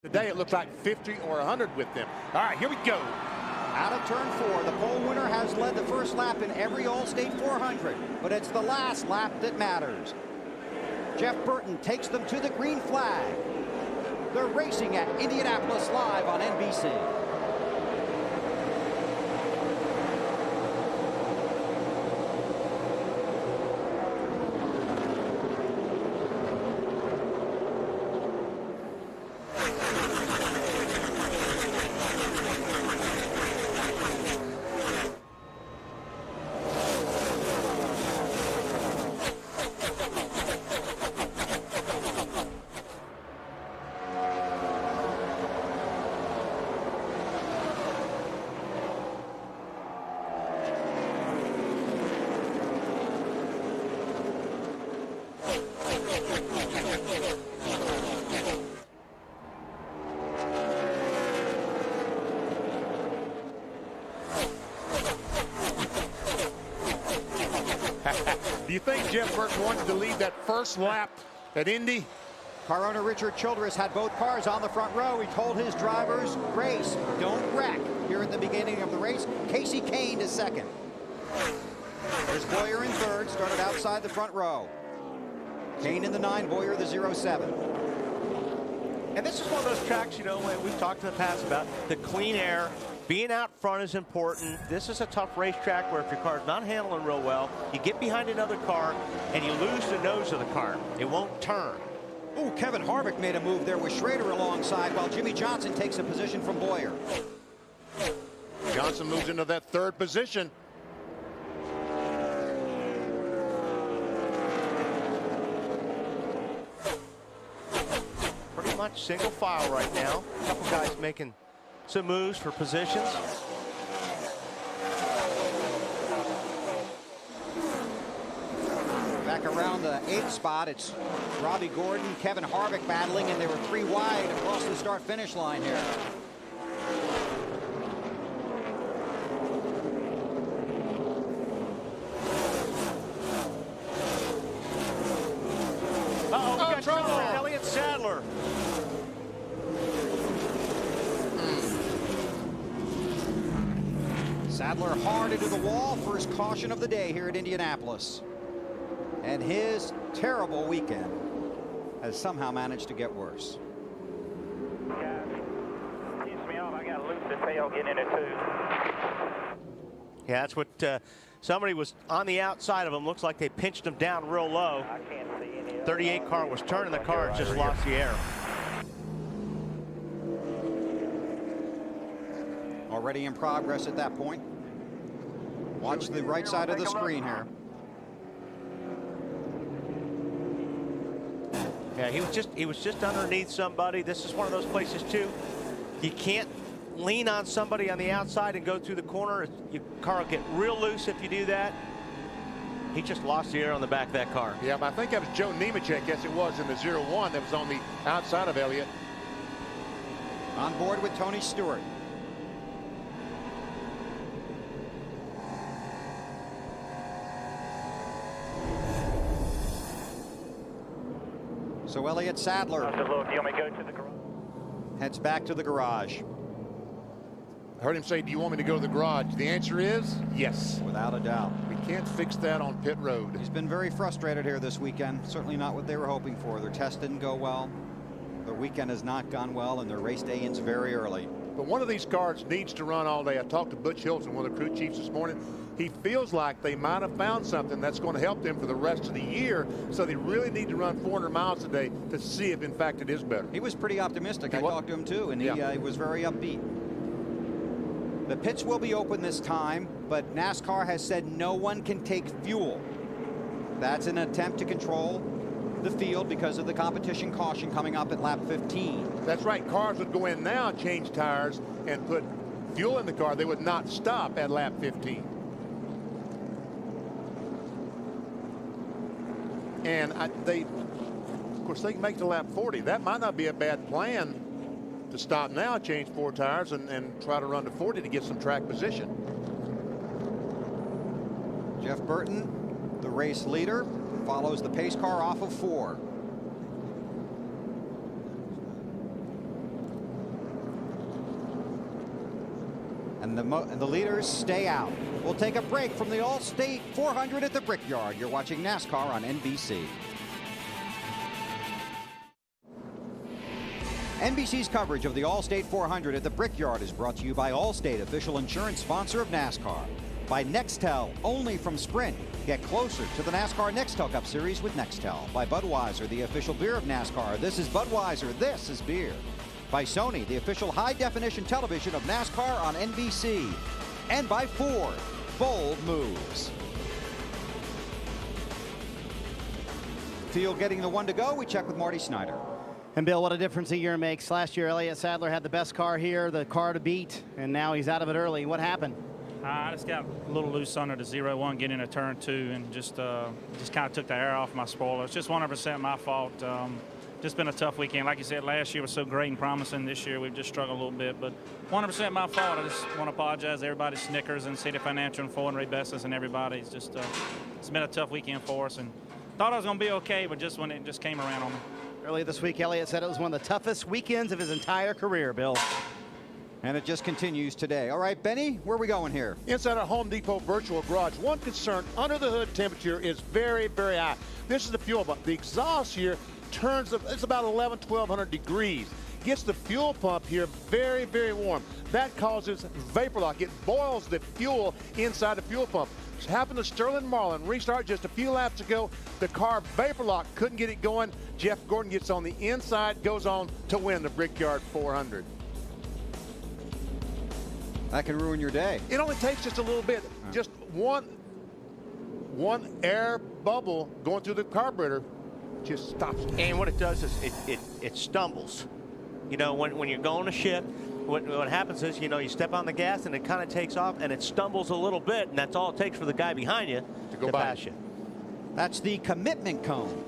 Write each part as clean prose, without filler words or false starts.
Today it looks like 50 or 100 with them. All right, here we go. Out of turn 4, the pole winner has led the first lap in every Allstate 400, but it's the last lap that matters. Jeff Burton takes them to the green flag. They're racing at Indianapolis Live on NBC. Do you think Jeff Burton wanted to lead that first lap at Indy? Car owner Richard Childress had both cars on the front row. He told his drivers, race, don't wreck. Here at the beginning of the race, Casey Kane is second. There's Boyer in third, started outside the front row. Kane in the 9, Boyer the 07. And this is one of those tracks, you know, we've talked in the past about the clean air. Being out front is important. This is a tough racetrack where if your car's not handling real well, you get behind another car and you lose the nose of the car. It won't turn. Ooh, Kevin Harvick made a move there with Schrader alongside while Jimmy Johnson takes a position from Boyer. Johnson moves into that third position. Pretty much single file right now. A couple guys making some moves for positions. Back around the 8th spot, it's Robbie Gordon, Kevin Harvick battling, and they were 3 wide across the start-finish line here. Uh-oh, we got trouble. Elliott Sadler. Sadler hard into the wall, first caution of the day here at Indianapolis. And his terrible weekend has somehow managed to get worse. Guys, keeps me off. I got to loop the tail getting in it too. Yeah, that's what somebody was on the outside of him. Looks like they pinched him down real low. I can't see any. 38 car was turning the car and just lost the air. Already in progress at that point. Watch the right side of the screen here. Yeah, he was just underneath somebody. This is one of those places too. You can't lean on somebody on the outside and go through the corner. Your car will get real loose if you do that. He just lost the air on the back of that car. Yeah, but I think that was Joe Nemechek, yes it was, in the 01 that was on the outside of Elliott. On board with Tony Stewart. So Elliott Sadler I said, look, you want me to go to the garage? heads back to the garage. I heard him say, do you want me to go to the garage? The answer is yes. Without a doubt. We can't fix that on pit road. He's been very frustrated here this weekend. Certainly not what they were hoping for. Their test didn't go well. Their weekend has not gone well, and their race day ends very early. But one of these cars needs to run all day. I talked to Butch Hilton, one of the crew chiefs this morning. He feels like they might have found something that's going to help them for the rest of the year. So they really need to run 400 miles a day to see if, in fact, it is better. He was pretty optimistic. I talked to him, too, and he was very upbeat. The pits will be open this time, but NASCAR has said no one can take fuel. That's an attempt to control the field because of the competition caution coming up at lap 15. That's right. Cars would go in now, change tires, and put fuel in the car. They would not stop at lap 15. And of course, they can make to lap 40. That might not be a bad plan to stop now, change 4 tires, and try to run to 40 to get some track position. Jeff Burton, the race leader, follows the pace car off of 4. and the leaders stay out. We'll take a break from the Allstate 400 at the Brickyard. You're watching NASCAR on NBC. NBC's coverage of the Allstate 400 at the Brickyard is brought to you by Allstate, official insurance sponsor of NASCAR. By Nextel, only from Sprint. Get closer to the NASCAR Nextel Cup Series with Nextel. By Budweiser, the official beer of NASCAR. This is Budweiser, this is beer. By Sony, the official high-definition television of NASCAR on NBC. And by Ford, bold moves. Field getting the one to go. We check with Marty Snyder. And Bill, what a difference a year makes. Last year, Elliott Sadler had the best car here, the car to beat, and now he's out of it early. What happened? I just got a little loose under the 0-1 getting into turn 2 and just kind of took the air off my spoiler. It's just 100% my fault. Just been a tough weekend. Like you said, last year was so great and promising. This year we've just struggled a little bit, but 100% my fault. I just want to apologize to everybody, Snickers and City Financial and Ford and Ray Bessis and everybody. It's just it's been a tough weekend for us, and thought I was going to be okay, but just when it just came around on me. Earlier this week, Elliott said it was one of the toughest weekends of his entire career, Bill. And it just continues today. All right, Benny, where are we going here? Inside our Home Depot virtual garage, one concern, under the hood temperature is very, very high. This is the fuel pump. The exhaust here turns, it's about 1,100 degrees. Gets the fuel pump here very, very warm. That causes vapor lock. It boils the fuel inside the fuel pump. It happened to Sterling Marlin. Restart just a few laps ago. The car vapor lock, couldn't get it going. Jeff Gordon gets on the inside, goes on to win the Brickyard 400. That can ruin your day. It only takes just a little bit. Just one air bubble going through the carburetor just stops it. And what it does is it stumbles. You know, when you're going to shift, what happens is, you know, you step on the gas and it kind of takes off and it stumbles a little bit, and that's all it takes for the guy behind you to go by. Pass you. That's the commitment cone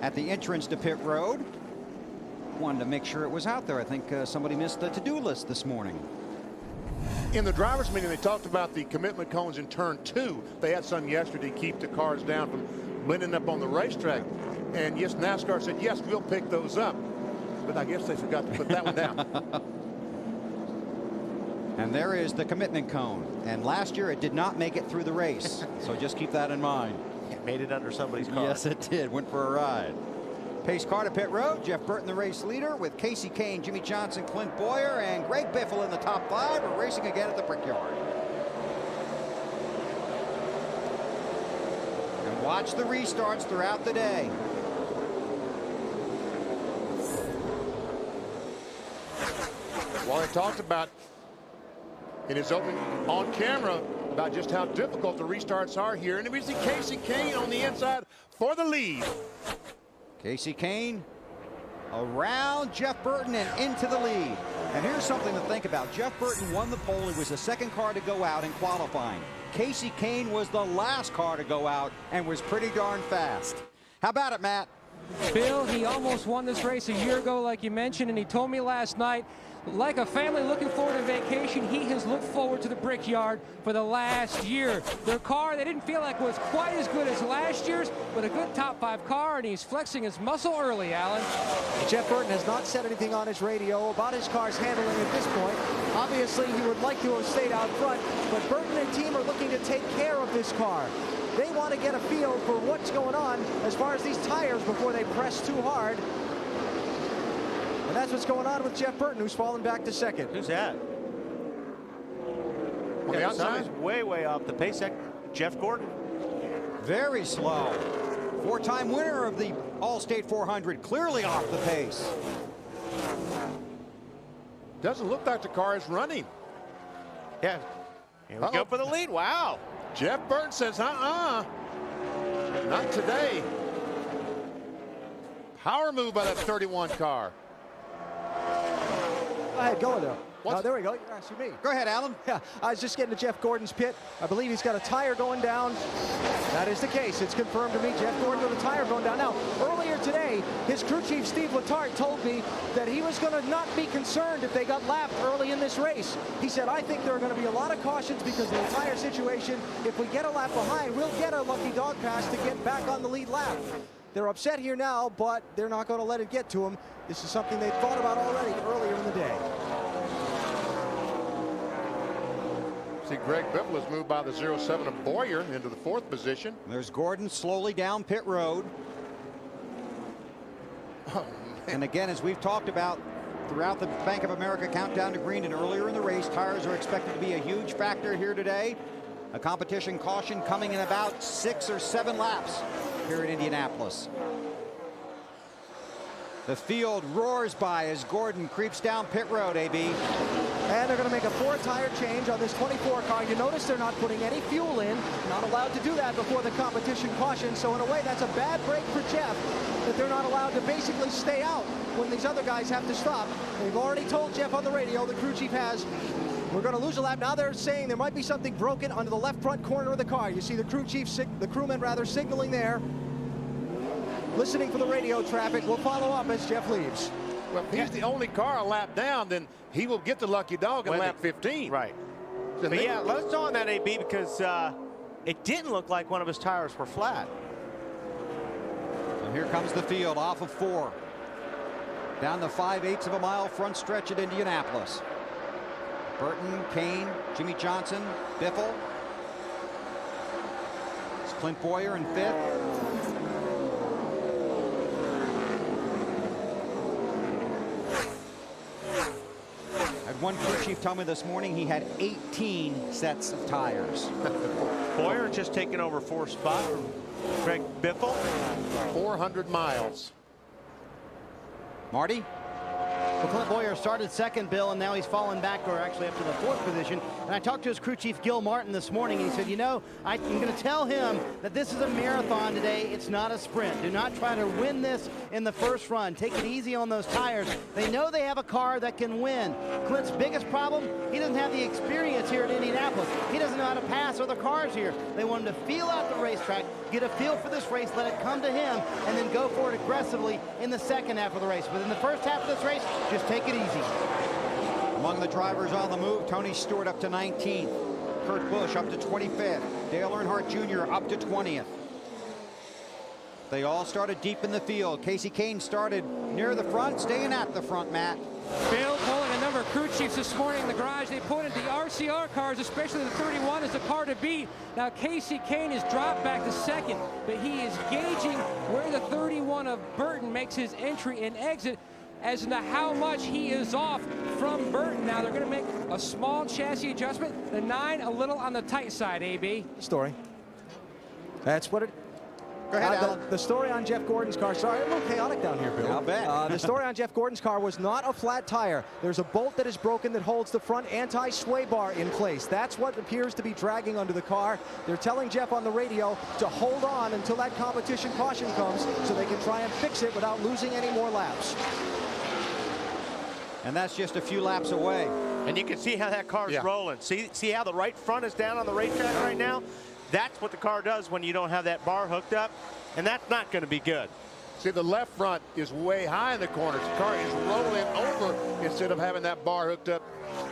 at the entrance to pit road. Wanted to make sure it was out there. I think somebody missed the to-do list this morning. In the drivers' meeting, they talked about the commitment cones in turn 2. They had some yesterday to keep the cars down from blending up on the racetrack. And yes, NASCAR said, yes, we'll pick those up. But I guess they forgot to put that one down. And there is the commitment cone. And last year it did not make it through the race. So just keep that in mind. It made it under somebody's car. Yes, it did. Went for a ride. Pace car to pit road. Jeff Burton, the race leader, with Casey Kane, Jimmy Johnson, Clint Boyer, and Greg Biffle in the top 5. We're racing again at the Brickyard. And watch the restarts throughout the day. Well, he talked about in his opening on camera about just how difficult the restarts are here. And we see Casey Kane on the inside for the lead. Casey Kane around Jeff Burton and into the lead. And here's something to think about. Jeff Burton won the pole. He was the second car to go out in qualifying. Casey Kane was the last car to go out and was pretty darn fast. How about it, Matt? Bill, he almost won this race a year ago, like you mentioned, and he told me last night, like a family looking forward to vacation, he has looked forward to the Brickyard for the last year. Their car, they didn't feel like was quite as good as last year's, but a good top 5 car, and he's flexing his muscle early, Alan. Jeff Burton has not said anything on his radio about his car's handling at this point. Obviously, he would like to have stayed out front, but Burton and team are looking to take care of this car. They want to get a feel for what's going on as far as these tires before they press too hard. And that's what's going on with Jeff Burton, who's fallen back to second. Who's that? On the outside? Somebody's way off the pace. Jeff Gordon. Very slow. 4-time winner of the Allstate 400, clearly off the pace. Doesn't look like the car is running. Yeah. Here we go for the lead. Wow. Jeff Burton says, not today. Power move by that 31 car. Go ahead, go there. Oh, there we go. You're asking me. Go ahead, Alan. Yeah, I was just getting to Jeff Gordon's pit. I believe he's got a tire going down. That is the case. It's confirmed to me. Jeff Gordon with a tire going down. Now, earlier today, his crew chief, Steve Letarte, told me that he was going to not be concerned if they got lapped early in this race. He said, I think there are going to be a lot of cautions because of the tire situation. If we get a lap behind, we'll get a lucky dog pass to get back on the lead lap. They're upset here now, but they're not going to let it get to them. This is something they thought about already earlier in the day. See, Greg Biffle has moved by the 07 of Boyer into the 4th position. There's Gordon slowly down pit road. And again, as we've talked about throughout the Bank of America Countdown to Green and earlier in the race, tires are expected to be a huge factor here today. A competition caution coming in about 6 or 7 laps here in Indianapolis. The field roars by as Gordon creeps down pit road, AB. And they're going to make a 4-tire change on this 24 car. You notice they're not putting any fuel in. Not allowed to do that before the competition caution. So in a way, that's a bad break for Jeff, that they're not allowed to basically stay out when these other guys have to stop. They've already told Jeff on the radio, the crew chief has, we're going to lose a lap. Now they're saying there might be something broken under the left front corner of the car. You see the crew chief, the crewman rather, signaling there. Listening for the radio traffic. We'll follow up as Jeff leaves. Well, if he's the only car a lap down, then he will get the lucky dog in lap 15. Right. But yeah, let's go on that, AB, because it didn't look like one of his tires were flat. And here comes the field off of 4. Down the 5/8 of a mile front stretch at Indianapolis. Burton, Kane, Jimmy Johnson, Biffle. It's Clint Boyer in 5th. One crew chief told me this morning he had 18 sets of tires. Boyer just taking over 4th spot from Greg Biffle. 400 miles. Marty? Well, Clint Boyer started 2nd, Bill, and now he's fallen back, or actually up to the 4th position. And I talked to his crew chief, Gil Martin, this morning, and he said, you know, I'm going to tell him that this is a marathon today. It's not a sprint. Do not try to win this in the first run. Take it easy on those tires. They know they have a car that can win. Clint's biggest problem, he doesn't have the experience here at Indianapolis. He doesn't know how to pass other cars here. They want him to feel out the racetrack, get a feel for this race, let it come to him, and then go for it aggressively in the second half of the race. But in the first half of this race, just take it easy. Among the drivers on the move, Tony Stewart up to 19th. Kurt Busch up to 25th. Dale Earnhardt Jr. up to 20th. They all started deep in the field. Casey Kane started near the front, staying at the front, Matt. Bill pulling a number of crew chiefs this morning in the garage. They pointed the RCR cars, especially the 31, as the car to beat. Now Casey Kane has dropped back to 2nd, but he is gauging where the 31 of Burton makes his entry and exit, as to how much he is off from Burton. Now they're going to make a small chassis adjustment. The 9 a little on the tight side, AB. Story. That's what it. Go ahead, Alan. The story on Jeff Gordon's car. Sorry, a little chaotic down here, Bill. I'll bet. The story on Jeff Gordon's car was not a flat tire. There's a bolt that is broken that holds the front anti-sway bar in place. That's what appears to be dragging under the car. They're telling Jeff on the radio to hold on until that competition caution comes so they can try and fix it without losing any more laps. And that's just a few laps away. And you can see how that car's rolling. See how the right front is down on the racetrack right now? That's what the car does when you don't have that bar hooked up, and that's not going to be good. See, the left front is way high in the corners. The car is rolling over instead of having that bar hooked up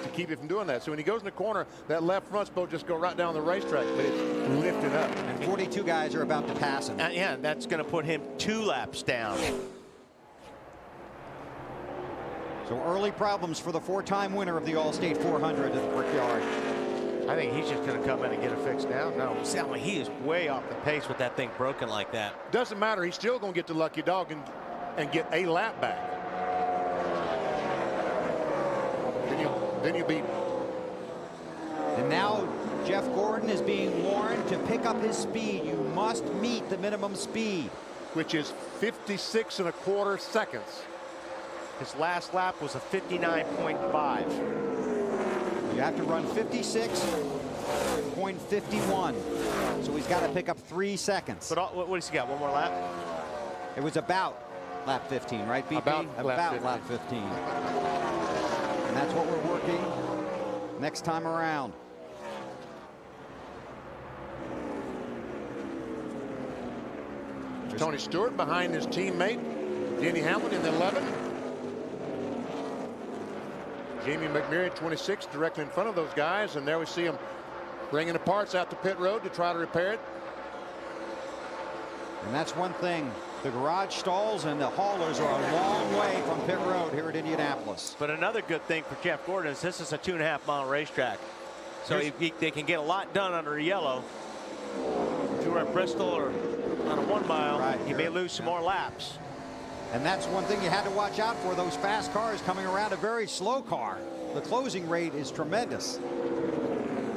to keep it from doing that. So when he goes in the corner, that left front's supposed to just go right down the racetrack, but it's lifted up. And 42 guys are about to pass him. Yeah, that's going to put him 2 laps down. So early problems for the 4-time winner of the Allstate 400 at the Brickyard. I think he's just going to come in and get it fixed now. No, I mean, he is way off the pace with that thing broken like that. Doesn't matter. He's still going to get the lucky dog and get a lap back. Then you beat. And now Jeff Gordon is being warned to pick up his speed. You must meet the minimum speed, which is 56.25 seconds. His last lap was a 59.5. You have to run 56.51. So he's got to pick up 3 seconds. But what has he got? One more lap? It was about lap 15, right, BP? About lap 15. And that's what we're working next time around. Tony Stewart behind his teammate, Denny Hamlin in the 11. Jamie McMurray, 26, directly in front of those guys. And there we see him bringing the parts out to pit road to try to repair it. And that's one thing. The garage stalls and the haulers are a long way from pit road here at Indianapolis. But another good thing for Jeff Gordon is this is a 2.5-mile racetrack. So they can get a lot done under a yellow. If you were at Bristol or on a 1 mile, right, you may lose some more laps. And that's one thing you had to watch out for, those fast cars coming around a very slow car. The closing rate is tremendous.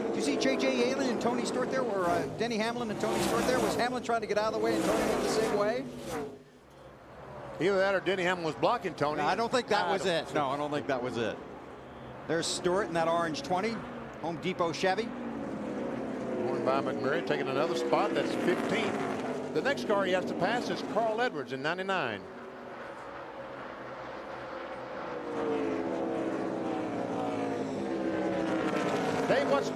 Did you see J.J. Yaley and Tony Stewart there, or Denny Hamlin and Tony Stewart there? Was Hamlin trying to get out of the way and Tony went the same way? Either that or Denny Hamlin was blocking Tony. No, I don't think that was it. No, I don't think that was it. There's Stewart in that orange 20, Home Depot Chevy. Going by McMurray, taking another spot. That's 15. The next car he has to pass is Carl Edwards in 99. Dave, what's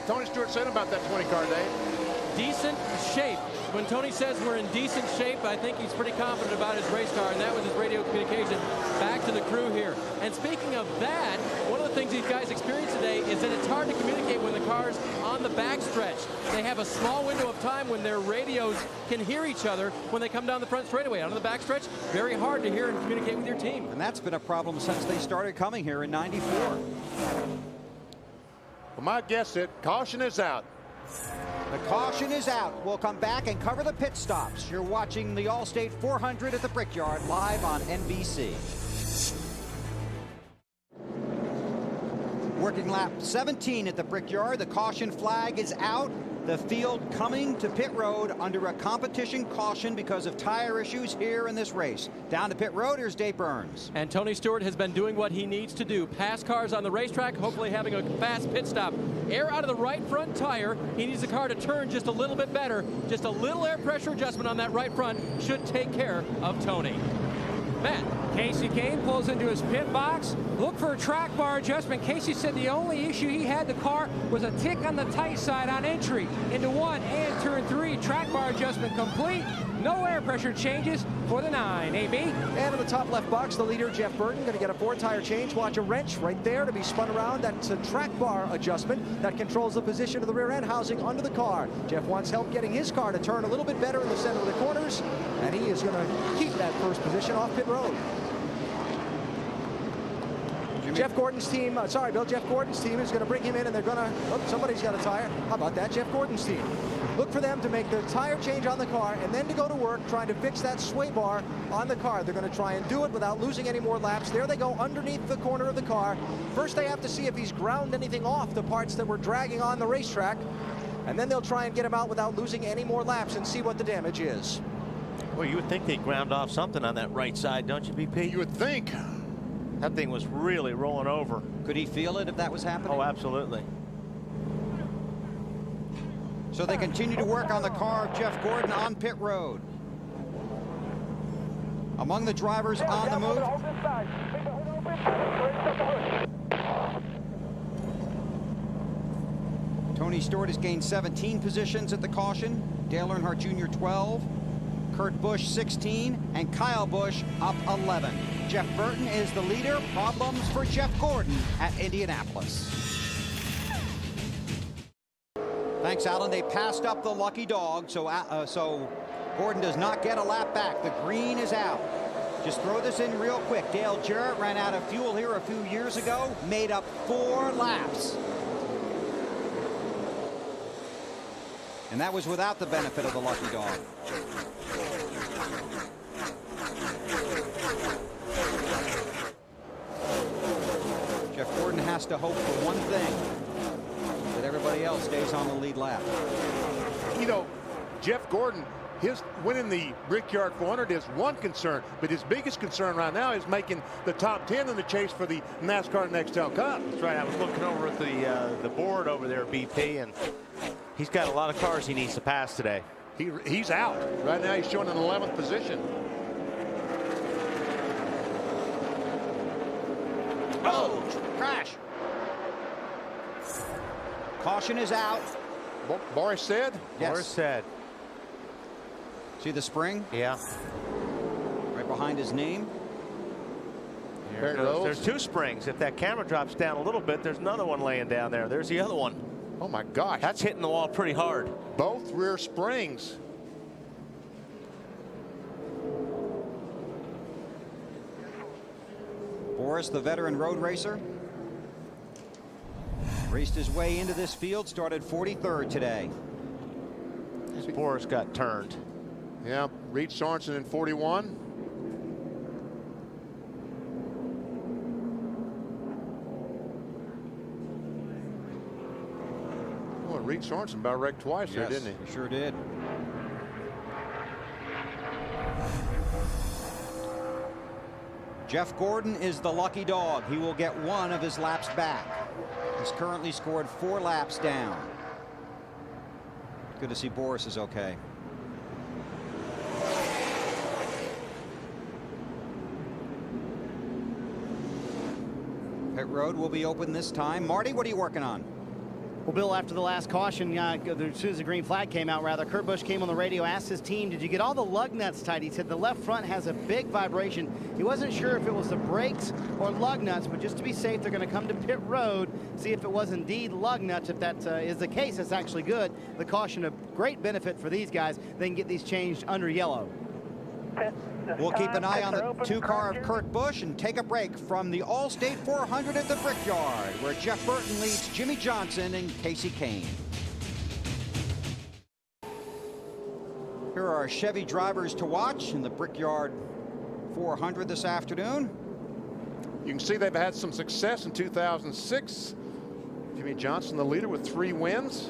Tony Stewart saying about that 20 car, Dave? Decent shape. When Tony says we're in decent shape, I think he's pretty confident about his race car, and that was his radio communication back to the crew here. And speaking of that, one of the things these guys experience today is that it's hard to communicate when the car's on the backstretch. They have a small window of time when their radios can hear each other when they come down the front straightaway. On the backstretch, very hard to hear and communicate with your team. And that's been a problem since they started coming here in '94. Well, my guess is caution is out. The caution is out. We'll come back and cover the pit stops. You're watching the Allstate 400 at the Brickyard live on NBC. Working lap 17 at the Brickyard. The caution flag is out. The field coming to pit road under a competition caution because of tire issues here in this race. Down to pit road, here's Dave Burns. And Tony Stewart has been doing what he needs to do. Pass cars on the racetrack, hopefully having a fast pit stop. Air out of the right front tire. He needs the car to turn just a little bit better. Just a little air pressure adjustment on that right front should take care of Tony. Matt. Casey Kane pulls into his pit box. Look for a track bar adjustment. Casey said the only issue he had the car was a tick on the tight side on entry into 1 and turn 3. Track bar adjustment complete. No air pressure changes for the 9. AB. And in the top left box, the leader, Jeff Burton, going to get a 4-tire change. Watch a wrench right there to be spun around. That's a track bar adjustment that controls the position of the rear end housing under the car. Jeff wants help getting his car to turn a little bit better in the center of the corners, and he is going to keep that first position off pit road. Jeff Gordon's team, Jeff Gordon's team is going to bring him in, and they're going to, oh, somebody's got a tire. How about that? Jeff Gordon's team. Look for them to make the tire change on the car and then to go to work trying to fix that sway bar on the car. They're going to try and do it without losing any more laps. There they go underneath the corner of the car. First they have to see if he's ground anything off the parts that were dragging on the racetrack, and then they'll try and get him out without losing any more laps and see what the damage is. Well, you would think they'd ground off something on that right side, don't you, BP? You would think. That thing was really rolling over. Could he feel it if that was happening? Oh, absolutely. So they continue to work on the car of Jeff Gordon on pit road. Among the drivers on the move. Tony Stewart has gained 17 positions at the caution. Dale Earnhardt Jr. 12. Kurt Busch 16, and Kyle Busch up 11. Jeff Burton is the leader. Problems for Jeff Gordon at Indianapolis. Thanks, Alan. They passed up the lucky dog, so Gordon does not get a lap back. The green is out. Just throw this in real quick. Dale Jarrett ran out of fuel here a few years ago, made up 4 laps. And that was without the benefit of the lucky dog. Jeff Gordon has to hope for one thing, that everybody else stays on the lead lap. You know, Jeff Gordon, his winning the Brickyard 400 is one concern, but his biggest concern right now is making the top 10 in the chase for the NASCAR Nextel Cup. That's right. I was looking over at the board over there, BP, and he's got a lot of cars he needs to pass today. He's out. Right now he's showing an 11th position. Oh, crash. Caution is out. Boris said? Yes. Boris said. See the spring? Yeah. Right behind his name. There's 2 springs. If that camera drops down a little bit, there's another one laying down there. There's the other one. Oh my gosh. That's hitting the wall pretty hard. Both rear springs. Boris, the veteran road racer. Raced his way into this field, started 43rd today. Boris got turned. Yeah, Reed Sorensen in 41. Well, Reed Sorensen about wrecked twice there, didn't he? He sure did. Jeff Gordon is the lucky dog. He will get one of his laps back. He's currently scored 4 laps down. Good to see Boris is okay. Pit road will be open this time. Marty, what are you working on? Well, Bill, after the last caution, as soon as the green flag came out, Kurt Busch came on the radio, asked his team, did you get all the lug nuts tight? He said the left front has a big vibration. He wasn't sure if it was the brakes or lug nuts, but just to be safe, they're going to come to pit road, see if it was indeed lug nuts. If that is the case, that's actually good. The caution, a great benefit for these guys. They can get these changed under yellow. We'll keep an eye on the 2-car of Kurt Busch and take a break from the Allstate 400 at the Brickyard, where Jeff Burton leads Jimmy Johnson and Casey Kane. Here are our Chevy drivers to watch in the Brickyard 400 this afternoon. You can see they've had some success in 2006. Jimmy Johnson, the leader, with 3 wins.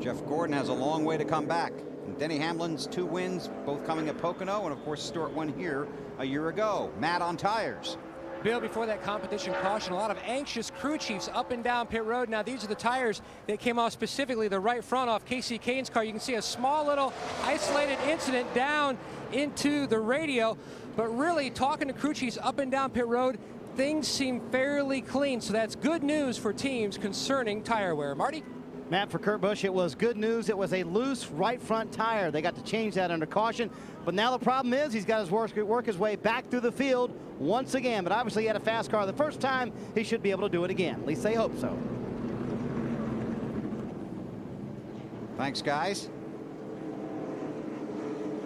Jeff Gordon has a long way to come back. And Denny Hamlin's 2 wins, both coming at Pocono, and of course Stewart won here a year ago. Matt on tires. Bill, before that competition caution, a lot of anxious crew chiefs up and down pit road. Now these are the tires that came off, specifically the right front off Casey Kane's car. You can see a small little isolated incident down into the radio, but really talking to crew chiefs up and down pit road, things seem fairly clean. So that's good news for teams concerning tire wear. Marty? Matt, for Kurt Busch, it was good news. It was a loose right front tire. They got to change that under caution. But now the problem is he's got to work his way back through the field once again. But obviously he had a fast car the first time. He should be able to do it again. At least they hope so. Thanks, guys.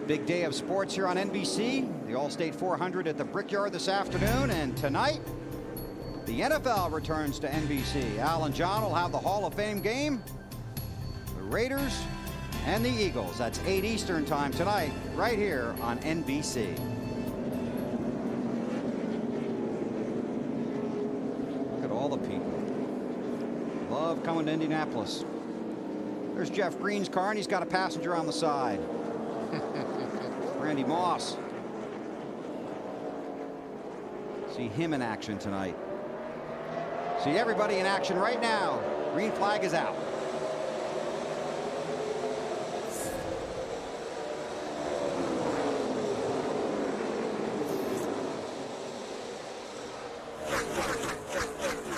Big day of sports here on NBC. The Allstate 400 at the Brickyard this afternoon. And tonight, the NFL returns to NBC. Al and John will have the Hall of Fame game. The Raiders and the Eagles. That's 8 Eastern time tonight, right here on NBC. Look at all the people. Love coming to Indianapolis. There's Jeff Green's car, and he's got a passenger on the side. Randy Moss. See him in action tonight. See everybody in action right now. Green flag is out.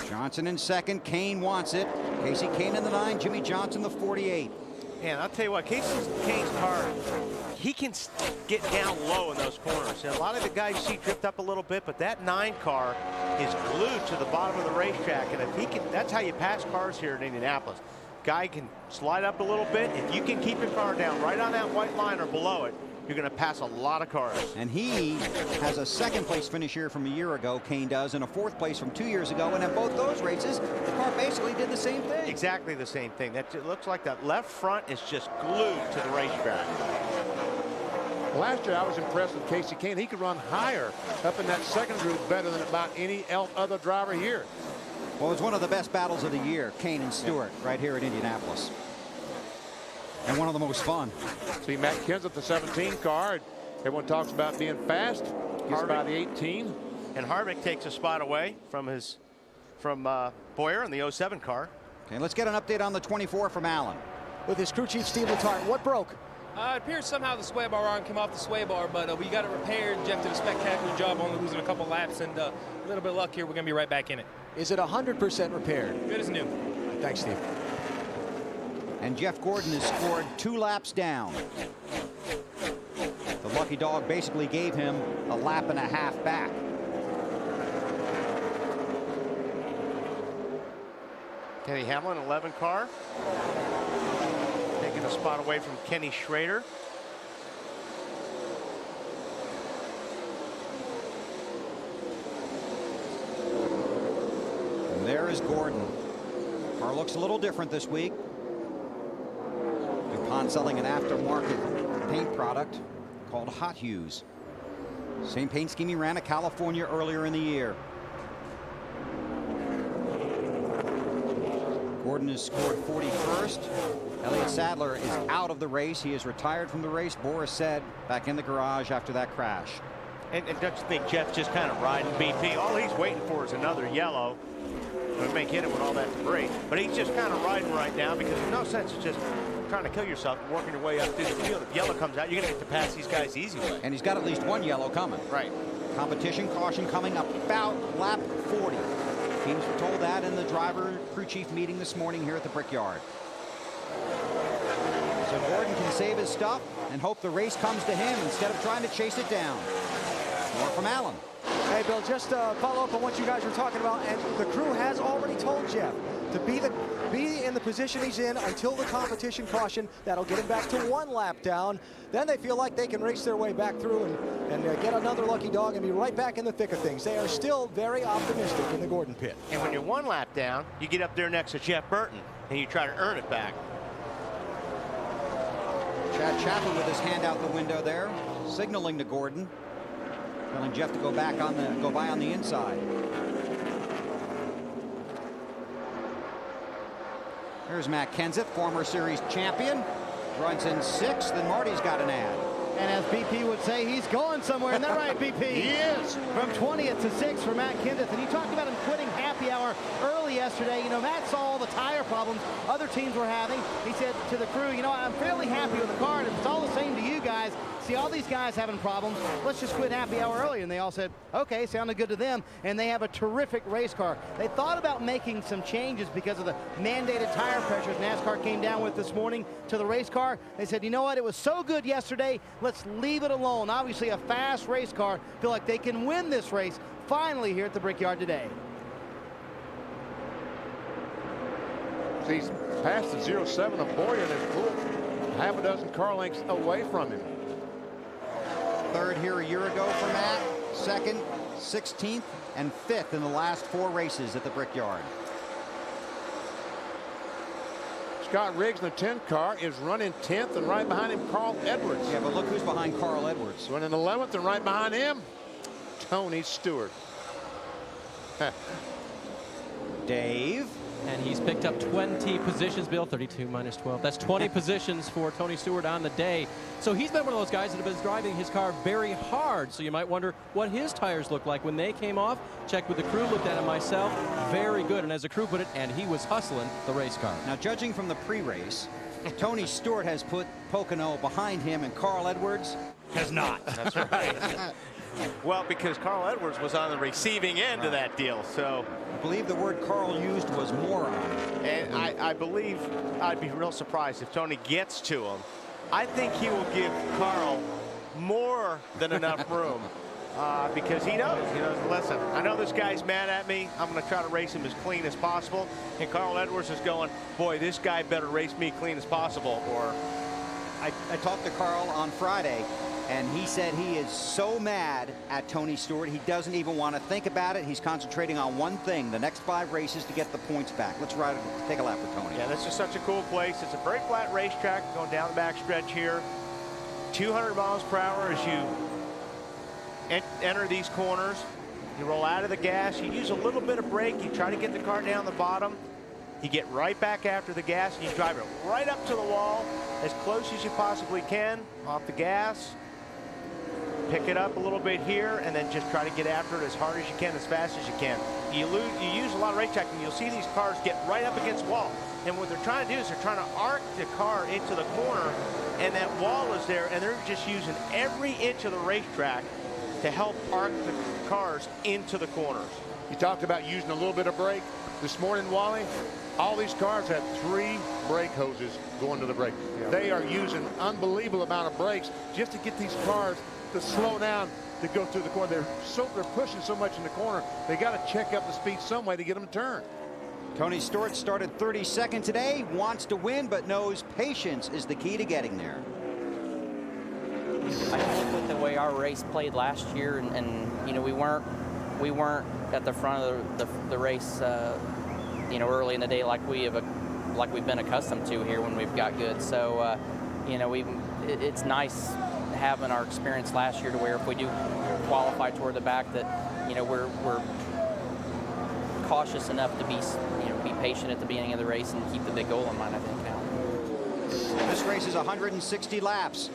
Johnson in second. Kane wants it. Casey Kane in the 9. Jimmy Johnson the 48. And I'll tell you what, Kane's car, he can get down low in those corners. And a lot of the guys you see drift up a little bit, but that 9 car is glued to the bottom of the racetrack. And if he can, that's how you pass cars here in Indianapolis. Guy can slide up a little bit. If you can keep your car down right on that white line or below it, you're going to pass a lot of cars. And he has a 2nd place finish here from a year ago, Kane does, and a 4th place from 2 years ago. And in both those races, the car basically did the same thing. Exactly the same thing. That it looks like that left front is just glued to the racetrack. Last year, I was impressed with Casey Kane. He could run higher up in that 2nd group better than about any other driver here. Well, it was one of the best battles of the year, Kane and Stewart, right here at Indianapolis. And one of the most fun. See Matt Kenseth, the 17 car. Everyone talks about being fast. He's by the 18. And Harvick takes a spot away from Boyer in the 07 car. Okay, let's get an update on the 24 from Allen. With his crew chief, Steve Letarte. What broke? It appears somehow the sway bar arm came off the sway bar, but we got it repaired. Jeff did a spectacular job, only losing a couple laps, and a little bit of luck here. We're going to be right back in it. Is it 100% repaired? Good as new. Thanks, Steve. And Jeff Gordon has scored 2 laps down. The lucky dog basically gave him a lap and a half back. Kenny Hamlin, 11 car. Taking a spot away from Kenny Schrader. And there is Gordon. Car looks a little different this week. DuPont selling an aftermarket paint product called Hot Hues. Same paint scheme he ran at California earlier in the year. Gordon has scored 41st. Elliott Sadler is out of the race. He is retired from the race. Boris said back in the garage after that crash. And don't you think Jeff's just kind of riding BP? All he's waiting for is another yellow. We may hit it with all that debris. But he's just kind of riding right now because there's no sense of just trying to kill yourself and working your way up through the field. If yellow comes out, you're going to get to pass these guys easy way. And he's got at least one yellow coming. Right. Competition caution coming about lap 40. Teams were told that in the driver crew chief meeting this morning here at the Brickyard. So Gordon can save his stuff and hope the race comes to him instead of trying to chase it down. More from Allen. Hey, Bill, just follow up on what you guys were talking about, and the crew has already told Jeff to be in the position he's in until the competition caution. That'll get him back to 1 lap down. Then they feel like they can race their way back through and get another lucky dog and be right back in the thick of things. They are still very optimistic in the Gordon pit. And when you're 1 lap down, you get up there next to Jeff Burton and you try to earn it back. Chad Chapper with his hand out the window there, signaling to Gordon, telling Jeff to go by on the inside. Here's Matt Kenseth, former series champion, runs in 6th, and Marty's got an ad. And as BP would say, he's going somewhere. Isn't that right, BP? He is. From 20th to 6th for Matt Kenseth. And you talked about him quitting happy hour early yesterday. You know, Matt saw all the tire problems other teams were having. He said to the crew, you know, I'm fairly happy with the car. And if it's all the same to you guys, see all these guys having problems, let's just quit happy hour early. And they all said, okay, sounded good to them. And they have a terrific race car. They thought about making some changes because of the mandated tire pressures NASCAR came down with this morning to the race car. They said, you know what, it was so good yesterday, let's leave it alone. Obviously a fast race car. Feel like they can win this race finally here at the Brickyard today. He's past the 0.7 of Boyer and is full half a dozen car lengths away from him. 3rd here a year ago for Matt, 2nd, 16th, and 5th in the last 4 races at the Brickyard. Scott Riggs in the 10 car is running 10th, and right behind him Carl Edwards. Yeah, but look who's behind Carl Edwards. Running 11th, and right behind him Tony Stewart. Dave. And he's picked up 20 positions, Bill. 32 minus 12. That's 20 positions for Tony Stewart on the day. So he's been one of those guys that have been driving his car very hard. So you might wonder what his tires look like when they came off. Checked with the crew, looked at it myself. Very good. And as the crew put it, and he was hustling the race car. Now, judging from the pre-race, Tony Stewart has put Pocono behind him, and Carl Edwards has not. That's right. Well, because Carl Edwards was on the receiving end of that deal, so. I believe the word Carl used was moron. And I believe I'd be real surprised if Tony gets to him. I think he will give Carl more than enough room because he knows, listen, I know this guy's mad at me. I'm going to try to race him as clean as possible. And Carl Edwards is going, boy, this guy better race me clean as possible. Or I talked to Carl on Friday, and he said he is so mad at Tony Stewart, he doesn't even want to think about it. He's concentrating on one thing, the next 5 races to get the points back. Let's take a lap with Tony. Yeah, this is such a cool place. It's a very flat racetrack going down the back stretch here. 200 miles per hour as you enter these corners. You roll out of the gas. You use a little bit of brake. You try to get the car down the bottom. You get right back after the gas, and you drive it right up to the wall as close as you possibly can off the gas. Pick it up a little bit here, and then just try to get after it as hard as you can, as fast as you can. You use a lot of racetrack, and you'll see these cars get right up against the wall. And what they're trying to do is they're trying to arc the car into the corner, and that wall is there, and they're just using every inch of the racetrack to help arc the cars into the corners. You talked about using a little bit of brake. This morning, Wally, all these cars have 3 brake hoses going to the brake. Yeah. They are using unbelievable amount of brakes just to get these cars to slow down to go through the corner. They're pushing so much in the corner, they got to check up the speed some way to get them to turn. Tony Stewart started 32nd today, wants to win, but knows patience is the key to getting there. I think with the way our race played last year, and we weren't at the front of the race you know, early in the day like we've been accustomed to here when we've got good. So, you know, it's nice having our experience last year to where if we do qualify toward the back, that, you know, we're cautious enough to be, you know, be patient at the beginning of the race and keep the big goal in mind, I think, now. This race is 160 laps.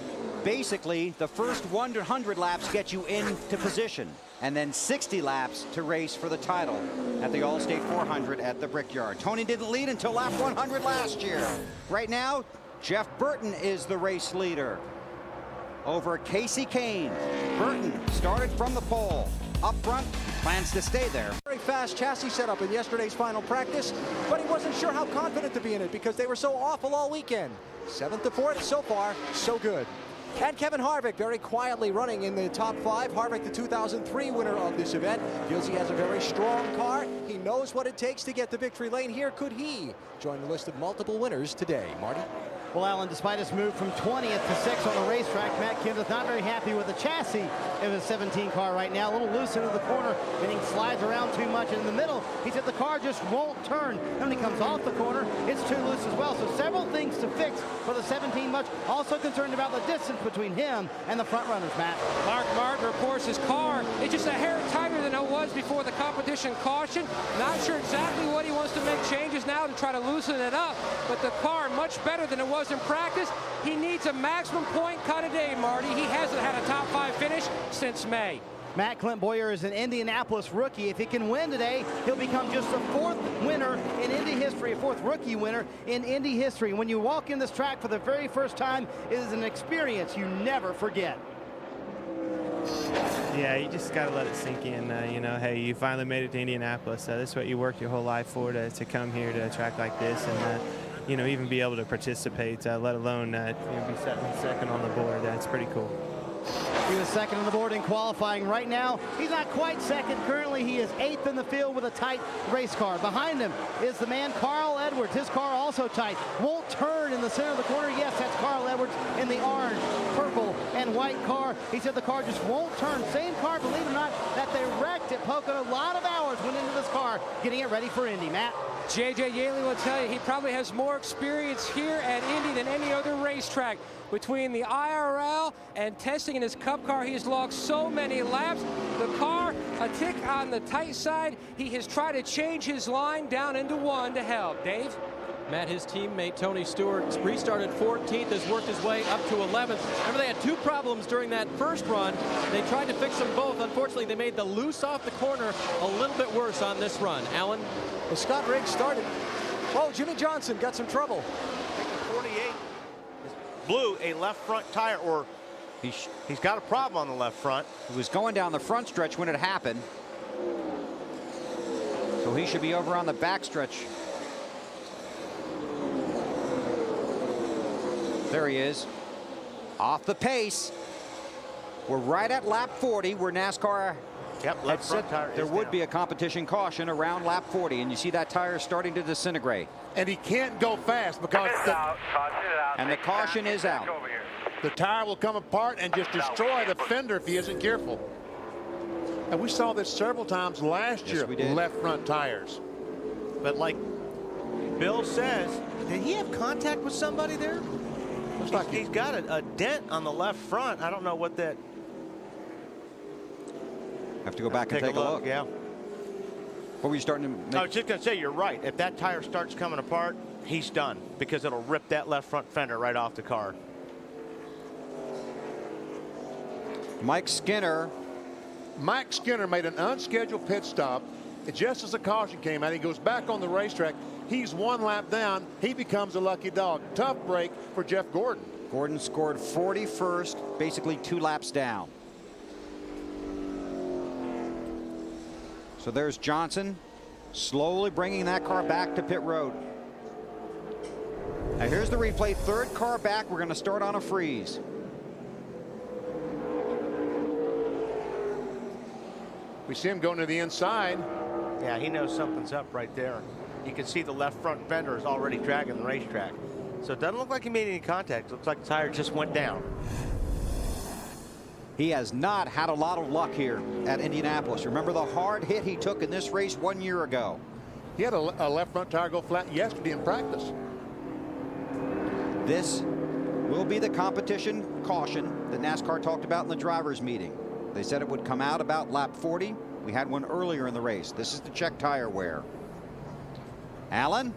Basically, the first 100 laps get you into position, and then 60 laps to race for the title at the Allstate 400 at the Brickyard. Tony didn't lead until lap 100 last year. Right now, Jeff Burton is the race leader over Casey Kane. Burton started from the pole. Up front, plans to stay there. Very fast chassis setup in yesterday's final practice, but he wasn't sure how confident to be in it because they were so awful all weekend. 7th to 4th, so far, so good. And Kevin Harvick very quietly running in the top 5. Harvick, the 2003 winner of this event, feels he has a very strong car. He knows what it takes to get to victory lane here. Could he join the list of multiple winners today? Marty? Well, Alan, despite his move from 20th to 6th on the racetrack, Matt Kenseth not very happy with the chassis of his 17 car right now. A little loose into the corner, and he slides around too much in the middle. He said the car just won't turn. And when he comes off the corner, it's too loose as well. So several things to fix for the 17 much. Also concerned about the distance between him and the front runners, Matt. Mark Martin reports his car is just a hair tighter than it was before the competition caution. Not sure exactly what he wants to make changes now to try to loosen it up, but the car much better than it was in practice. He needs a maximum point cut a day, Marty. He hasn't had a top 5 finish since May. Matt Clint Boyer is an Indianapolis rookie. If he can win today, he'll become just the 4th winner in Indy history, a 4th rookie winner in Indy history. When you walk in this track for the very first time, it is an experience you never forget. Yeah, you just got to let it sink in. You know, hey, you finally made it to Indianapolis. This is what you worked your whole life for, to come here to a track like this and, you know, even be able to participate, let alone you know, be second on the board. That's pretty cool. He was second on the board in qualifying. Right now, he's not quite second. Currently, he is 8th in the field with a tight race car. Behind him is the man, Carl Edwards. His car also tight. Won't turn in the center of the corner. Yes, that's Carl Edwards in the orange, purple, and white car. He said the car just won't turn. Same car, believe it or not, that they wrecked at Pocono. A lot of hours went into this car getting it ready for Indy. Matt? J.J. Yaley will tell you he probably has more experience here at Indy than any other racetrack. Between the IRL and testing in his Cup car, he has logged so many laps. The car, a tick on the tight side. He has tried to change his line down into 1 to help. Dave? Matt, his teammate Tony Stewart restarted 14th, has worked his way up to 11th. Remember, they had 2 problems during that first run. They tried to fix them both. Unfortunately, they made the loose off the corner a little bit worse on this run. Alan? Well, Scott Riggs started. Oh, Jimmy Johnson got some trouble. 48 blew a left front tire, or he's got a problem on the left front. He was going down the front stretch when it happened, so he should be over on the back stretch. There he is, off the pace. We're right at lap 40, where NASCAR had said there would be a competition caution around lap 40, and you see that tire starting to disintegrate. And he can't go fast because the caution is out. The tire will come apart and just destroy the fender if he isn't careful. And we saw this several times last year, left front tires. But like Bill says, did he have contact with somebody there? Looks like he's got a dent on the left front. I don't know what that. Have to go back and take a look. Yeah. What were you starting to make? I was just going to say, you're right. If that tire starts coming apart, he's done, because it'll rip that left front fender right off the car. Mike Skinner. Mike Skinner made an unscheduled pit stop. Just as the caution came out, he goes back on the racetrack. He's 1 lap down. He becomes a lucky dog. Tough break for Jeff Gordon. Gordon scored 41st, basically 2 laps down. So there's Johnson slowly bringing that car back to pit road. Now here's the replay. 3rd car back. We're going to start on a freeze. We see him going to the inside. Yeah, he knows something's up right there. You can see the left front fender is already dragging the racetrack. So it doesn't look like he made any contact. It looks like the tire just went down. He has not had a lot of luck here at Indianapolis. Remember the hard hit he took in this race 1 year ago. He had a left front tire go flat yesterday in practice. This will be the competition caution that NASCAR talked about in the drivers' meeting. They said it would come out about lap 40. We had one earlier in the race. This is the check tire wear. Alan?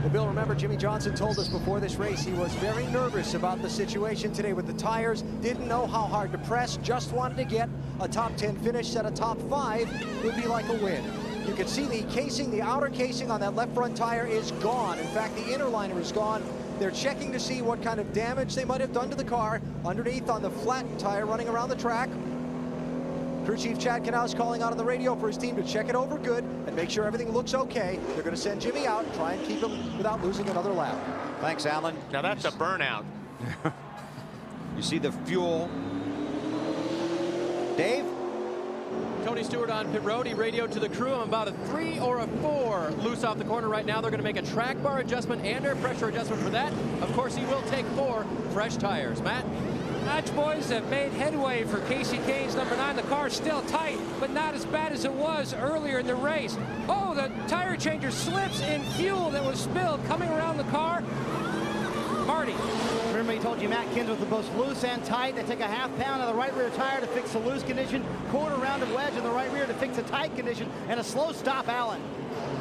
Well, Bill, remember Jimmy Johnson told us before this race he was very nervous about the situation today with the tires. Didn't know how hard to press, just wanted to get a top 10 finish. Said a top 5 would be like a win. You can see the casing, the outer casing on that left front tire is gone. In fact, the inner liner is gone. They're checking to see what kind of damage they might have done to the car underneath on the flat tire running around the track. Crew Chief Chad Knaus calling out on the radio for his team to check it over good and make sure everything looks okay. They're going to send Jimmy out and try and keep him without losing another lap. Thanks, Alan. Now that's a burnout. You see the fuel. Dave? Tony Stewart on pit road. He radioed to the crew. I'm about a 3 or a 4 loose off the corner right now. They're going to make a track bar adjustment and air pressure adjustment for that. Of course, he will take 4 fresh tires. Matt? Dodge boys have made headway for Casey Kane's number 9. The car's still tight, but not as bad as it was earlier in the race. Oh, the tire changer slips in fuel that was spilled coming around the car. Marty. Remember he told you Matt Kenseth was both loose and tight. They take a half pound of the right rear tire to fix the loose condition, quarter rounded wedge in the right rear to fix the tight condition, and a slow stop, Allen.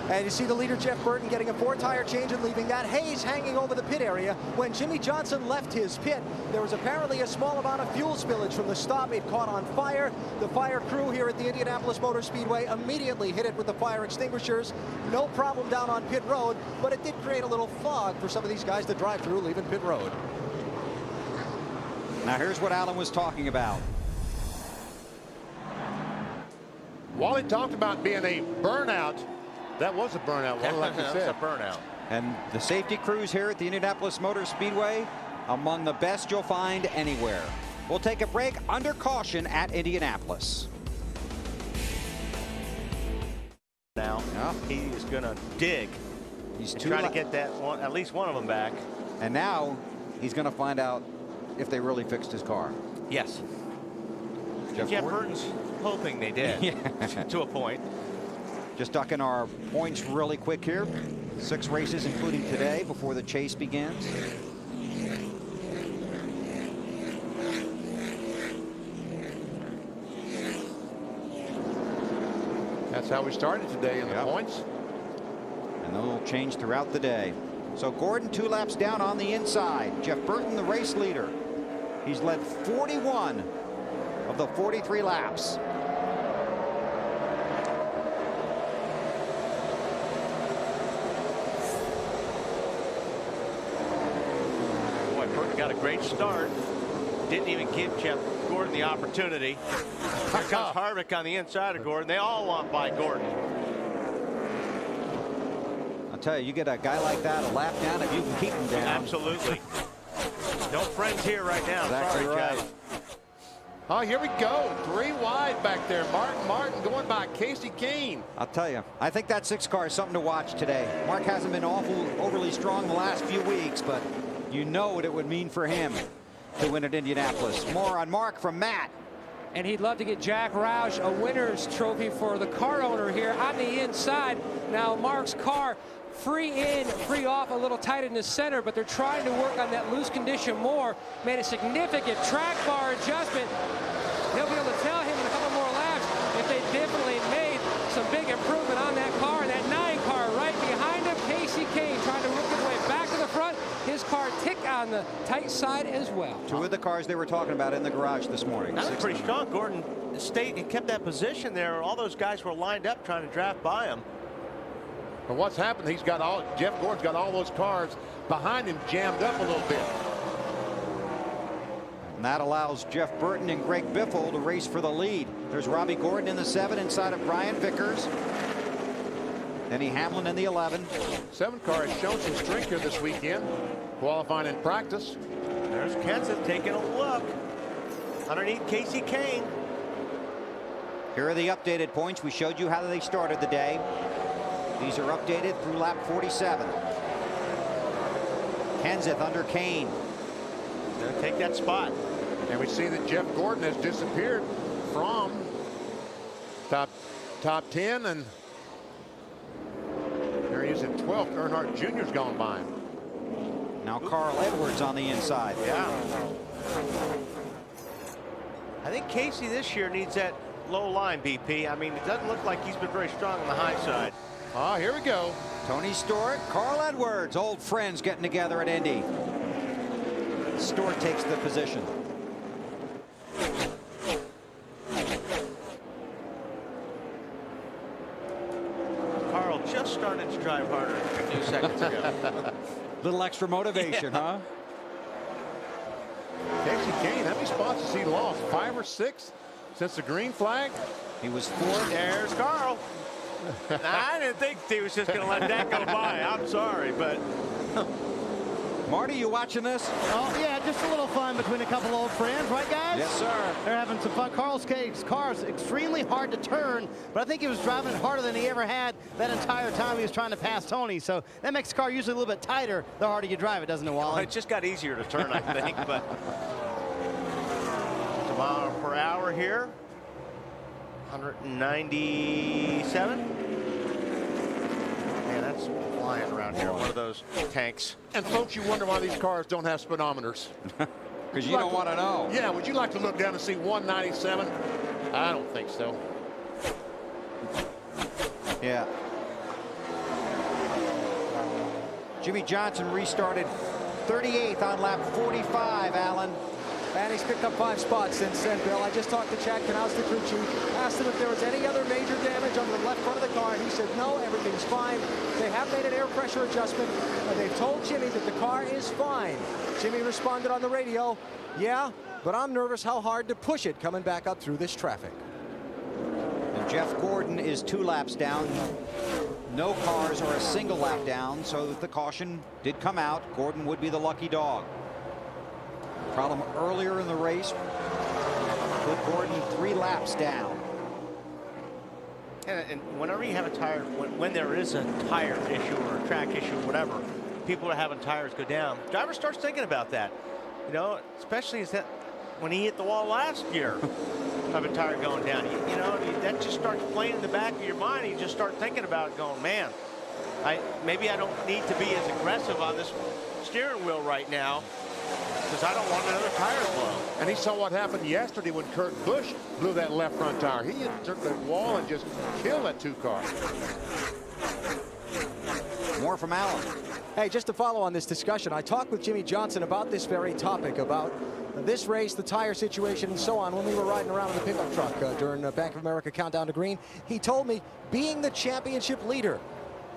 And you see the leader, Jeff Burton, getting a 4-tire change and leaving that haze hanging over the pit area. When Jimmy Johnson left his pit, there was apparently a small amount of fuel spillage from the stop. It caught on fire. The fire crew here at the Indianapolis Motor Speedway immediately hit it with the fire extinguishers. No problem down on pit road, but it did create a little fog for some of these guys to drive through leaving pit road. Now here's what Alan was talking about. Wally talked about being a burnout. That was a burnout, like you said. That's a burnout. And the safety crews here at the Indianapolis Motor Speedway, among the best you'll find anywhere. We'll take a break under caution at Indianapolis. Now, he is going to dig. He's trying to get that one, at least one of them back. And now he's going to find out if they really fixed his car. Yes. Jeff Burton's hoping they did. To a point. Just ducking our points really quick here. 6 races, including today, before the chase begins. That's how we started today in the points. And they'll change throughout the day. So Gordon 2 laps down on the inside. Jeff Burton, the race leader. He's led 41 of the 43 laps. Got a great start. Didn't even give Jeff Gordon the opportunity. Here comes Harvick on the inside of Gordon. They all want by Gordon. I'll tell you, you get a guy like that a lap down if you can keep him down. Absolutely. No friends here right now. Exactly Sorry, right. Jeff. Oh, here we go. 3 wide back there. Martin going by Casey Kane. I'll tell you, I think that 6 car is something to watch today. Mark hasn't been overly strong the last few weeks, but you know what it would mean for him to win at Indianapolis. More on Mark from Matt. And he'd love to get Jack Roush a winner's trophy for the car owner here on the inside. Now Mark's car free in, free off, a little tight in the center, but they're trying to work on that loose condition more. Made a significant track bar adjustment. They'll be able to tell him in a couple more laps if they definitely made some big improvement on that car. And that 9 car right behind him, Casey Kane trying to work his way back to the front. His car tick on the tight side as well. 2 of the cars they were talking about in the garage this morning. That was pretty strong. Gordon stayed and kept that position there. All those guys were lined up trying to draft by him. But what's happened, Jeff Gordon's got all those cars behind him jammed up a little bit. And that allows Jeff Burton and Greg Biffle to race for the lead. There's Robbie Gordon in the 7 inside of Brian Vickers. Denny Hamlin in the 11. 7 car has shown some strength here this weekend, qualifying in practice. There's Kenseth taking a look underneath Casey Kane. Here are the updated points. We showed you how they started the day. These are updated through lap 47. Kenseth under Kane. Gonna take that spot. And we see that Jeff Gordon has disappeared from top 10 and 12th. Earnhardt Jr.'s gone by him. Now Carl Edwards on the inside. Yeah. I think Casey this year needs that low line, BP. I mean, it doesn't look like he's been very strong on the high side. Ah, here we go. Tony Stewart, Carl Edwards, old friends getting together at Indy. Stewart takes the position. Carl just started to drive harder a few seconds ago. Little extra motivation, huh? Casey Kane, how many spots has he lost? 5 or 6 since the green flag? He was 4th. There's Carl. I didn't think he was just going to let that go by. I'm sorry, but Marty, you watching this? Oh, yeah, just a little fun between a couple old friends, right, guys? Yes, sir. They're having some fun. Carl's car's extremely hard to turn, but I think he was driving harder than he ever had that entire time he was trying to pass Tony. So that makes the car usually a little bit tighter the harder you drive it, doesn't it, Wally? it just got easier to turn, I think. But it's a mile per hour here. 197. Man, that's flying around here. One of those tanks. And folks, you wonder why these cars don't have speedometers. Because you don't want to know. Yeah, would you like to look down and see 197? I don't think so. Yeah. Jimmy Johnson restarted 38th on lap 45, Alan. And he's picked up 5 spots since then, Bill. I just talked to Chad Knaus, the crew chief, asked him if there was any other major damage on the left front of the car, and he said no, everything's fine. They have made an air pressure adjustment, and they've told Jimmy that the car is fine. Jimmy responded on the radio, yeah, but I'm nervous how hard to push it coming back up through this traffic. And Jeff Gordon is 2 laps down. No cars are a single lap down, so if the caution did come out, Gordon would be the lucky dog. Problem earlier in the race put Gordon 3 laps down. And whenever you have a tire, when there is a tire issue or a track issue or whatever, people are having tires go down. Driver starts thinking about that, you know, especially as that when he hit the wall last year of a tire going down. You know, that just starts playing in the back of your mind. You just start thinking about it, going, man, maybe I don't need to be as aggressive on this steering wheel right now, because I don't want another tire blow. And he saw what happened yesterday when Kurt Busch blew that left front tire. He took the wall and just killed that 2 car. More from Allen. Hey, just to follow on this discussion, I talked with Jimmy Johnson about this very topic, about this race, the tire situation, and so on, when we were riding around in the pickup truck during Bank of America Countdown to Green. He told me being the championship leader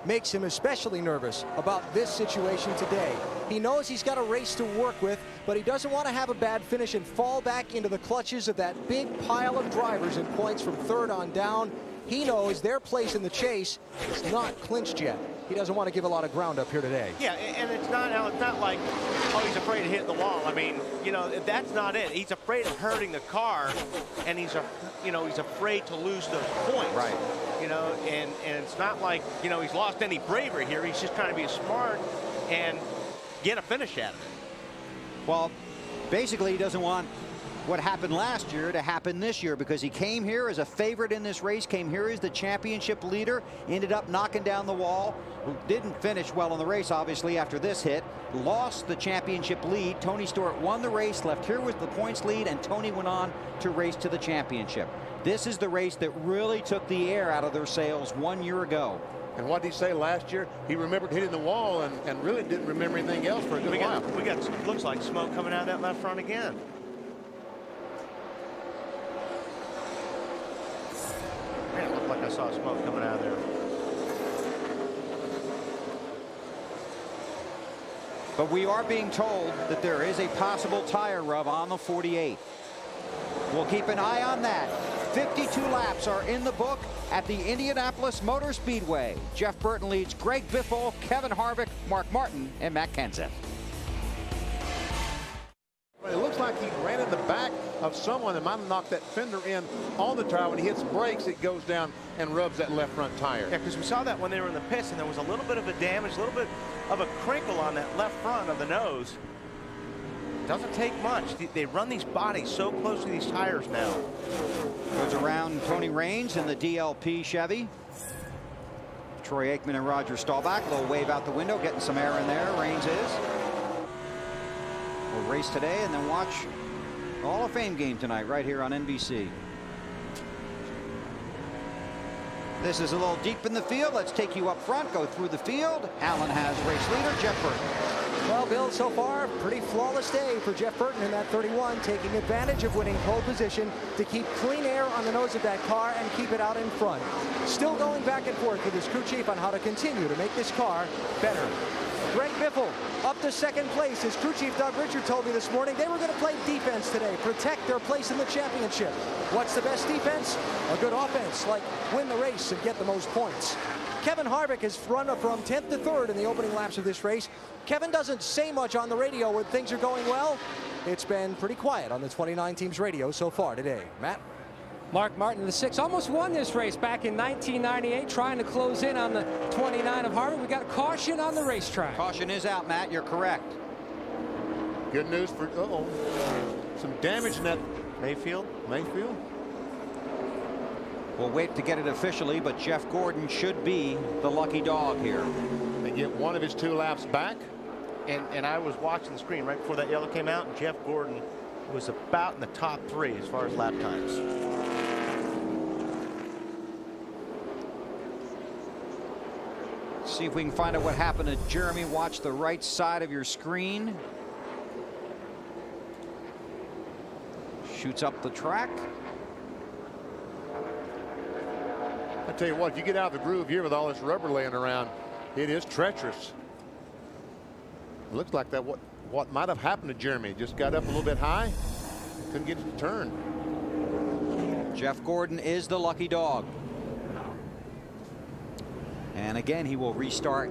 makes him especially nervous about this situation today. He knows he's got a race to work with, but he doesn't want to have a bad finish and fall back into the clutches of that big pile of drivers in points from 3rd on down. He knows their place in the chase is not clinched yet. He doesn't want to give a lot of ground up here today. Yeah, and it's not like, oh, he's afraid of hitting the wall. I mean, you know, that's not it. He's afraid of hurting the car, and he's afraid to lose those points. Right. You know, and it's not like, you know, he's lost any bravery here. He's just trying to be smart and get a finish at it. Well, basically, he doesn't want what happened last year to happen this year, because he came here as a favorite in this race, came here as the championship leader, ended up knocking down the wall, didn't finish well in the race, obviously, after this hit, lost the championship lead. Tony Stewart won the race, left here with the points lead, and Tony went on to race to the championship. This is the race that really took the air out of their sails 1 year ago. And what did he say last year? He remembered hitting the wall and really didn't remember anything else for a good while. We got looks like smoke coming out of that left front again. Man, it looked like I saw smoke coming out of there. But we are being told that there is a possible tire rub on the 48. We'll keep an eye on that. 52 laps are in the book at the Indianapolis Motor Speedway. Jeff Burton leads Greg Biffle, Kevin Harvick, Mark Martin, and Matt Kenseth. It looks like he ran in the back of someone that might have knocked that fender in on the tire. When he hits brakes, it goes down and rubs that left front tire. Yeah, because we saw that when they were in the pits, and there was a little bit of a damage, a little bit of a crinkle on that left front of the nose. Doesn't take much. They run these bodies so close to these tires now. Goes around Tony Raines in the DLP Chevy. Troy Aikman and Roger Staubach. A little wave out the window, getting some air in there. Rains is. We'll race today and then watch the Hall of Fame game tonight right here on NBC. This is a little deep in the field. Let's take you up front, go through the field. Allen has race leader Jeff Burton. Well, Bill, so far, pretty flawless day for Jeff Burton in that 31, taking advantage of winning pole position to keep clean air on the nose of that car and keep it out in front. Still going back and forth with his crew chief on how to continue to make this car better. Greg Biffle up to second place. His crew chief Doug Richard told me this morning they were going to play defense today, protect their place in the championship. What's the best defense? A good offense, like win the race and get the most points. Kevin Harvick has run from 10th to 3rd in the opening laps of this race. Kevin doesn't say much on the radio when things are going well. It's been pretty quiet on the 29 team's radio so far today. Matt? Mark Martin, the 6, almost won this race back in 1998, trying to close in on the 29 of Harvick. We got a caution on the racetrack. Caution is out, Matt. You're correct. Good news for, some damage in that Mayfield. We'll wait to get it officially, but Jeff Gordon should be the lucky dog here. They get one of his 2 laps back. And I was watching the screen right before that yellow came out, and Jeff Gordon was about in the top 3 as far as lap times. See if we can find out what happened to Jeremy. Watch the right side of your screen. Shoots up the track. I tell you what, if you get out of the groove here with all this rubber laying around, it is treacherous. It looks like that what might have happened to Jeremy. Just got up a little bit high, couldn't get it to turn. Jeff Gordon is the lucky dog. And again, he will restart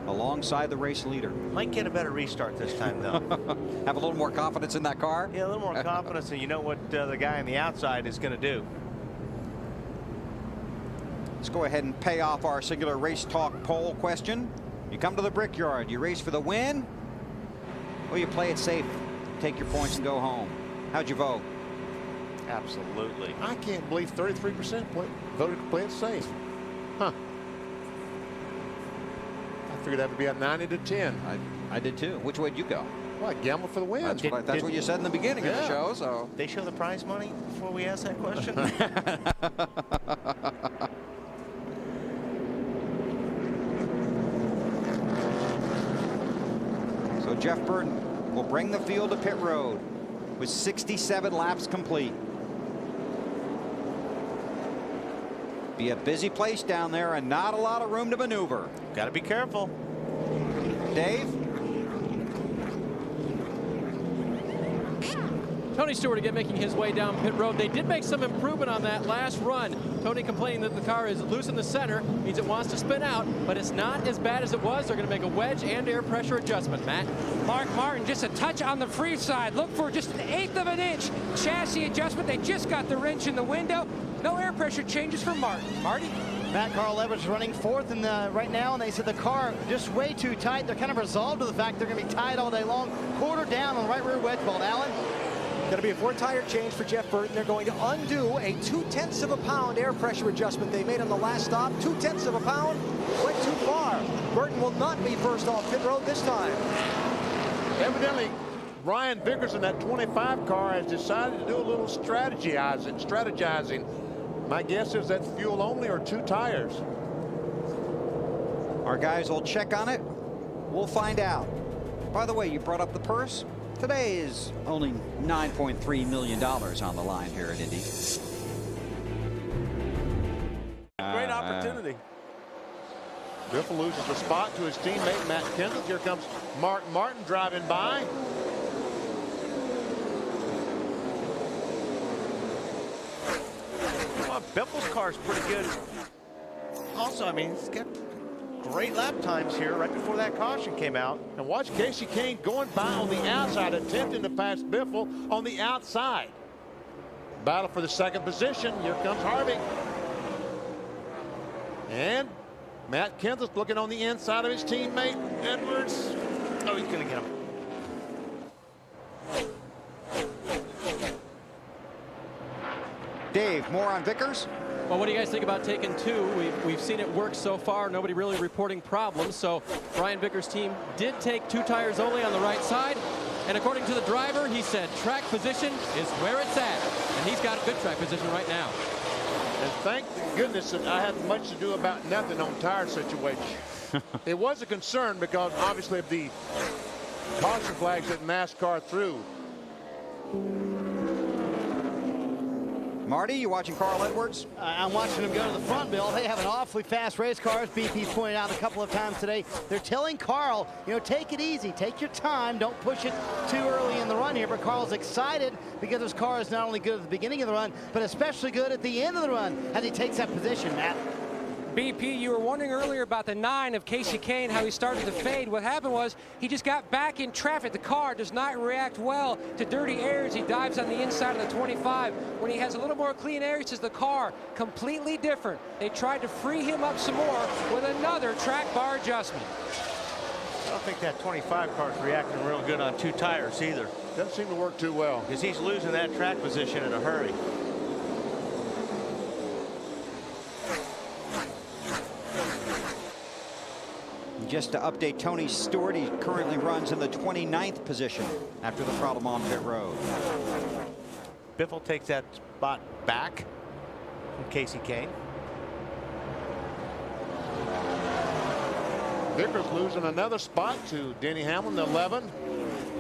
alongside the race leader. Might get a better restart this time, though. Have a little more confidence in that car? Yeah, a little more confidence, and you know what the guy on the outside is going to do. Let's go ahead and pay off our singular race talk poll question. You come to the Brickyard, you race for the win, or you play it safe, take your points and go home. How'd you vote? Absolutely. I can't believe 33% voted to play it safe. Huh. I figured that would be a 90 to 10. I did too. Which way did you go? Well, I gambled for the win. That's what you said in the beginning of the show. So they show the prize money before we ask that question. So Jeff Burton will bring the field to pit road with 67 laps complete. Be a busy place down there and not a lot of room to maneuver. Got to be careful. Dave? Tony Stewart again making his way down pit road. They did make some improvement on that last run. Tony complaining that the car is loose in the center, means it wants to spin out, but it's not as bad as it was. They're going to make a wedge and air pressure adjustment. Matt? Mark Martin just a touch on the free side. Look for just 1/8 of an inch chassis adjustment. They just got the wrench in the window. No air pressure changes for Martin. Marty? Matt Carl Edwards running 4th in right now, and they said the car just way too tight. They're kind of resolved to the fact they're going to be tied all day long. Quarter down on the right rear wedge bolt. Allen? Going to be a 4-tire change for Jeff Burton. They're going to undo a 0.2 of a pound air pressure adjustment they made on the last stop. 0.2 of a pound went too far. Burton will not be first off pit road this time. Evidently, Ryan Vickers in that 25 car has decided to do a little strategizing. My guess is that's fuel only or 2 tires. Our guys will check on it. We'll find out. By the way, you brought up the purse. Today is only $9.3 million on the line here at Indy. Great opportunity. Biffle loses the spot to his teammate Matt Kenseth. Here comes Mark Martin driving by. Well, Biffle's car is pretty good. Also, I mean, it's got great lap times here right before that caution came out. And watch Casey Kane going by on the outside, attempting to pass Biffle on the outside. Battle for the 2nd position. Here comes Harvick. And Matt Kenseth looking on the inside of his teammate Edwards. Oh, he's going to get him. Dave, more on Vickers? Well, what do you guys think about taking 2? We've seen it work so far. Nobody really reporting problems. So Brian Vickers' team did take 2 tires only on the right side. And according to the driver, he said track position is where it's at. And he's got a good track position right now. And thank goodness that I had much to do about nothing on tire situation. It was a concern because obviously of the caution flags that NASCAR threw. Marty, you watching Carl Edwards? I'm watching him go to the front, Bill. They have an awfully fast race car, as BP's pointed out a couple of times today. They're telling Carl, you know, take it easy, take your time, don't push it too early in the run here. But Carl's excited because his car is not only good at the beginning of the run, but especially good at the end of the run as he takes that position, Matt. BP, you were wondering earlier about the 9 of Casey Kane, how he started to fade. What happened was he just got back in traffic. The car does not react well to dirty air as he dives on the inside of the 25. When he has a little more clean air, he says the car completely different. They tried to free him up some more with another track bar adjustment. I don't think that 25 car is reacting real good on 2 tires either. Doesn't seem to work too well. Because he's losing that track position in a hurry. Just to update Tony Stewart, he currently runs in the 29th position after the problem on pit road. Biffle takes that spot back from Casey Kane. Vickers losing another spot to Denny Hamlin, the 11,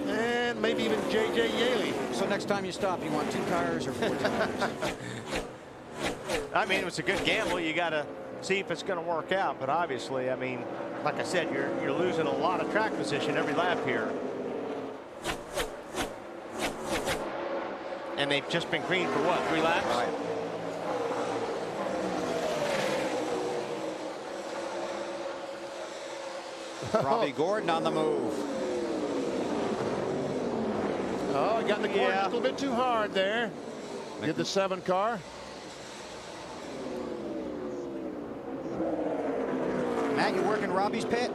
and maybe even J.J. Yaley. So next time you stop, you want 2 tires or 4 tires? I mean, it was a good gamble. You got to see if it's going to work out. But obviously, I mean, like I said, you're losing a lot of track position every lap here. And they've just been green for what, 3 laps? Right. Robbie Gordon on the move. Oh, got the corner just a little bit too hard there. Did the 7 car. Matt, you working Robbie's pit?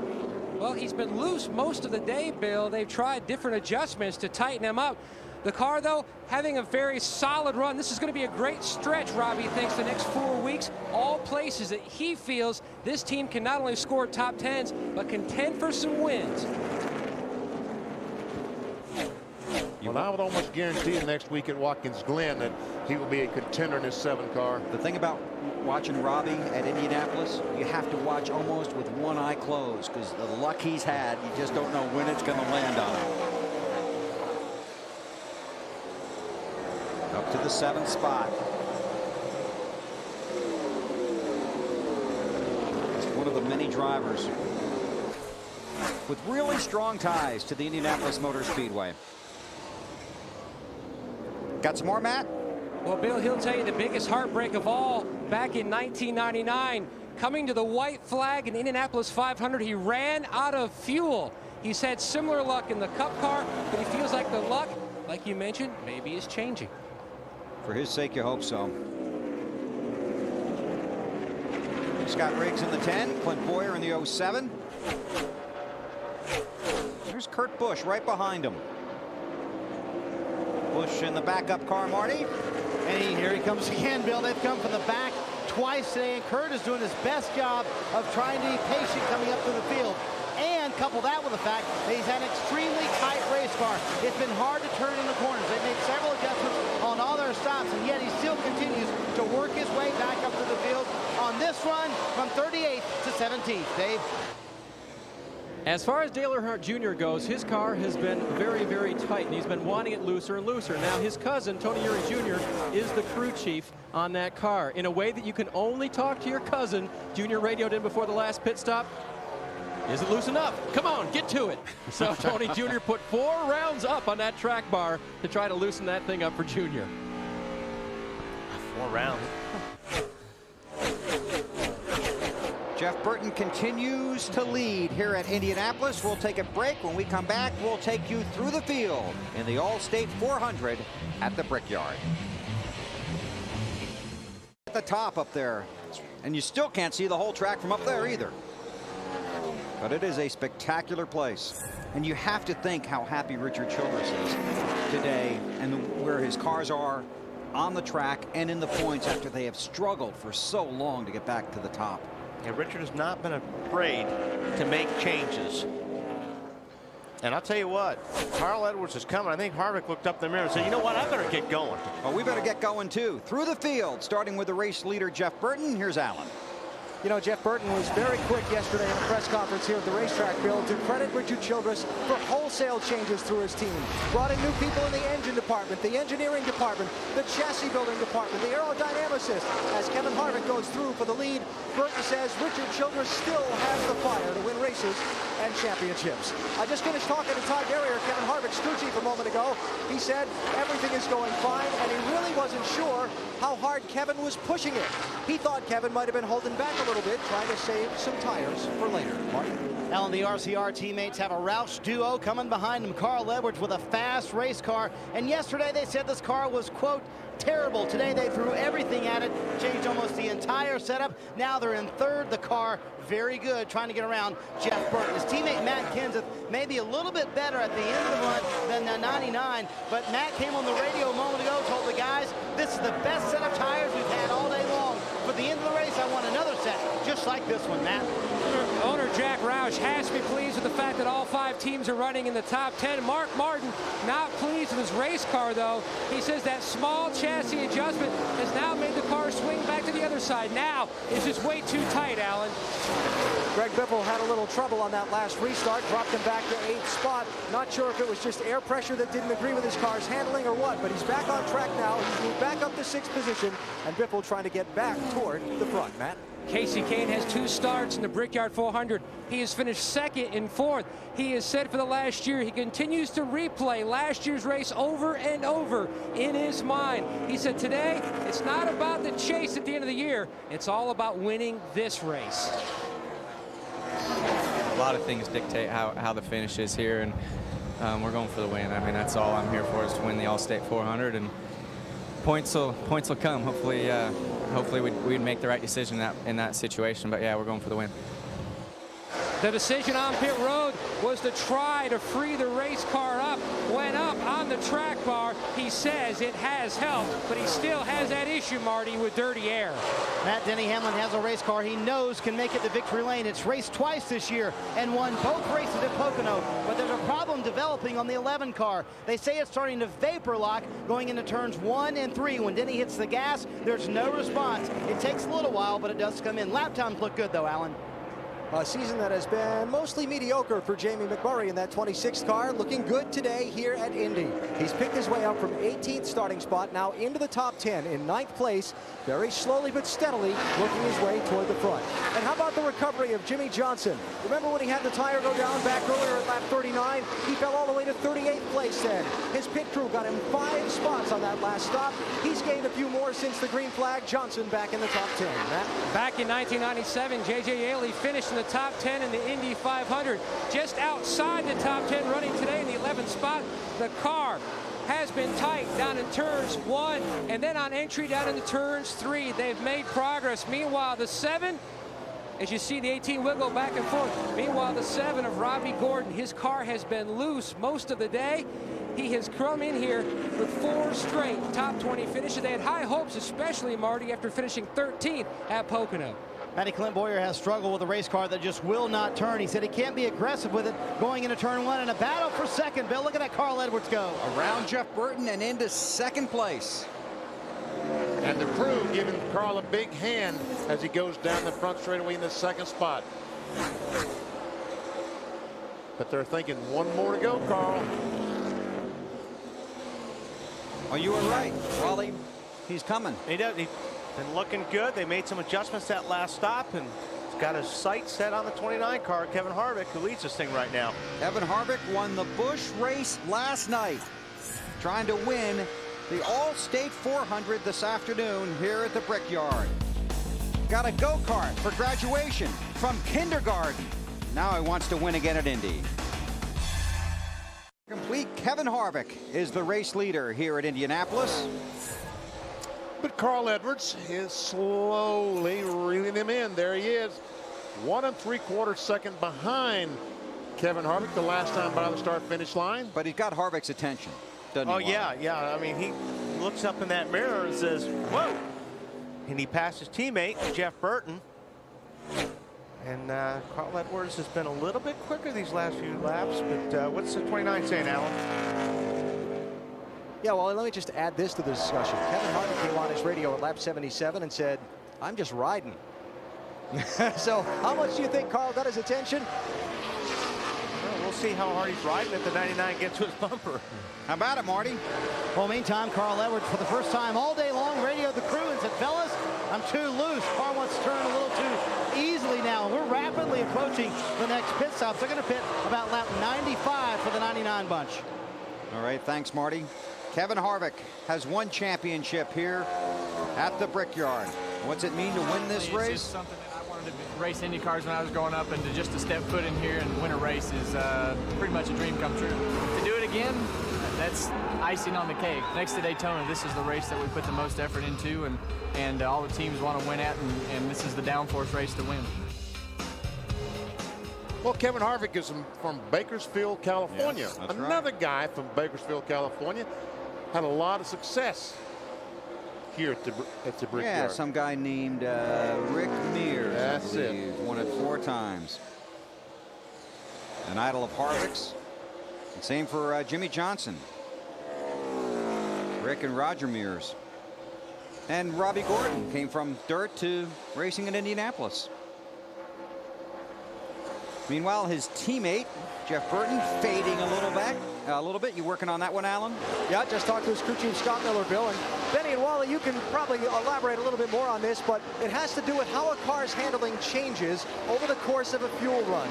Well, he's been loose most of the day, Bill. They've tried different adjustments to tighten him up. The car, though, having a very solid run. This is going to be a great stretch, Robbie thinks, the next 4 weeks. All places that he feels this team can not only score top 10s, but contend for some wins. Well, I would almost guarantee next week at Watkins Glen that he will be a contender in his 7 car. The thing about watching Robbie at Indianapolis, you have to watch almost with one eye closed because the luck he's had, you just don't know when it's going to land on him. Up to the 7th spot. He's one of the many drivers with really strong ties to the Indianapolis Motor Speedway. Got some more, Matt? Well, Bill, he'll tell you the biggest heartbreak of all back in 1999. Coming to the white flag in Indianapolis 500, he ran out of fuel. He's had similar luck in the Cup car, but he feels like the luck, like you mentioned, maybe is changing. For his sake, you hope so. Scott Riggs in the 10, Clint Boyer in the 07. There's Kurt Busch right behind him. Busch in the backup car, Marty. And here he comes again, Bill. They've come from the back twice today, and Kurt is doing his best job of trying to be patient coming up to the field. And couple that with the fact that he's had an extremely tight race car. It's been hard to turn in the corners. They've made several adjustments on all their stops, and yet he still continues to work his way back up to the field on this run from 38th to 17th. Dave? As far as Dale Earnhardt Jr. goes, his car has been very, very tight, and he's been wanting it looser and looser. Now, his cousin, Tony Eury Jr., is the crew chief on that car in a way that you can only talk to your cousin. Junior radioed in before the last pit stop. Is it loose enough? Come on, get to it. So Tony Jr. put 4 rounds up on that track bar to try to loosen that thing up for Junior. 4 rounds. Jeff Burton continues to lead here at Indianapolis. We'll take a break. When we come back, we'll take you through the field in the Allstate 400 at the Brickyard. At the top up there, and you still can't see the whole track from up there either. But it is a spectacular place. And you have to think how happy Richard Childress is today and where his cars are on the track and in the points after they have struggled for so long to get back to the top. And Richard has not been afraid to make changes. And I'll tell you what, Carl Edwards is coming. I think Harvick looked up in the mirror and said, you know what, I better get going. Well, we better get going too. Through the field, starting with the race leader, Jeff Burton. Here's Alan. You know, Jeff Burton was very quick yesterday in a press conference here at the racetrack, Bill, to credit Richard Childress for wholesale changes through his team. Brought in new people in the engine department, the engineering department, the chassis building department, the aerodynamicist. As Kevin Harvick goes through for the lead, Burton says Richard Childress still has the fire to win races and championships. I just finished talking to Todd Derrier, Kevin Harvick's crew chief, a moment ago. He said everything is going fine, and he really wasn't sure how hard Kevin was pushing it. He thought Kevin might have been holding back a little bit, trying to save some tires for later. Mark? Alan, the RCR teammates have a Roush duo coming behind them. Carl Edwards with a fast race car. And yesterday they said this car was, quote, terrible. Today they threw everything at it, changed almost the entire setup. Now they're in third. The car very good, trying to get around Jeff Burton. His teammate Matt Kenseth maybe a little bit better at the end of the run than the 99, but Matt came on the radio a moment ago, told the guys, this is the best set of tires we've had all day long. For the end of the race, I want another set, just like this one, Matt. Owner Jack Roush has to be pleased with the fact that all 5 teams are running in the top 10. Mark Martin not pleased with his race car, though. He says that small chassis adjustment has now made the car swing back to the other side. Now it's just way too tight, Alan. Greg Biffle had a little trouble on that last restart, dropped him back to 8th spot. Not sure if it was just air pressure that didn't agree with his car's handling or what, but he's back on track now. He's moved back up to 6th position, and Biffle trying to get back toward the front. Matt? Casey Kane has 2 starts in the Brickyard 400. He has finished 2nd and 4th. He has said for the last year he continues to replay last year's race over and over in his mind. He said today it's not about the chase at the end of the year. It's all about winning this race. A lot of things dictate how the finish is here, and we're going for the win. I mean, that's all I'm here for, is to win the Allstate 400, and points will come. Hopefully we'd make the right decision in that situation. But yeah, we're going for the win. The decision on pit road was to try to free the race car up. Went up on the track bar. He says it has helped, but he still has that issue, Marty, with dirty air. Matt Denny Hamlin has a race car he knows can make it to victory lane. It's raced twice this year and won both races at Pocono, but there's a problem developing on the 11 car. They say it's starting to vapor lock going into turns 1 and 3. When Denny hits the gas, there's no response. It takes a little while, but it does come in. Lap times look good, though, Alan. A season that has been mostly mediocre for Jamie McMurray in that 26th car, looking good today here at Indy. He's picked his way up from 18th starting spot, now into the top 10 in 9th place, very slowly but steadily working his way toward the front. And how about the recovery of Jimmy Johnson? Remember when he had the tire go down back earlier at lap 39? He fell all the way to 38th place then. His pit crew got him 5 spots on that last stop. He's gained a few more since the green flag. Johnson back in the top 10. Matt? Back in 1997, J.J. Yaley finished in the top 10 in the Indy 500. Just outside the top 10 running today in the 11th spot. The car has been tight down in turns 1 and then on entry down into turns 3. They've made progress. Meanwhile, the 7, as you see the 18 wiggle back and forth. Meanwhile, the 7 of Robbie Gordon, his car has been loose most of the day. He has come in here with 4 straight top 20 finishes. They had high hopes, especially Marty, after finishing 13th at Pocono. Matty Clint Boyer has struggled with a race car that just will not turn. He said he can't be aggressive with it going into turn 1 in a battle for second. Bill, look at that Carl Edwards go. Around Jeff Burton and into 2nd place. And the crew giving Carl a big hand as he goes down the front straightaway in the 2nd spot. But they're thinking 1 more to go, Carl. Oh, you were right, Wally. He's coming. He does. He's been looking good. They made some adjustments that last stop, and he's got his sights set on the 29 car, Kevin Harvick, who leads this thing right now. Kevin Harvick won the Busch race last night, trying to win the Allstate 400 this afternoon here at the Brickyard. Got a go-kart for graduation from kindergarten. Now he wants to win again at Indy. Complete. Kevin Harvick is the race leader here at Indianapolis. But Carl Edwards is slowly reeling him in. There he is, 1 3/4 seconds behind Kevin Harvick the last time by the start-finish line. But he's got Harvick's attention, doesn't he? Oh, yeah. I mean, he looks up in that mirror and says, whoa. And he passed his teammate, Jeff Burton. And Carl Edwards has been a little bit quicker these last few laps, but what's the 29 saying, Alan? Yeah, well, let me just add this to the discussion. Kevin Harvick came on his radio at lap 77 and said, I'm just riding. So how much do you think Carl got his attention? Well, we'll see how hard he's riding if the 99 gets to his bumper. How about it, Marty? Well, meantime, Carl Edwards, for the first time all day long, radioed the crew and said, fellas, I'm too loose. Car wants to turn a little too easily now. We're rapidly approaching the next pit stop. They're going to pit about lap 95 for the 99 bunch. All right, thanks, Marty. Kevin Harvick has won championship here at the Brickyard. What's it mean to win this race? It's just something that I wanted to race Indy cars when I was growing up, and just to step foot in here and win a race is pretty much a dream come true. To do it again, that's icing on the cake. Next to Daytona, this is the race that we put the most effort into, and all the teams want to win at, and this is the downforce race to win. Well, Kevin Harvick is from Bakersfield, California. Yes, Another guy from Bakersfield, California. Had a lot of success here at the Brickyard. Yeah, some guy named Rick Mears. That's it. Won it 4 times. An idol of Harvick's. And same for Jimmy Johnson. Rick and Roger Mears. And Robbie Gordon came from dirt to racing in Indianapolis. Meanwhile, his teammate, Jeff Burton, fading a little bit. You working on that one, Alan? Yeah, I just talked to his crew chief, Scott Miller, Bill. And Benny and Wally, you can probably elaborate a little bit more on this, but it has to do with how a car's handling changes over the course of a fuel run.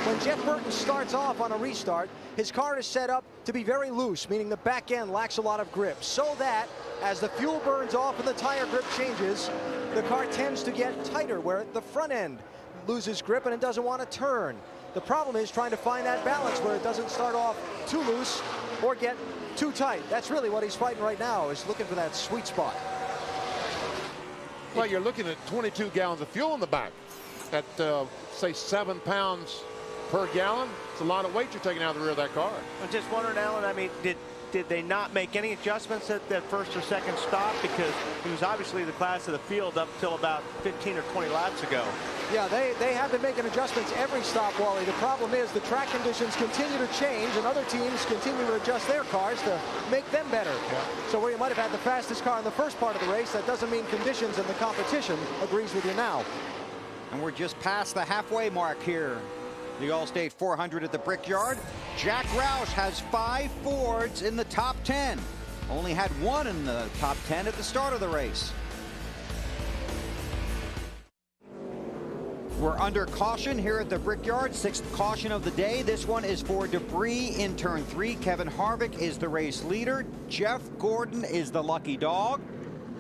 When Jeff Burton starts off on a restart, his car is set up to be very loose, meaning the back end lacks a lot of grip, so that as the fuel burns off and the tire grip changes, the car tends to get tighter, where the front end loses grip and it doesn't want to turn. The problem is trying to find that balance where it doesn't start off too loose or get too tight. That's really what he's fighting right now, is looking for that sweet spot. Well, you're looking at 22 gallons of fuel in the back at, say, 7 pounds per gallon. It's a lot of weight you're taking out of the rear of that car. I'm just wondering, Alan, I mean, did they not make any adjustments at that first or second stop? Because he was obviously the class of the field up till about 15 or 20 laps ago. Yeah, they have been making adjustments every stop, Wally. The problem is the track conditions continue to change, and other teams continue to adjust their cars to make them better. Yeah. So where you might have had the fastest car in the first part of the race, that doesn't mean conditions and the competition agrees with you now. And we're just past the halfway mark here. The Allstate 400 at the Brickyard. Jack Roush has 5 Fords in the top 10. Only had 1 in the top 10 at the start of the race. We're under caution here at the Brickyard. 6th caution of the day. This one is for debris in turn 3. Kevin Harvick is the race leader. Jeff Gordon is the lucky dog.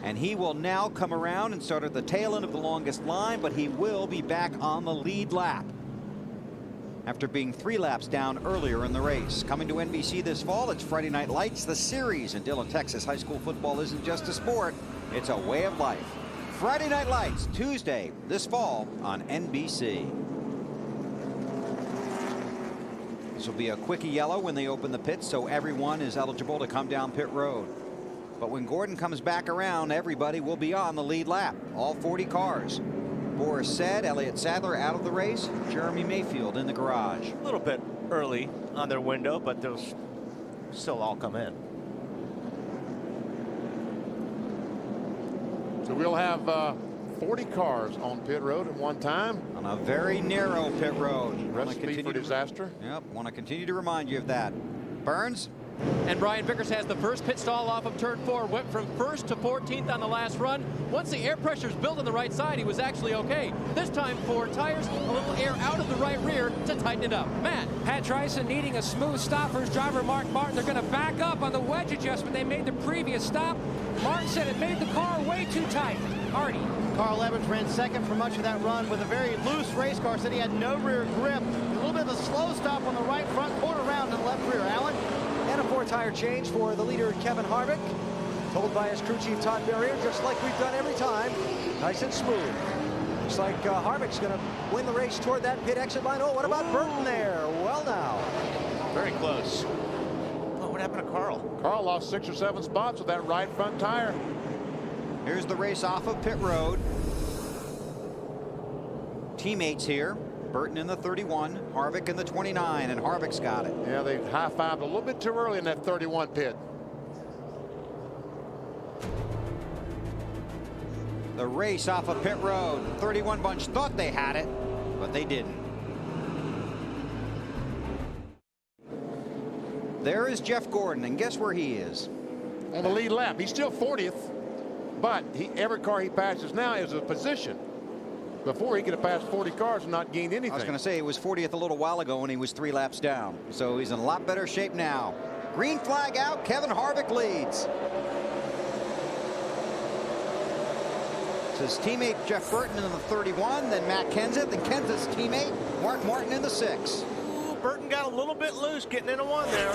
And he will now come around and start at the tail end of the longest line, but he will be back on the lead lap after being 3 laps down earlier in the race. Coming to NBC this fall, it's Friday Night Lights, the series. In Dillon, Texas, high school football isn't just a sport, it's a way of life. Friday Night Lights, Tuesday this fall on NBC. This will be a quickie yellow when they open the pits, so everyone is eligible to come down pit road. But when Gordon comes back around, everybody will be on the lead lap, all 40 cars. Boris said, Elliott Sadler out of the race, Jeremy Mayfield in the garage. A little bit early on their window, but they'll still all come in. So we'll have 40 cars on pit road at one time. On a very narrow pit road. Recipe for disaster. Yep, want to continue to remind you of that. Burns. And Brian Vickers has the first pit stall off of turn 4. Went from 1st to 14th on the last run. Once the air pressure's built on the right side, he was actually okay. This time, 4 tires, a little air out of the right rear to tighten it up. Matt. Pat Tryson needing a smooth stop for his driver, Mark Martin. They're going to back up on the wedge adjustment they made the previous stop. Martin said it made the car way too tight. Artie. Carl Edwards ran second for much of that run with a very loose race car. Said he had no rear grip. A little bit of a slow stop on the right front, quarter round to the left rear. Alan? And a 4-tire change for the leader, Kevin Harvick. Told by his crew chief, Todd Berrier, just like we've done every time. Nice and smooth. Looks like Harvick's going to win the race toward that pit exit line. Oh, what about Burton there? Well, now. Very close. Oh, What happened to Carl? Carl lost 6 or 7 spots with that right front tire. Here's the race off of pit road. Teammates here. Burton in the 31, Harvick in the 29, and Harvick's got it. Yeah, they high-fived a little bit too early in that 31 pit. The race off of pit road. 31 bunch thought they had it, but they didn't. There is Jeff Gordon, and guess where he is? On the lead lap. He's still 40th, but every car he passes now is a position. Before, he could have passed 40 cars and not gained anything. I was going to say, he was 40th a little while ago when he was 3 laps down. So he's in a lot better shape now. Green flag out. Kevin Harvick leads. It's his teammate Jeff Burton in the 31, then Matt Kenseth, and Kenseth's teammate Mark Martin in the 6. Ooh, Burton got a little bit loose getting into 1 there.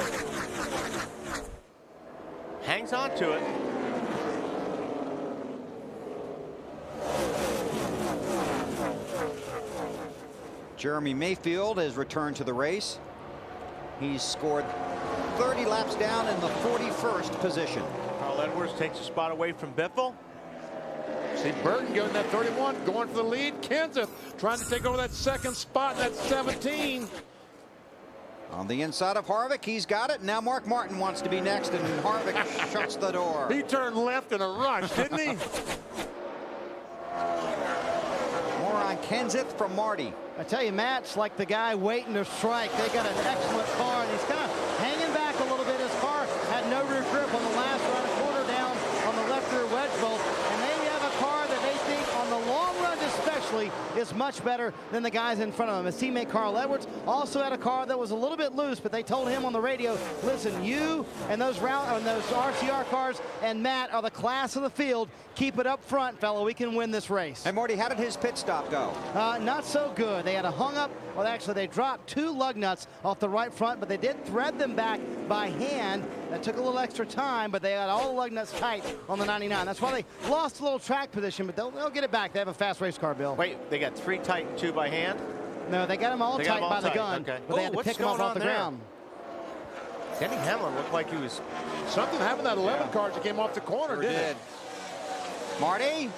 Hangs on to it. Jeremy Mayfield has returned to the race. He's scored 30 laps down in the 41st position. Carl Edwards takes a spot away from Biffle. See Burton going that 31, going for the lead. Kenseth trying to take over that 2nd spot, that 17. On the inside of Harvick, he's got it. Now Mark Martin wants to be next, and Harvick shuts the door. He turned left in a rush, didn't he? More on Kenseth from Marty. I tell you, Matt's like the guy waiting to strike. They got an excellent car, and he's kind of hanging back a little bit. His car had no rear grip on the last run, a quarter down on the left rear wedge bolt, and they have a car that they think, on the long run especially, is much better than the guys in front of him. His teammate Carl Edwards also had a car that was a little bit loose, but they told him on the radio, listen, you and those RCR cars and Matt are the class of the field. Keep it up front, fella. We can win this race. Hey, Marty, how did his pit stop go? Not so good. They had a hung up, well, actually, they dropped 2 lug nuts off the right front, but they did thread them back by hand. That took a little extra time, but they had all the lug nuts tight on the 99. That's why they lost a little track position, but they'll get it back. They have a fast race car, Bill. Wait, they got 3 tight and 2 by hand? No, they got them all tight by the gun, okay. but they had to pick them up off the ground. Denny Hamlin looked like he was... Something happened to that 11 car that came off the corner, Sure didn't did. it? Marty?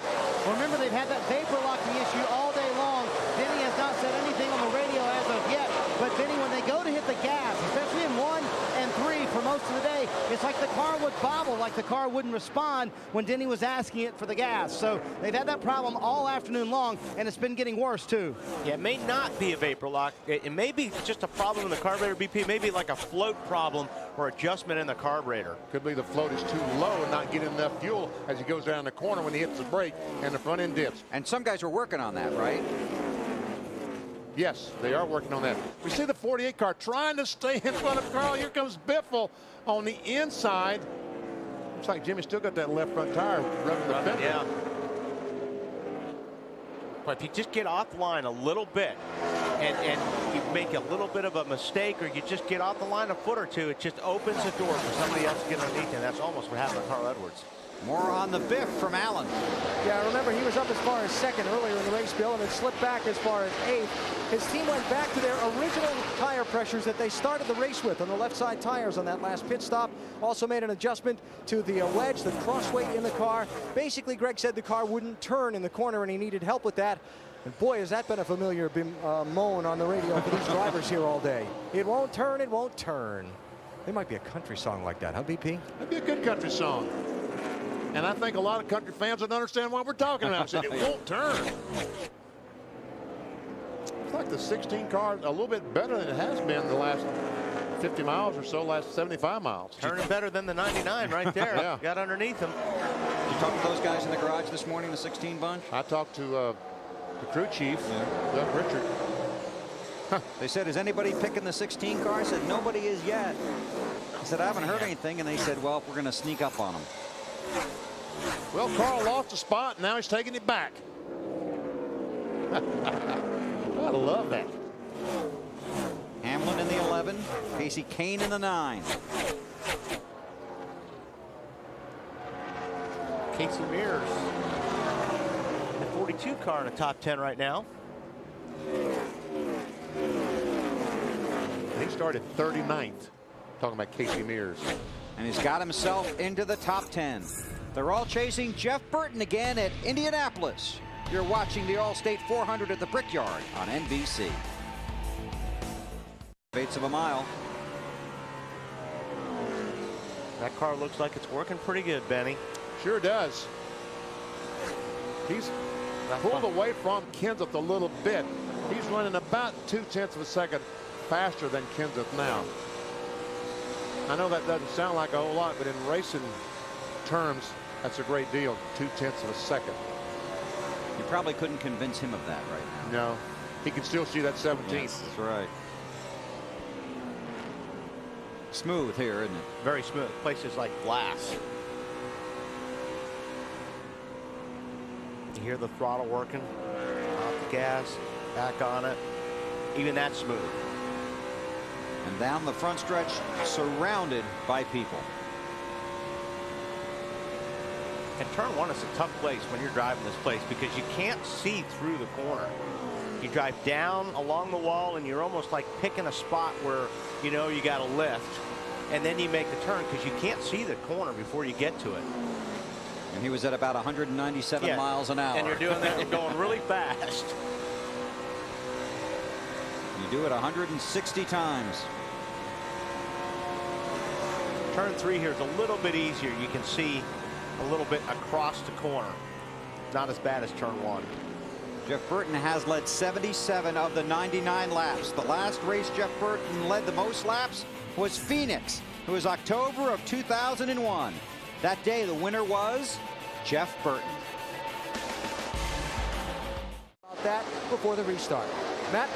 Well, remember, they've had that vapor locking issue all day long. Denny has not said anything on the radio as of yet, but Denny, when they go to hit the gas, especially in 1 and 3 for most of the day, it's like the car would bobble, like the car wouldn't respond when Denny was asking it for the gas. So they've had that problem all afternoon long, and it's been getting worse, too. Yeah, it may not be a vapor lock. It may be just a problem in the carburetor, BP. Maybe like a float problem or adjustment in the carburetor. Could be the float is too low and not getting enough fuel as he goes down the corner when he hits the brake and the front end dips. And some guys are working on that, right? Yes, they are working on that. We see the 48 car trying to stay in front of Carl. Here comes Biffle on the inside. Looks like Jimmy still got that left front tire rubbing the fender. Yeah. But if you just get off the line a little bit and you make a little bit of a mistake, or you just get off the line a foot or two, it just opens the door for somebody else to get underneath, and that's almost what happened to Carl Edwards. More on the biff from Allen. Yeah, remember, he was up as far as 2nd earlier in the race, Bill, and it slipped back as far as 8th. His team went back to their original tire pressures that they started the race with on the left side tires on that last pit stop. Also made an adjustment to the wedge, the crossweight in the car. Basically, Greg said the car wouldn't turn in the corner, and he needed help with that. And boy, has that been a familiar moan on the radio for these drivers here all day. It won't turn, it won't turn. There might be a country song like that, huh, BP? That'd be a good country song. And I think a lot of country fans would understand what we're talking about. Said it won't turn. It's like the 16 car a little bit better than it has been the last 50 miles or so, last 75 miles. Turning better than the 99 right there. Yeah. Got underneath him. Did you talk to those guys in the garage this morning, the 16 bunch? I talked to the crew chief, Doug Richard. They said, is anybody picking the 16 car? I said, nobody is yet. I said, I haven't heard anything. And they said, well, we're going to sneak up on them. Well, Carl lost a spot, and now he's taking it back. I love that. Hamlin in the 11, Casey Kane in the 9. Casey Mears, the 42 car in the top 10 right now. He started 39th. talking about Casey Mears. And he's got himself into the top 10. They're all chasing Jeff Burton again at Indianapolis. You're watching the Allstate 400 at the Brickyard on NBC. 1/8 of a mile. That car looks like it's working pretty good, Benny. Sure does. He's pulled away from Kenseth a little bit. He's running about 0.2 of a second faster than Kenseth now. I know that doesn't sound like a whole lot, but in racing terms, that's a great deal. 0.2 of a second. You probably couldn't convince him of that right now. No, he can still see that 17th. Yes, that's right. Smooth here, isn't it? Very smooth. Places like glass. You hear the throttle working, off the gas, back on it. Even that's smooth. And down the front stretch, surrounded by people. And turn one is a tough place when you're driving this place because you can't see through the corner. You drive down along the wall and you're almost like picking a spot where you know you got to lift, and then you make the turn because you can't see the corner before you get to it. And he was at about 197 miles an hour. And you're doing that going really fast. You do it 160 times. Turn 3 here is a little bit easier. You can see a little bit across the corner. Not as bad as turn 1. Jeff Burton has led 77 of the 99 laps. The last race Jeff Burton led the most laps was Phoenix. It was October of 2001. That day the winner was Jeff Burton. About that before the restart. Matt?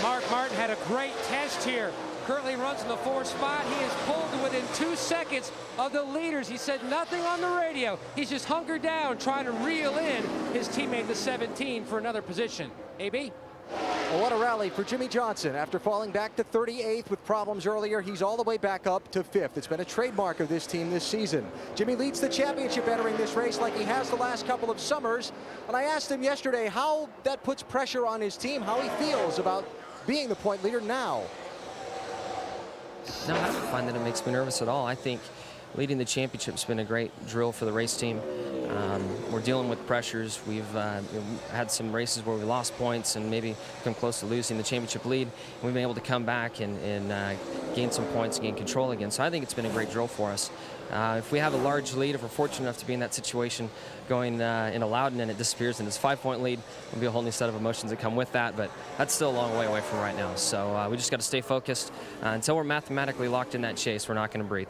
Mark Martin had a great test here. Currently runs in the 4th spot. He is pulled to within 2 seconds of the leaders. He said nothing on the radio. He's just hunkered down trying to reel in his teammate, the 17, for another position. AB? Well, what a rally for Jimmie Johnson. After falling back to 38th with problems earlier, he's all the way back up to 5th. It's been a trademark of this team this season. Jimmie leads the championship entering this race like he has the last couple of summers. And I asked him yesterday how that puts pressure on his team, how he feels about being the point leader now. No, I don't find that it makes me nervous at all. I think leading the championship's been a great drill for the race team. We're dealing with pressures. We've had some races where we lost points and maybe come close to losing the championship lead. And we've been able to come back and gain some points, gain control again. So I think it's been a great drill for us. If we have a large lead, if we're fortunate enough to be in that situation going into Loudon and it disappears and it's a 5-point lead, there'll be a whole new set of emotions that come with that, but that's still a long way away from right now. So we just got to stay focused. Until we're mathematically locked in that chase, we're not going to breathe.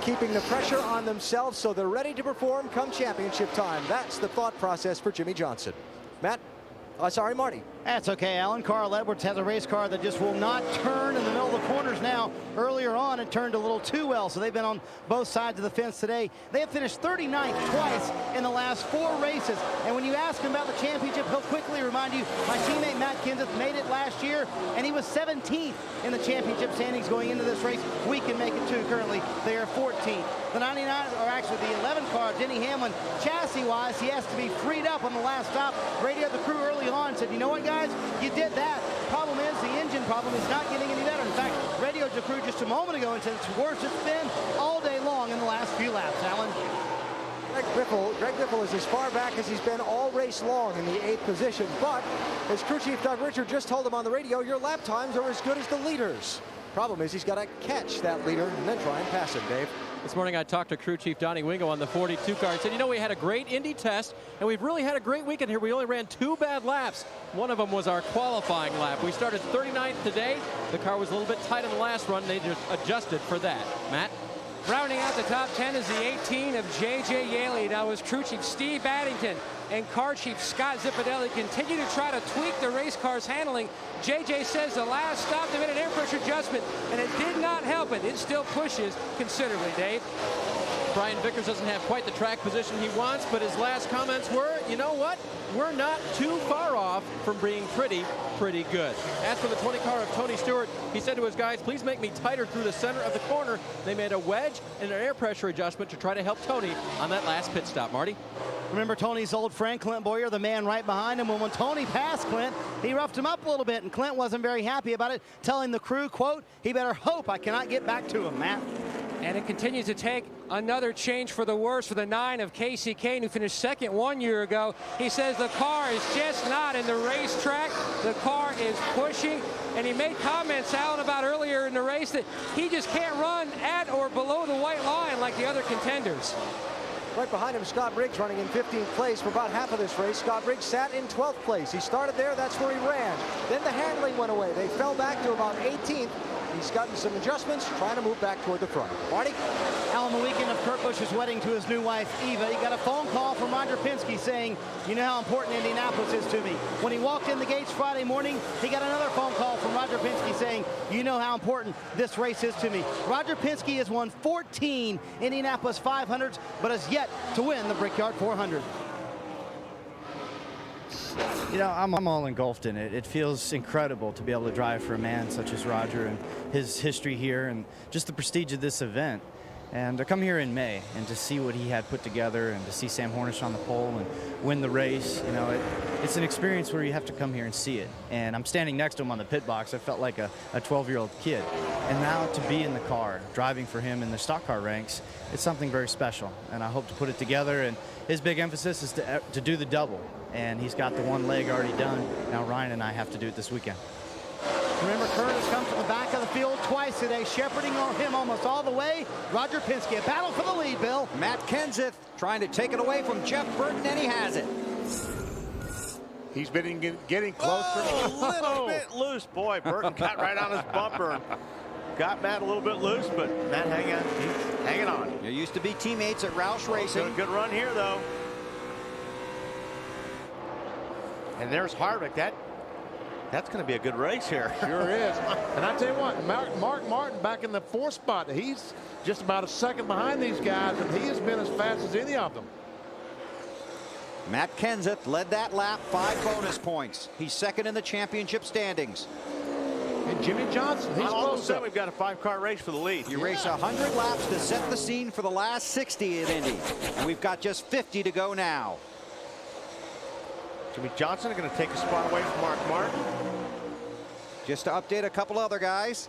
Keeping the pressure on themselves so they're ready to perform come championship time. That's the thought process for Jimmie Johnson. Matt? Sorry, Marty. That's okay, Alan. Carl Edwards has a race car that just will not turn in the middle of the corners now. Earlier on, it turned a little too well, so they've been on both sides of the fence today. They have finished 39th twice in the last 4 races. And when you ask him about the championship, he'll quickly remind you, my teammate Matt Kenseth made it last year, and he was 17th in the championship standings going into this race. We can make it too. Currently, they are 14th. The 99, or actually the 11 car, Denny Hamlin, chassis-wise, he has to be freed up on the last stop. Radioed the crew early on and said, you know what, guys? You did that. Problem is, the engine problem is not getting any better. In fact, radioed the crew just a moment ago and said it's worse it's been all day long in the last few laps, Alan. Greg Biffle is as far back as he's been all race long in the 8th position. But, as crew chief Doug Richard just told him on the radio, your lap times are as good as the leaders. Problem is, he's got to catch that leader and then try and pass him, Dave. This morning I talked to crew chief Donnie Wingo on the 42 car and said, you know, we had a great Indy test and we've really had a great weekend here. We only ran 2 bad laps. One of them was our qualifying lap. We started 39th today. The car was a little bit tight in the last run. They just adjusted for that. Matt? Rounding out the top 10 is the 18 of J.J. Yaley. That was crew chief Steve Addington and car chief Scott Zippadelli continue to try to tweak the race car's handling. J.J. says the last stop, they made an air pressure adjustment, and it did not help it. It still pushes considerably, Dave. Brian Vickers doesn't have quite the track position he wants, but his last comments were, you know what? We're not too far off from being pretty good. As for the 20 car of Tony Stewart, he said to his guys, please make me tighter through the center of the corner. They made a wedge and an air pressure adjustment to try to help Tony on that last pit stop. Marty? Remember Tony's old friend, Clint Boyer, the man right behind him. When Tony passed Clint, he roughed him up a little bit, and Clint wasn't very happy about it, telling the crew, quote, he better hope I cannot get back to him, Matt. And it continues to take another change for the worse for the 9 of Casey Kane, who finished second 1 year ago. He says the car is just not in the racetrack. The car is pushing. And he made comments, Alan, about earlier in the race that he just can't run at or below the white line like the other contenders. Right behind him, Scott Briggs running in 15th place for about half of this race. Scott Briggs sat in 12th place. He started there, that's where he ran. Then the handling went away. They fell back to about 18th. He's gotten some adjustments, trying to move back toward the front. Marty? Alan, the weekend of Kurt Busch's wedding to his new wife, Eva, he got a phone call from Roger Penske saying, you know how important Indianapolis is to me. When he walked in the gates Friday morning, he got another phone call from Roger Penske saying, you know how important this race is to me. Roger Penske has won 14 Indianapolis 500s, but has yet to win the Brickyard 400. You know, I'm all engulfed in it. It feels incredible to be able to drive for a man such as Roger and his history here and just the prestige of this event. And to come here in May and to see what he had put together and to see Sam Hornish on the pole and win the race, you know, it's an experience where you have to come here and see it. And I'm standing next to him on the pit box. I felt like a 12-year-old kid. And now to be in the car, driving for him in the stock car ranks, it's something very special. And I hope to put it together. And his big emphasis is to do the double. And he's got the one leg already done. Now Ryan and I have to do it this weekend. Remember, Kurt has come to the back of the field twice today, shepherding him almost all the way. Roger Penske, a battle for the lead, Bill. Matt Kenseth trying to take it away from Jeff Burton, and he has it. He's been getting closer. Oh, a little bit loose. Boy, Burton got right on his bumper and got Matt a little bit loose, but Matt he's hanging on. You used to be teammates at Roush Racing. Good run here, though. And there's Harvick. That's going to be a good race here. Sure is. And I tell you what, Mark Martin back in the 4th spot. He's just about a second behind these guys, and he has been as fast as any of them. Matt Kenseth led that lap, 5 bonus points. He's second in the championship standings. And Jimmy Johnson, he's close up. We've got a 5-car race for the lead. You race 100 laps to set the scene for the last 60 at Indy. And we've got just 50 to go now. Jimmy Johnson going to take a spot away from Mark Martin. Just to update a couple other guys.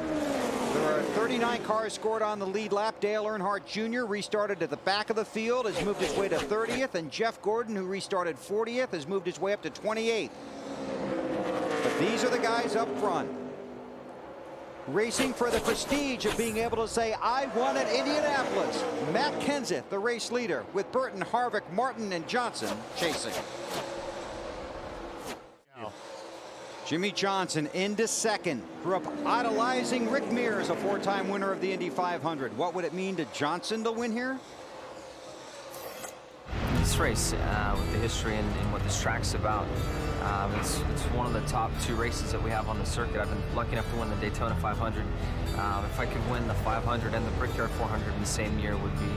There are 39 cars scored on the lead lap. Dale Earnhardt Jr. restarted at the back of the field, has moved his way to 30th, and Jeff Gordon, who restarted 40th, has moved his way up to 28th. But these are the guys up front, racing for the prestige of being able to say, I won at Indianapolis. Matt Kenseth, the race leader, with Burton, Harvick, Martin, and Johnson chasing. Jimmy Johnson into second. Grew up idolizing Rick Mears, a 4-time winner of the Indy 500. What would it mean to Johnson to win here? This race, with the history and what this track's about, it's one of the top 2 races that we have on the circuit. I've been lucky enough to win the Daytona 500. If I could win the 500 and the Brickyard 400 in the same year would be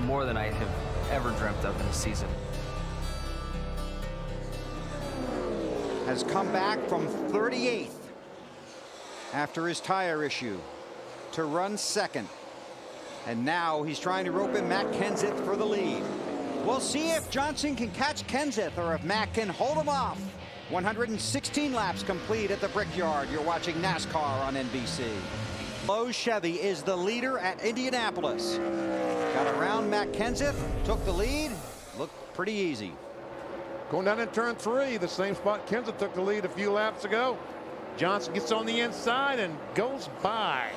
more than I have ever dreamt of in a season. Has come back from 38th after his tire issue to run second. And now he's trying to rope in Matt Kenseth for the lead. We'll see if Johnson can catch Kenseth or if Matt can hold him off. 116 laps complete at the Brickyard. You're watching NASCAR on NBC. Lowe's Chevy is the leader at Indianapolis. Got around Matt Kenseth, took the lead, looked pretty easy. Going down in turn 3, the same spot Kenseth took the lead a few laps ago. Johnson gets on the inside and goes by.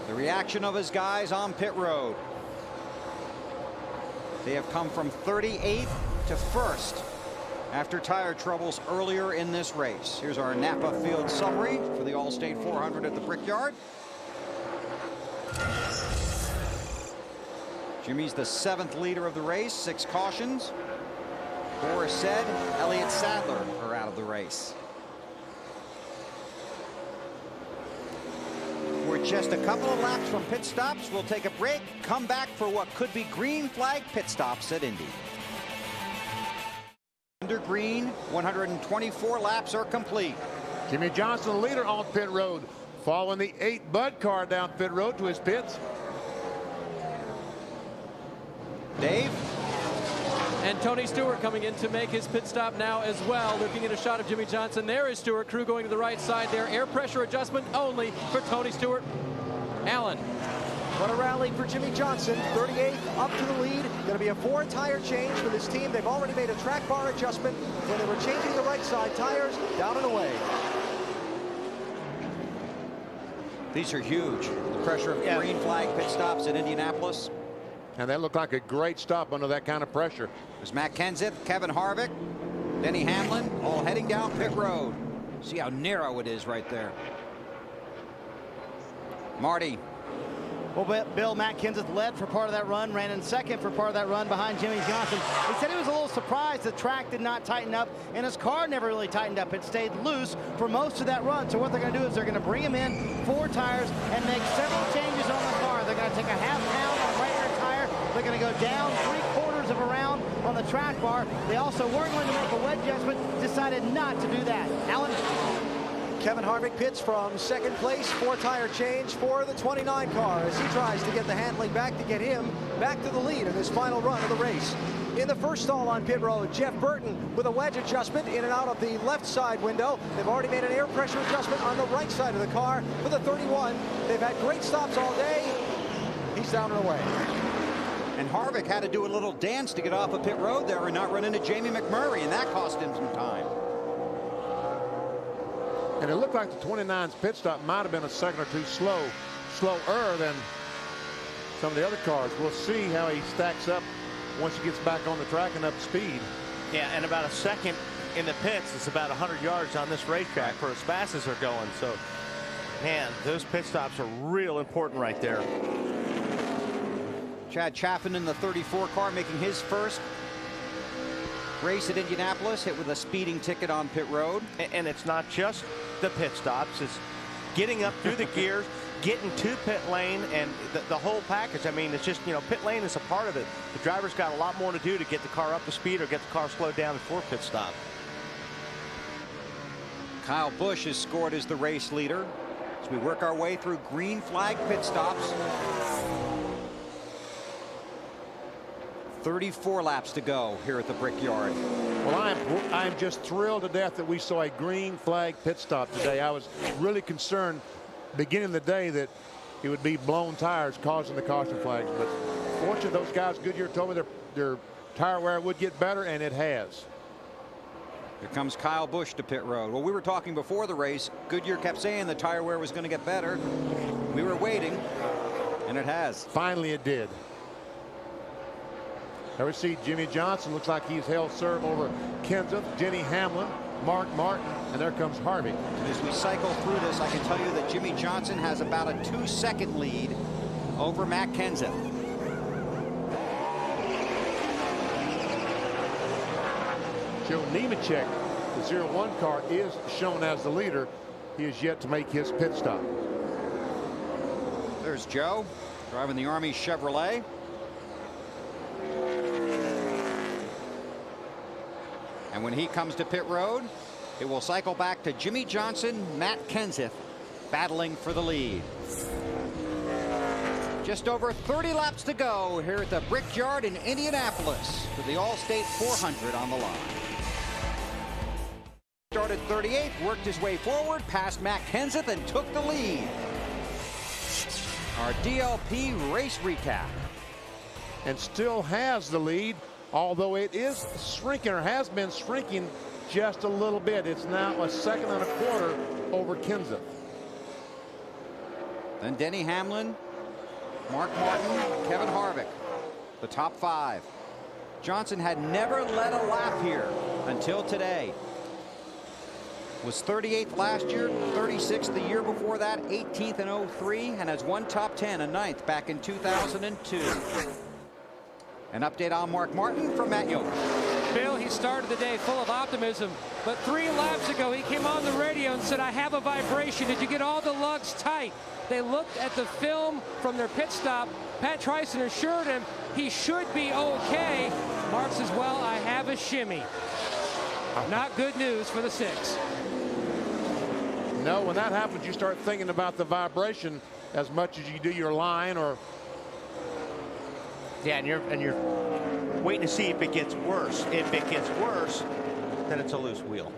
The reaction of his guys on pit road. They have come from 38th to 1st after tire troubles earlier in this race. Here's our Napa field summary for the Allstate 400 at the Brickyard. Jimmy's the 7th leader of the race, 6 cautions. Boris said Elliott Sadler are out of the race. We're just a couple of laps from pit stops. We'll take a break, come back for what could be green flag pit stops at Indy. Under green, 124 laps are complete. Jimmy Johnson, the leader on pit road, following the 8 Bud car down pit road to his pits. Dave? And Tony Stewart coming in to make his pit stop now as well. Looking at a shot of Jimmy Johnson. There is Stewart. Crew going to the right side there. Air pressure adjustment only for Tony Stewart. Alan. What a rally for Jimmy Johnson. 38th up to the lead. Going to be a 4-tire change for this team. They've already made a track bar adjustment when they were changing the right side tires. Down and away. These are huge. The pressure of green flag pit stops in Indianapolis. And that looked like a great stop under that kind of pressure. There's Matt Kenseth, Kevin Harvick, Denny Hamlin, all heading down pit road. See how narrow it is right there. Marty. Well, Bill, Matt Kenseth led for part of that run, ran in second for part of that run behind Jimmy Johnson. He said he was a little surprised the track did not tighten up, and his car never really tightened up. It stayed loose for most of that run. So what they're going to do is they're going to bring him in 4 tires and make several changes on the car. They're going to take a half pound on the right rear tire. They're going to go down 3/4 of a round on the track bar. They also were going to make a wedge adjustment, decided not to do that. Alan? Kevin Harvick pits from second place, 4-tire change for the 29 car as he tries to get the handling back to get him back to the lead in this final run of the race. In the first stall on pit road, Jeff Burton with a wedge adjustment in and out of the left side window. They've already made an air pressure adjustment on the right side of the car for the 31. They've had great stops all day. He's down and away. And Harvick had to do a little dance to get off of pit road there and not run into Jamie McMurray, and that cost him some time. And it looked like the 29's pit stop might have been a second or two slower than some of the other cars. We'll see how he stacks up once he gets back on the track and up to speed. Yeah, and about a second in the pits. It's about 100 yards on this racetrack for as fast as they're going. So, man, those pit stops are real important right there. Chad Chaffin in the 34 car making his first race at Indianapolis, hit with a speeding ticket on pit road. And it's not just the pit stops, it's getting up through the gears, getting to pit lane, and the whole package. I mean, it's just, you know, pit lane is a part of it. The driver's got a lot more to do to get the car up to speed or get the car slowed down before pit stop. Kyle Busch is scored as the race leader as we work our way through green flag pit stops. 34 laps to go here at the Brickyard. Well, I'm just thrilled to death that we saw a green flag pit stop today. I was really concerned beginning of the day that it would be blown tires causing the caution flags. But fortunately, those guys Goodyear told me their tire wear would get better, and it has. Here comes Kyle Busch to pit road. Well, we were talking before the race. Goodyear kept saying the tire wear was going to get better. We were waiting, and it has. Finally, it did. There we see Jimmy Johnson. Looks like he's held serve over Kenseth, Denny Hamlin, Mark Martin, and there comes Harvick. As we cycle through this, I can tell you that Jimmy Johnson has about a 2-second lead over Matt Kenseth. Joe Nemechek, the 0-1 car, is shown as the leader. He is yet to make his pit stop. There's Joe driving the Army Chevrolet. And when he comes to pit road, it will cycle back to Jimmy Johnson, Matt Kenseth battling for the lead. Just over 30 laps to go here at the Brickyard in Indianapolis with the Allstate 400 on the line. Started 38th, worked his way forward, past Matt Kenseth, and took the lead. Our DLP race recap. And still has the lead, although it is shrinking, or has been shrinking just a little bit. It's now a 2.25 seconds over Kenseth. Then Denny Hamlin, Mark Martin, Kevin Harvick, the top 5. Johnson had never led a lap here until today. Was 38th last year, 36th the year before that, 18th in 03, and has one top 10, a 9th back in 2002. An update on Mark Martin from Matt Yoder. Bill, he started the day full of optimism, but 3 laps ago he came on the radio and said, I have a vibration. Did you get all the lugs tight? They looked at the film from their pit stop. Pat Tryson assured him he should be okay. Mark says, well, I have a shimmy. Not good news for the 6. No, when that happens, you start thinking about the vibration as much as you do your line or Yeah, and you're waiting to see if it gets worse. If it gets worse, then it's a loose wheel.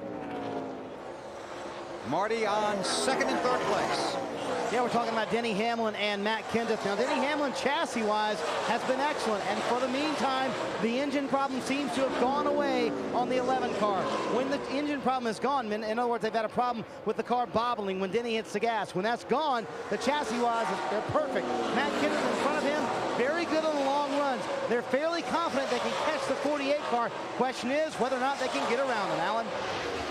Marty on second and third place. Yeah, we're talking about Denny Hamlin and Matt Kenseth. Now, Denny Hamlin, chassis-wise, has been excellent. And for the meantime, the engine problem seems to have gone away on the 11 car. When the engine problem is gone, in other words, they've had a problem with the car bobbling when Denny hits the gas. When that's gone, the chassis-wise, they're perfect. Matt Kenseth in front of him, very good on the long runs. They're fairly confident they can catch the 48 car. Question is whether or not they can get around them, Alan.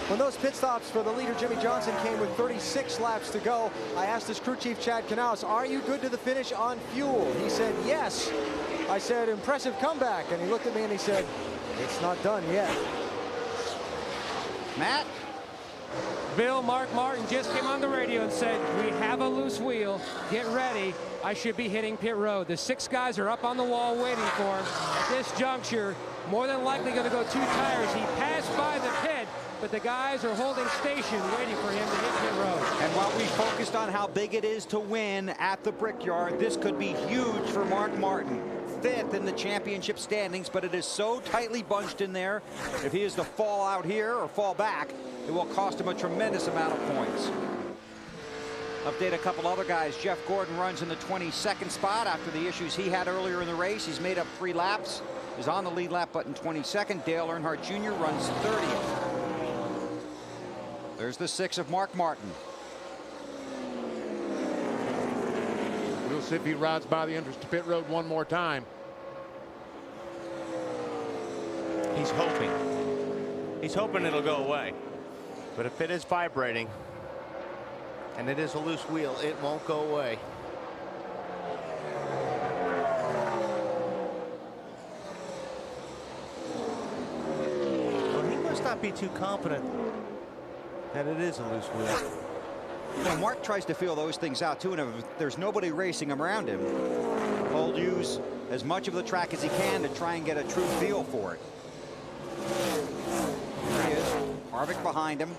When those pit stops for the leader, Jimmy Johnson, came with 36 laps to go, I asked his crew chief, Chad Canales, are you good to the finish on fuel? He said, yes. I said, impressive comeback. And he looked at me and he said, it's not done yet. Matt? Bill, Mark Martin just came on the radio and said, we have a loose wheel. Get ready. I should be hitting pit road. The 6 guys are up on the wall waiting for him. At this juncture, more than likely going to go 2 tires. He passed by the pit, but the guys are holding station waiting for him to hit pit road. And while we focused on how big it is to win at the Brickyard, this could be huge for Mark Martin. 5th in the championship standings, but it is so tightly bunched in there. If he is to fall out here or fall back, it will cost him a tremendous amount of points. Update a couple other guys. Jeff Gordon runs in the 22nd spot after the issues he had earlier in the race. He's made up 3 laps, is on the lead lap button 22nd. Dale Earnhardt Jr. runs 30th. There's the 6 of Mark Martin. We'll see if he rides by the entrance to pit road one more time. He's hoping. He's hoping it'll go away. But if it is vibrating, and it is a loose wheel, it won't go away. Well, he must not be too confident that it is a loose wheel. Well, Mark tries to feel those things out too, and if there's nobody racing around him, he'll use as much of the track as he can to try and get a true feel for it. There he is, Harvick behind him.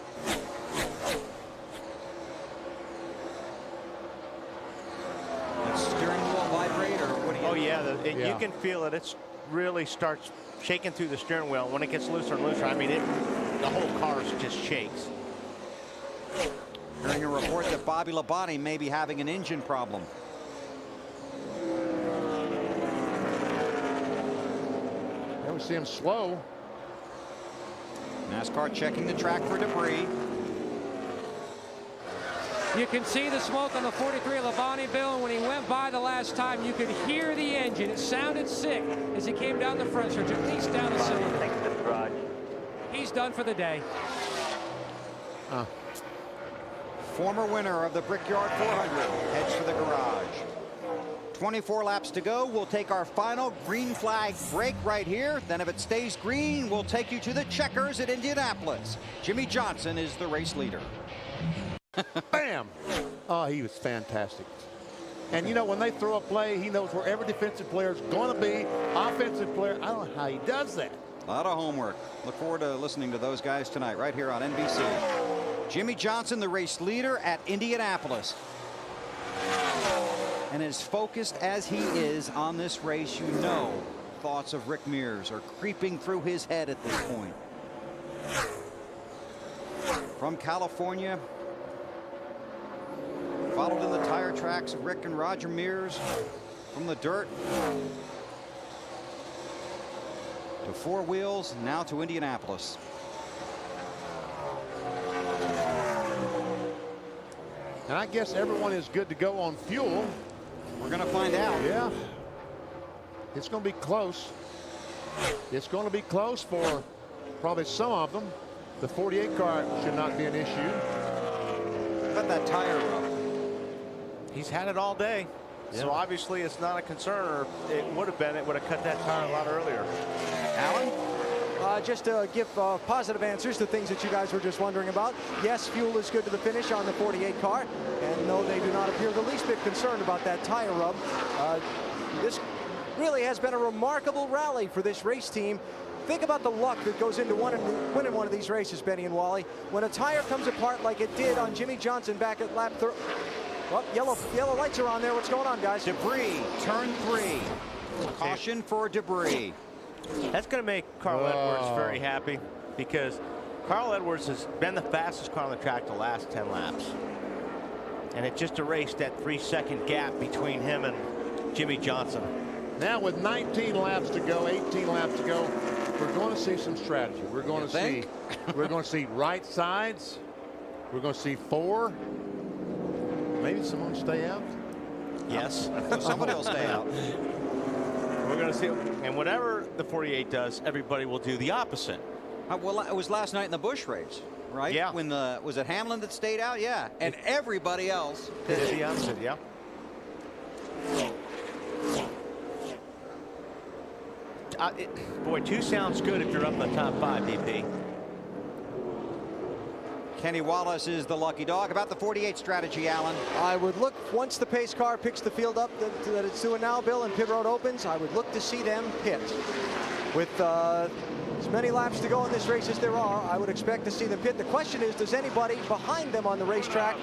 That steering wheel vibrate, or what do you? Oh yeah, you can feel it. It really starts shaking through the steering wheel. When it gets looser and looser, I mean, the whole car just shakes. Hearing a report that Bobby Labonte may be having an engine problem. There we see him slow. NASCAR checking the track for debris. You can see the smoke on the 43 Labonte, Bill, and when he went by the last time, you could hear the engine. It sounded sick as he came down the front stretch, at least down the cylinder. He's done for the day. Former winner of the Brickyard 400 heads for the garage. 24 laps to go. We'll take our final green flag break right here. Then if it stays green, we'll take you to the checkers at Indianapolis. Jimmy Johnson is the race leader. Bam! Oh, he was fantastic. And you know, when they throw a play, he knows where every defensive player is going to be. Offensive player, I don't know how he does that. A lot of homework. Look forward to listening to those guys tonight right here on NBC. Jimmy Johnson, the race leader at Indianapolis. And as focused as he is on this race, you know thoughts of Rick Mears are creeping through his head at this point. From California, followed in the tire tracks of Rick and Roger Mears, from the dirt to 4 wheels, now to Indianapolis. And I guess everyone is good to go on fuel. We're going to find out. Yeah. It's going to be close. It's going to be close for probably some of them. The 48 car should not be an issue. How about that tire rub? He's had it all day. Yeah. So obviously it's not a concern, or it would have been. It would have cut that tire a lot earlier. Alan? Just to give positive answers to things that you guys were just wondering about. Yes, fuel is good to the finish on the 48 car. And no, they do not appear the least bit concerned about that tire rub. This really has been a remarkable rally for this race team. Think about the luck that goes into winning one of these races, Benny and Wally. When a tire comes apart like it did on Jimmy Johnson back at lap 30. Well, yellow lights are on there. What's going on, guys? Debris, turn 3. Caution for debris. That's going to make Carl Edwards very happy, because Carl Edwards has been the fastest car on the track the last 10 laps. And it just erased that 3-second gap between him and Jimmy Johnson. Now with 19 laps to go, 18 laps to go, we're going to see some strategy. We're going to see right sides. We're going to see 4. Maybe someone stay out. Yes. Somebody will stay out. We're going to see, and whatever the 48 does, everybody will do the opposite. Well, it was last night in the Busch race, right? Yeah. When was it Hamlin that stayed out? Yeah. And everybody else did the opposite. Yeah. Boy, 2 sounds good if you're up in the top 5, BP. Kenny Wallace is the lucky dog. About the 48 strategy, Alan. I would look, once the pace car picks the field up that it's doing now, Bill, and pit road opens, I would look to see them pit. With as many laps to go in this race as there are, I would expect to see them pit. The question is, does anybody behind them on the racetrack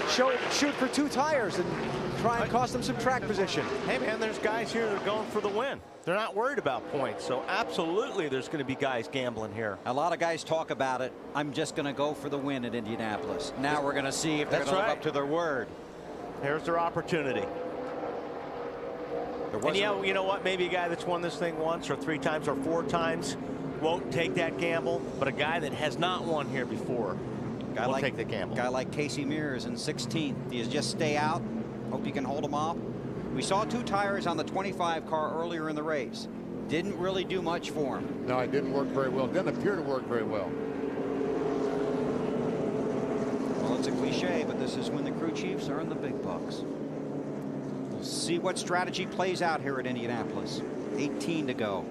shoot for 2 tires and try and cost them some track position? Hey, man, there's guys here that are going for the win. They're not worried about points, so absolutely there's going to be guys gambling here. A lot of guys talk about it. I'm just going to go for the win at Indianapolis. Now we're going to see if they're going to live up to their word. Here's their opportunity. And yeah, you know what? Maybe a guy that's won this thing once or 3 times or 4 times won't take that gamble, but a guy that has not won here before will take the gamble. A guy like Casey Mears in 16th. Do you just stay out? Hope you can hold him off? We saw 2 tires on the 25 car earlier in the race. Didn't really do much for him. No, it didn't work very well. It didn't appear to work very well. Well, it's a cliche, but this is when the crew chiefs earn the big bucks. We'll see what strategy plays out here at Indianapolis. 18 to go.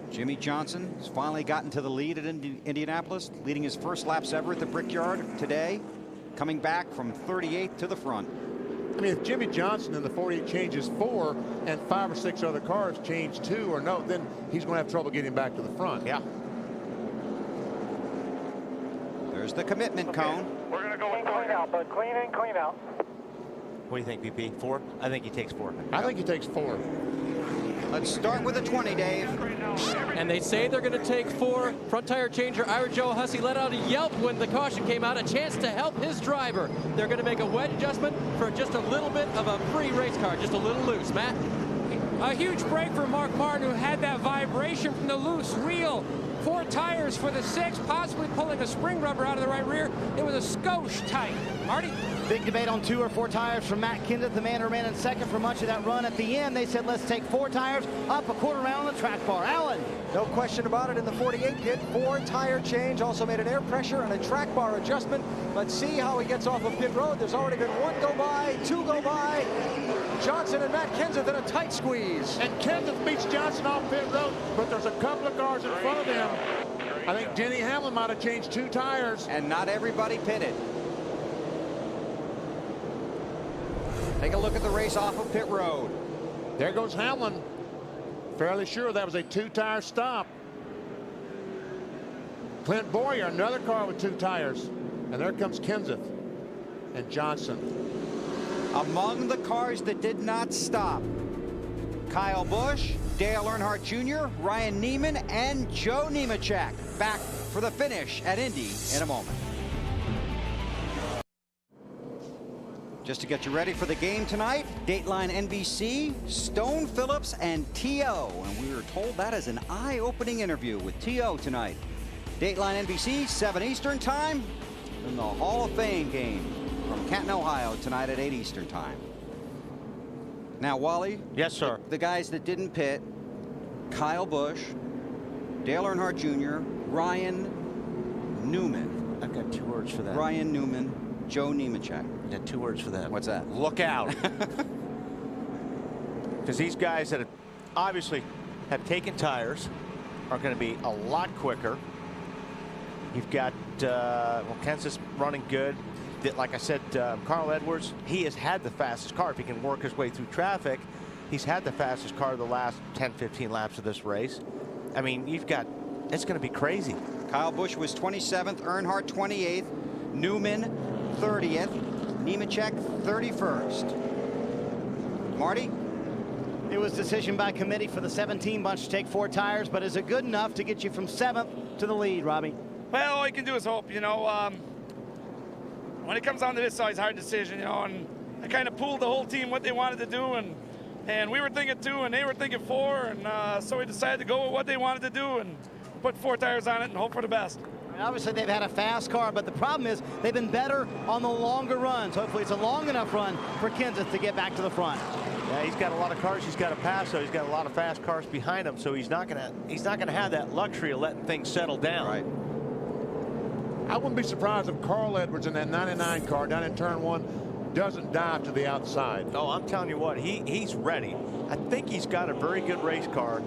Jimmy Johnson has finally gotten to the lead at Indianapolis, leading his first laps ever at the Brickyard today, coming back from 38th to the front. I mean, if Jimmy Johnson in the 48 changes 4 and 5 or 6 other cars change 2 or no, then he's going to have trouble getting back to the front. Yeah. There's the commitment cone. We're going to go clean out, but clean in, clean out. What do you think, BP? 4? I think he takes 4. I think he takes 4. Let's start with the 20, Dave. And they say they're going to take 4. Front tire changer Ira Joe Hussey let out a yelp when the caution came out, a chance to help his driver. They're going to make a wedge adjustment for just a little bit of a free race car, just a little loose. Matt? A huge break for Mark Martin, who had that vibration from the loose wheel. 4 tires for the 6, possibly pulling a spring rubber out of the right rear. It was a skosh tight. Marty? Big debate on 2 or 4 tires from Matt Kenseth, the man who ran in second for much of that run. At the end, they said, let's take 4 tires up a quarter round on the track bar. Alan? No question about it. In the 48 pit, 4 tire change, also made an air pressure and a track bar adjustment. Let's see how he gets off of pit road. There's already been 1 go by, 2 go by. Johnson and Matt Kenseth in a tight squeeze. And Kenseth beats Johnson off pit road, but there's a couple of cars in front of them. I think Denny Hamlin might have changed 2 tires. And not everybody pitted. Take a look at the race off of pit road. There goes Hamlin. Fairly sure that was a 2-tire stop. Clint Boyer, another car with 2 tires. And there comes Kenseth and Johnson. Among the cars that did not stop, Kyle Busch, Dale Earnhardt Jr., Ryan Neiman, and Joe Nemechek back for the finish at Indy in a moment. Just to get you ready for the game tonight, Dateline NBC, Stone Phillips, and T.O. And we were told that is an eye-opening interview with T.O. tonight. Dateline NBC, 7 Eastern time, and the Hall of Fame game from Canton, Ohio tonight at 8 Eastern time. Now, Wally. Yes, sir. The guys that didn't pit, Kyle Busch, Dale Earnhardt Jr., Ryan Newman. I've got 2 words for that. Ryan Newman, Joe Nemechek. I got 2 words for that. What's that? Look out. Because these guys that obviously have taken tires are going to be a lot quicker. You've got, well, Kenseth's running good. Like I said, Carl Edwards, he has had the fastest car. If he can work his way through traffic, he's had the fastest car the last 10, 15 laps of this race. I mean, you've got, it's going to be crazy. Kyle Busch was 27th, Earnhardt 28th, Newman 30th, Nemechek 31st. Marty? It was decision by committee for the 17 bunch to take 4 tires, but is it good enough to get you from 7th to the lead, Robbie? Well, all you can do is hope, you know. When it comes down to this, it's always a hard decision, you know, and I kind of pulled the whole team what they wanted to do, and we were thinking 2 and they were thinking 4, and so we decided to go with what they wanted to do and put 4 tires on it and hope for the best. Obviously, they've had a fast car, but the problem is they've been better on the longer runs. Hopefully, it's a long enough run for Kenseth to get back to the front. Yeah, he's got a lot of cars he's got to pass, so he's got a lot of fast cars behind him, so he's not gonna have that luxury of letting things settle down. Right. I wouldn't be surprised if Carl Edwards in that 99 car down in turn 1 doesn't dive to the outside. No, I'm telling you what, he's ready. I think he's got a very good race car,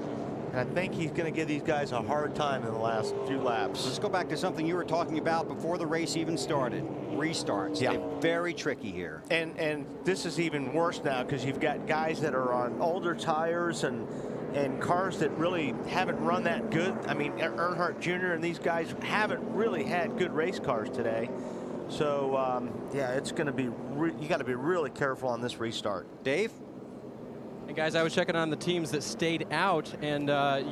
and I think he's going to give these guys a hard time in the last few laps. Let's go back to something you were talking about before the race even started. Restarts. Yeah. They're very tricky here. And this is even worse now because you've got guys that are on older tires and cars that really haven't run that good. I mean, Earnhardt Jr. and these guys haven't really had good race cars today. So, yeah, it's going to be, you got to be really careful on this restart. Dave? And guys, I was checking on the teams that stayed out, and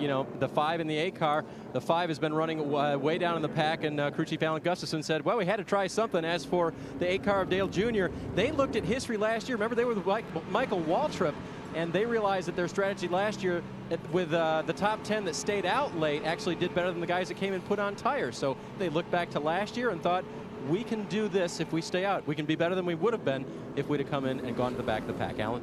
you know, the 5 in the 8 car, the 5 has been running way down in the pack, and crew chief Alan Gustafson said, well, we had to try something. As for the 8 car of Dale Jr., they looked at history last year. Remember, they were with Michael Waltrip, and they realized that their strategy last year with the top 10 that stayed out late actually did better than the guys that came and put on tires. So they looked back to last year and thought, we can do this if we stay out. We can be better than we would have been if we'd have come in and gone to the back of the pack. Alan?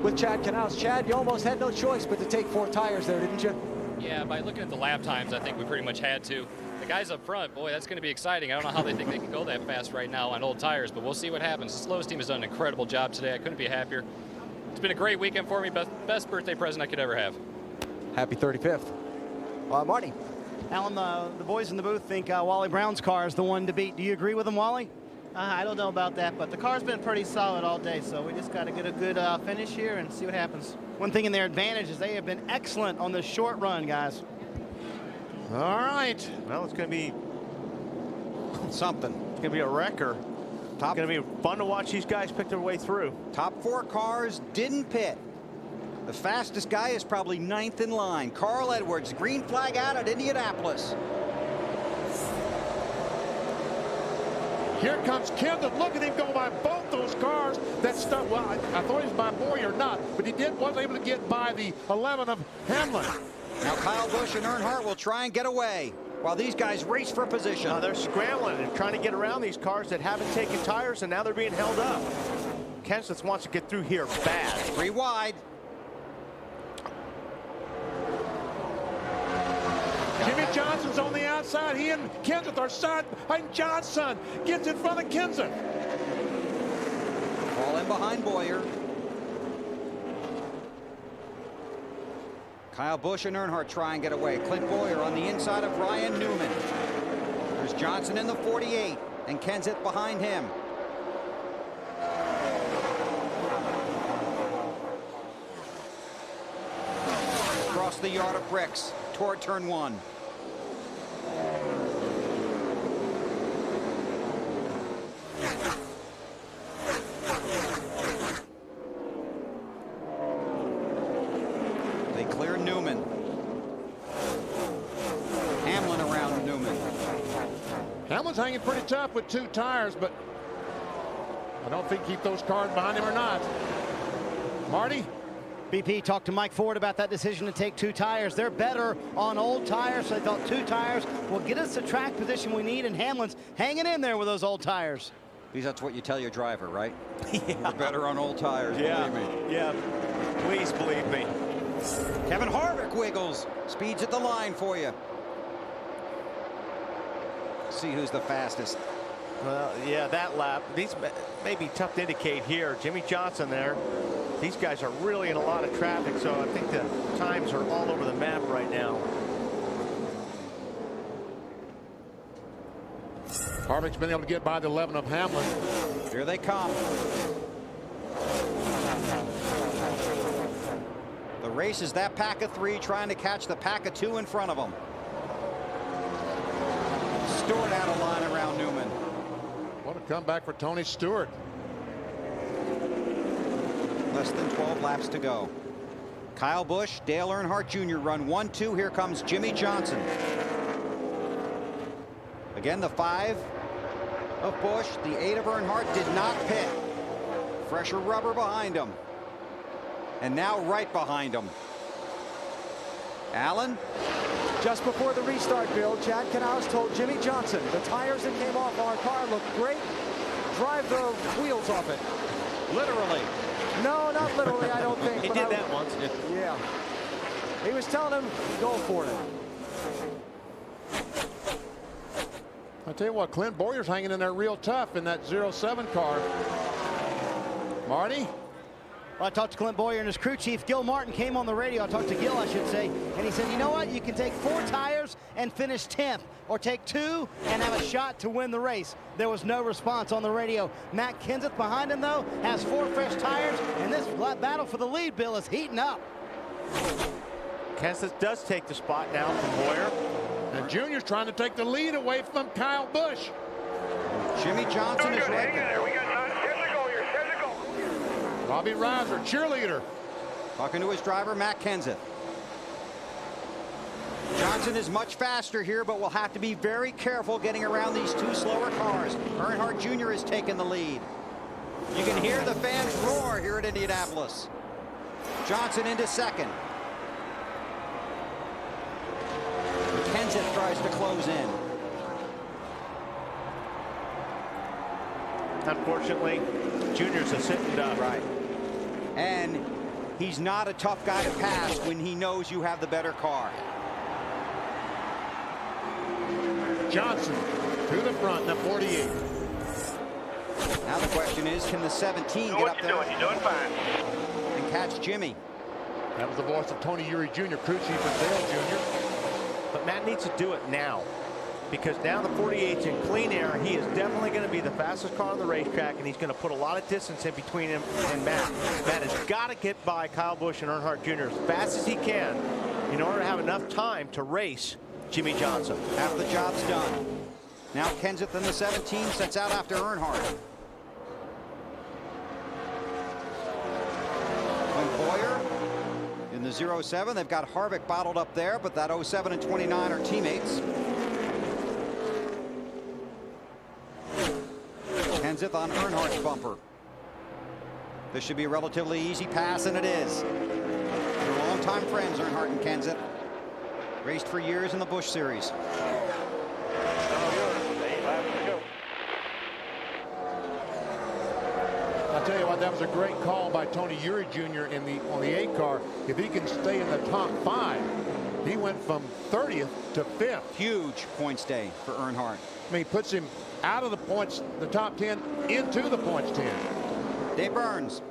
With Chad Canals. Chad, you almost had no choice but to take 4 tires there, didn't you? Yeah, by looking at the lap times, I think we pretty much had to. The guys up front, boy, that's going to be exciting. I don't know how they think they can go that fast right now on old tires, but we'll see what happens. The slowest team has done an incredible job today. I couldn't be happier. It's been a great weekend for me. Best birthday present I could ever have. Happy 35th. Marty. Alan, the boys in the booth think Wally Brown's car is the one to beat. Do you agree with him, Wally? I don't know about that, but the car's been pretty solid all day, so we just got to get a good finish here and see what happens. One thing in their advantage is they have been excellent on the short run, guys. All right. Well, it's going to be something. It's going to be a wrecker. It's going to be fun to watch these guys pick their way through. Top 4 cars didn't pit. The fastest guy is probably 9th in line. Carl Edwards, green flag out at Indianapolis. Here comes Kenseth. Look at him go by both those cars. That stuff. Well, I thought he was by Boyer or not, but he wasn't able to get by the 11 of Hamlin. Now Kyle Busch and Earnhardt will try and get away while these guys race for position. They're scrambling and trying to get around these cars that haven't taken tires, and now they're being held up. Kenseth wants to get through here bad. 3 wide. Jimmy Johnson's on the outside. He and Kenseth are side behind. Johnson gets in front of Kenseth. Fall in behind Boyer. Kyle Busch and Earnhardt try and get away. Clint Boyer on the inside of Ryan Newman. There's Johnson in the 48 and Kenseth behind him. Across the yard of bricks toward turn 1. They clear Newman. Hamlin around Newman. Hamlin's hanging pretty tough with 2 tires, but I don't think keep those cars behind him or not. Marty? BP talked to Mike Ford about that decision to take 2 tires. They're better on old tires, so they thought 2 tires will get us the track position we need, and Hamlin's hanging in there with those old tires. Because that's what you tell your driver, right? Yeah. We're better on old tires, yeah. believe me. Yeah, please believe me. Kevin Harvick wiggles. Speeds at the line for you. See who's the fastest. Well, yeah, that lap. These may be tough to indicate here. Jimmy Johnson there. These guys are really in a lot of traffic, so I think the times are all over the map right now. Harvick's been able to get by the 11 of Hamlin. Here they come. The race is that pack of 3 trying to catch the pack of 2 in front of them. Stewart out of line around Newman. What a comeback for Tony Stewart. Less than 12 laps to go. Kyle Busch, Dale Earnhardt Jr. run 1-2. Here comes Jimmy Johnson. Again, the 5 of Busch, the 8 of Earnhardt did not pit. Fresher rubber behind him. And now right behind him. Allen. Just before the restart, Bill, Chad Canals told Jimmy Johnson, the tires that came off our car look great. Drive the wheels off it. Literally. No, not literally, I don't think. He did that once. Yeah. He was telling him, go for it. I tell you what, Clint Bowyer's hanging in there real tough in that 07 car. Marty? Well, I talked to Clint Bowyer, and his crew chief, Gil Martin, came on the radio. I talked to Gil, I should say, and he said, you know what? You can take 4 tires and finish 10th, or take 2 and have a shot to win the race. There was no response on the radio. Matt Kenseth behind him, though, has 4 fresh tires, and this battle for the lead, Bill, is heating up. Kenseth does take the spot now from Bowyer. And Junior's trying to take the lead away from Kyle Busch. Jimmy Johnson is right there. Bobby Reiser, cheerleader. Talking to his driver, Matt Kenseth. Johnson is much faster here, but will have to be very careful getting around these 2 slower cars. Earnhardt Jr. has taken the lead. You can hear the fans roar here at Indianapolis. Johnson into second. Kenseth tries to close in. Unfortunately, Junior's a sitting duck. Right. And he's not a tough guy to pass when he knows you have the better car. Johnson to the front, the 48. Now the question is, can the 17 get up there? You're doing fine. And catch Jimmy? That was the voice of Tony Eury Jr., crew chief for Dale Jr. But Matt needs to do it now, because now the 48's in clean air. He is definitely going to be the fastest car on the racetrack, and he's going to put a lot of distance in between him and Matt. Matt has got to get by Kyle Busch and Earnhardt Jr. as fast as he can in order to have enough time to race Jimmy Johnson. Half the job's done. Now Kenseth in the 17 sets out after Earnhardt. When Bowyer in the 07, they've got Harvick bottled up there, but that 07 and 29 are teammates. Kenseth on Earnhardt's bumper. This should be a relatively easy pass, and it is. They're longtime friends, Earnhardt and Kenseth. Raced for years in the Busch Series. I'll tell you what, that was a great call by Tony Eury Jr. on the 8 car. If he can stay in the top 5, he went from 30th to 5th. Huge points day for Earnhardt. I mean, he puts him out of the points, the top 10, into the points 10. Dave Burns.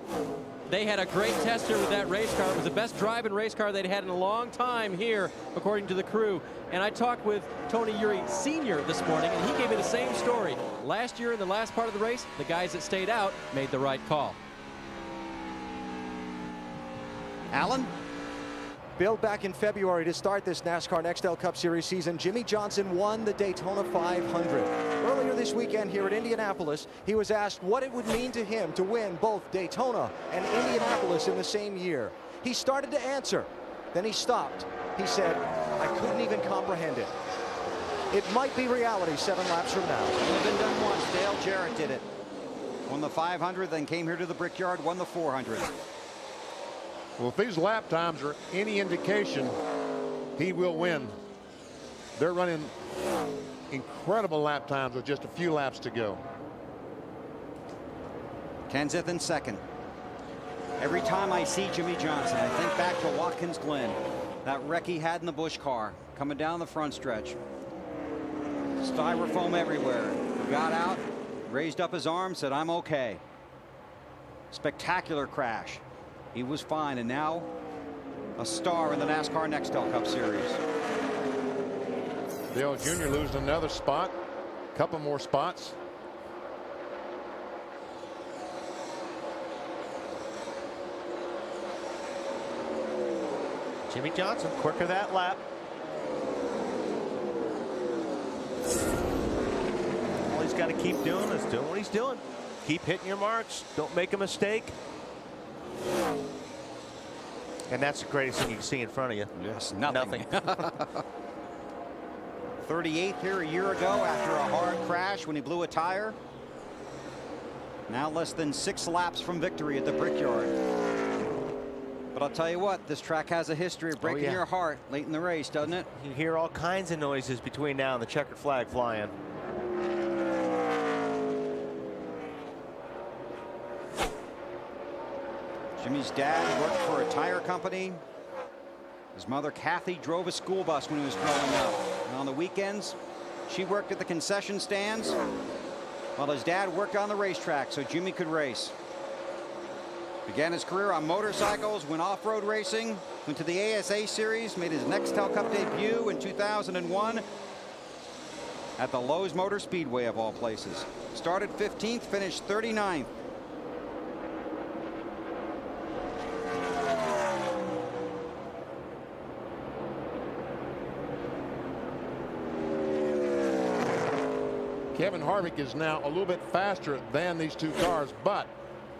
They had a great test here with that race car. It was the best driving race car they'd had in a long time here, according to the crew. And I talked with Tony Eury Sr. this morning, and he gave me the same story. Last year in the last part of the race, the guys that stayed out made the right call. Allen? Bill, back in February to start this NASCAR Nextel Cup Series season, Jimmy Johnson won the Daytona 500. Earlier this weekend here at Indianapolis, he was asked what it would mean to him to win both Daytona and Indianapolis in the same year. He started to answer, then he stopped. He said, I couldn't even comprehend it. It might be reality 7 laps from now. It's been done once. Dale Jarrett did it. Won the 500, then came here to the Brickyard, won the 400. Well, if these lap times are any indication, he will win. They're running incredible lap times with just a few laps to go. Kenseth in second. Every time I see Jimmy Johnson, I think back to Watkins Glen, that wreck he had in the Busch car coming down the front stretch. Styrofoam everywhere. He got out, raised up his arm, said, I'm okay. Spectacular crash. He was fine, and now a star in the NASCAR Nextel Cup Series. Dale Jr. losing another spot, a couple more spots. Jimmy Johnson quicker that lap. Well, he's just got to keep doing this, doing what he's doing. Keep hitting your marks. Don't make a mistake. And that's the greatest thing you can see in front of you. Yes, nothing. 38th here a year ago after a hard crash when he blew a tire. Now less than 6 laps from victory at the Brickyard. But I'll tell you what, this track has a history of breaking your heart late in the race, doesn't it? You hear all kinds of noises between now and the checkered flag flying. Jimmy's dad worked for a tire company. His mother, Kathy, drove a school bus when he was growing up. And on the weekends, she worked at the concession stands while his dad worked on the racetrack so Jimmy could race. Began his career on motorcycles, went off-road racing, went to the ASA Series, made his Nextel Cup debut in 2001 at the Lowe's Motor Speedway of all places. Started 15th, finished 39th. Kevin Harvick is now a little bit faster than these two cars, but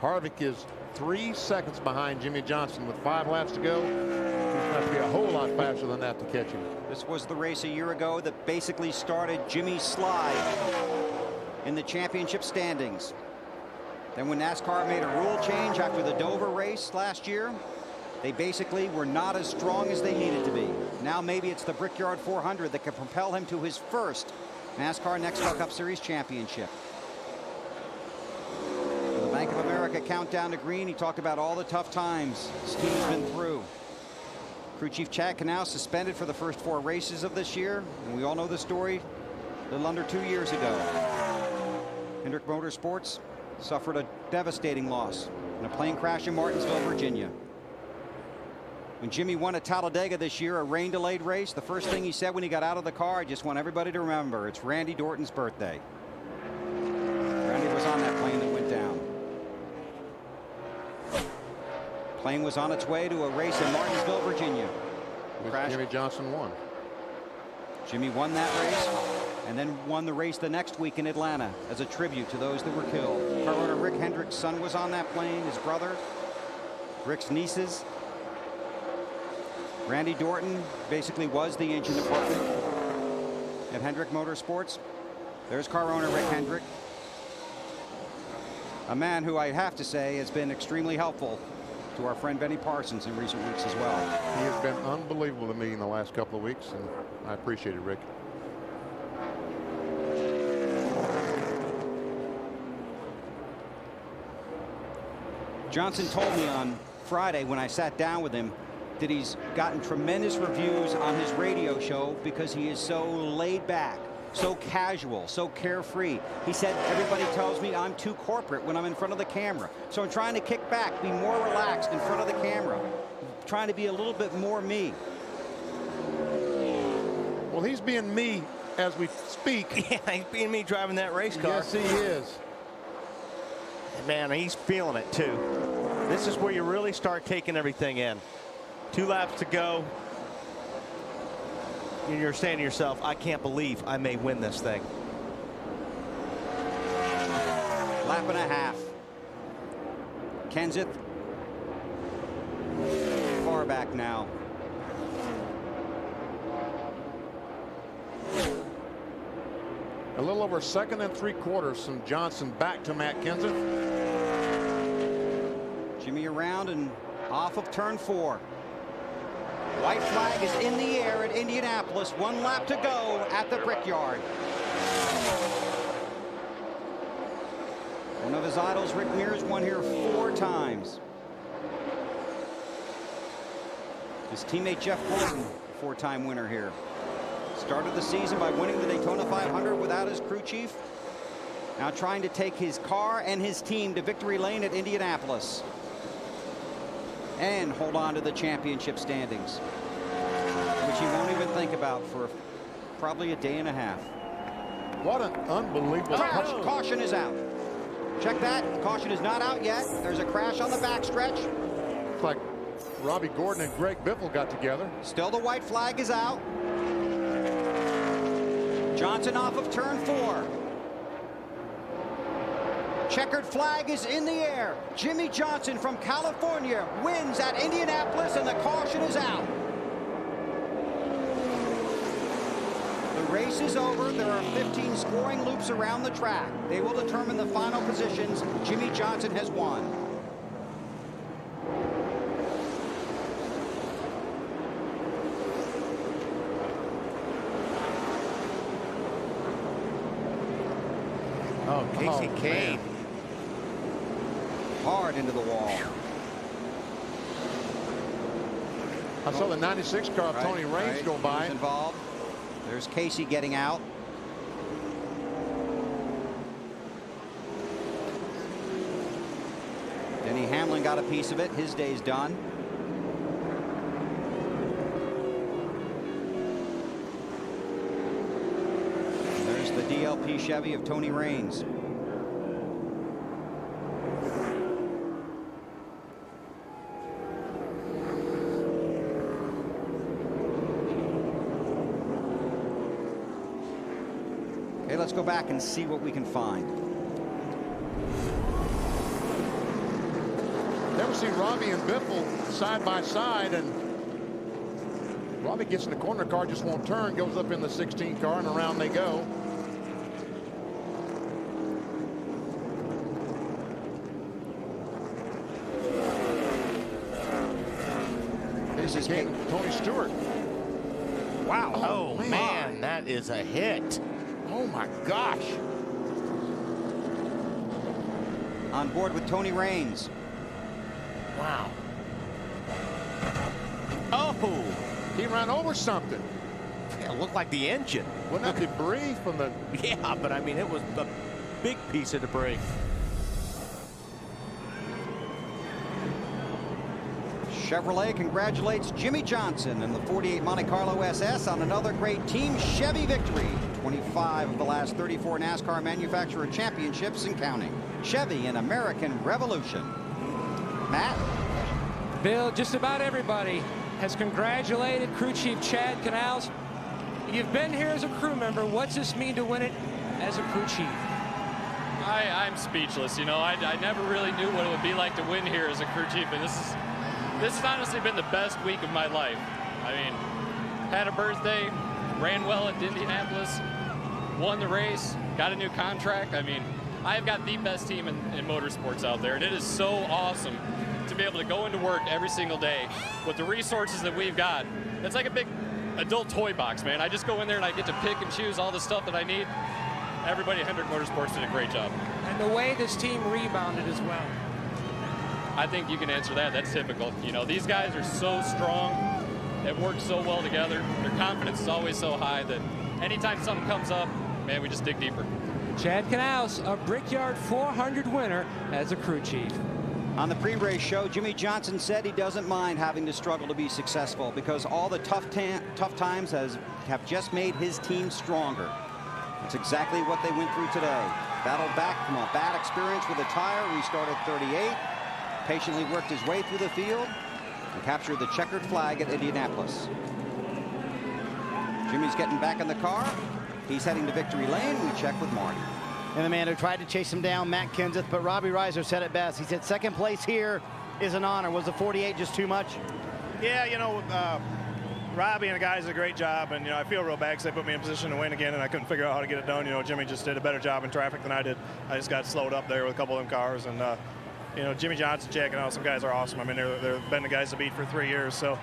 Harvick is 3 seconds behind Jimmy Johnson with 5 laps to go. He's going to have to be a whole lot faster than that to catch him. This was the race a year ago that basically started Jimmy's slide in the championship standings. Then when NASCAR made a rule change after the Dover race last year, they basically were not as strong as they needed to be. Now maybe it's the Brickyard 400 that can propel him to his first NASCAR Nextel Cup Series championship. The Bank of America countdown to green, he talked about all the tough times his team's been through. Crew Chief Chad Canal suspended for the first 4 races of this year, and we all know the story a little under 2 years ago. Hendrick Motorsports suffered a devastating loss in a plane crash in Martinsville, Virginia. When Jimmy won at Talladega this year, a rain-delayed race, the first thing he said when he got out of the car, I just want everybody to remember, it's Randy Dorton's birthday. Randy was on that plane that went down. Plane was on its way to a race in Martinsville, Virginia. Jimmy Johnson won. Jimmy won that race and then won the race the next week in Atlanta as a tribute to those that were killed. Car owner Rick Hendrick's son was on that plane, his brother, Rick's nieces. Randy Dorton basically was the engine department at Hendrick Motorsports. There's car owner Rick Hendrick, a man who I have to say has been extremely helpful to our friend Benny Parsons in recent weeks as well. He has been unbelievable to me in the last couple of weeks, and I appreciate it, Rick. Johnson told me on Friday when I sat down with him that he's gotten tremendous reviews on his radio show because he is so laid back, so casual, so carefree. He said, everybody tells me I'm too corporate when I'm in front of the camera. So I'm trying to kick back, be more relaxed in front of the camera, trying to be a little bit more me. Well, he's being me as we speak. Yeah, he's being me driving that race car. Yes, he is. Man, he's feeling it too. This is where you really start taking everything in. 2 laps to go. And you're saying to yourself, I can't believe I may win this thing. Lap and a half. Kenseth far back now. A little over 2 3/4 from Johnson back to Matt Kenseth. Jimmy around and off of turn 4. White flag is in the air at Indianapolis. 1 lap to go at the Brickyard. One of his idols, Rick Mears, won here 4 times. His teammate Jeff Gordon, 4-time winner here. Started the season by winning the Daytona 500 without his crew chief. Now trying to take his car and his team to victory lane at Indianapolis and hold on to the championship standings, which he won't even think about for probably a day and a half. What an unbelievable Caution is out. Check that. Caution is not out yet. There's a crash on the backstretch. It's like Robbie Gordon and Greg Biffle got together. Still the white flag is out. Johnson off of turn 4. checkered flag is in the air. Jimmy Johnson from California wins at Indianapolis, and the caution is out. The race is over. There are 15 scoring loops around the track. They will determine the final positions. Jimmy Johnson has won. Oh, Casey Kane. Hard into the wall. I saw the 96 car of Tony Raines go by. He's involved. There's Casey getting out. Denny Hamlin got a piece of it. His day's done. And there's the DLP Chevy of Tony Raines. Okay, let's go back and see what we can find. Never seen Robbie and Biffle side by side, and Robbie gets in the corner, car just won't turn, goes up in the 16 car, and around they go. This is Tony Stewart. Wow. Oh, man, that is a hit. Oh my gosh. On board with Tony Raines. Wow. Oh, he ran over something. Yeah, it looked like the engine. Wasn't that debris from the... Yeah, but I mean, it was a big piece of debris. Chevrolet congratulates Jimmy Johnson and the 48 Monte Carlo SS on another great Team Chevy victory. 25 of the last 34 NASCAR manufacturer championships and counting. Chevy, an American revolution. Matt? Bill, just about everybody has congratulated crew chief Chad Canals. You've been here as a crew member. What's this mean to win it as a crew chief? I'm speechless. You know, I never really knew what it would be like to win here as a crew chief, and this has honestly been the best week of my life. I mean, had a birthday, ran well at Indianapolis, won the race, got a new contract. I mean, I've got the best team in motorsports out there, and it is so awesome to be able to go into work every single day with the resources that we've got. It's like a big adult toy box, man. I just go in there and I get to pick and choose all the stuff that I need. Everybody at Hendrick Motorsports did a great job. And the way this team rebounded as well. I think you can answer that. That's typical. You know, these guys are so strong. They've worked so well together. Their confidence is always so high that anytime something comes up, man, we just dig deeper. Chad Canals, a Brickyard 400 winner as a crew chief. On the pre-race show, Jimmy Johnson said he doesn't mind having to struggle to be successful because all the tough times have just made his team stronger. That's exactly what they went through today. Battled back from a bad experience with a tire, restarted 38, patiently worked his way through the field, and captured the checkered flag at Indianapolis. Jimmy's getting back in the car. He's heading to victory lane. We check with Marty. And the man who tried to chase him down, Matt Kenseth, but Robbie Reiser said it best. He said second place here is an honor. Was the 48 just too much? Yeah, you know, Robbie and the guys did a great job, and, you know, I feel real bad because they put me in position to win again, and I couldn't figure out how to get it done. You know, Jimmy just did a better job in traffic than I did. I just got slowed up there with a couple of them cars, and, you know, Jimmy Johnson, checking out, some guys are awesome. I mean, they've been the guys to beat for 3 years, so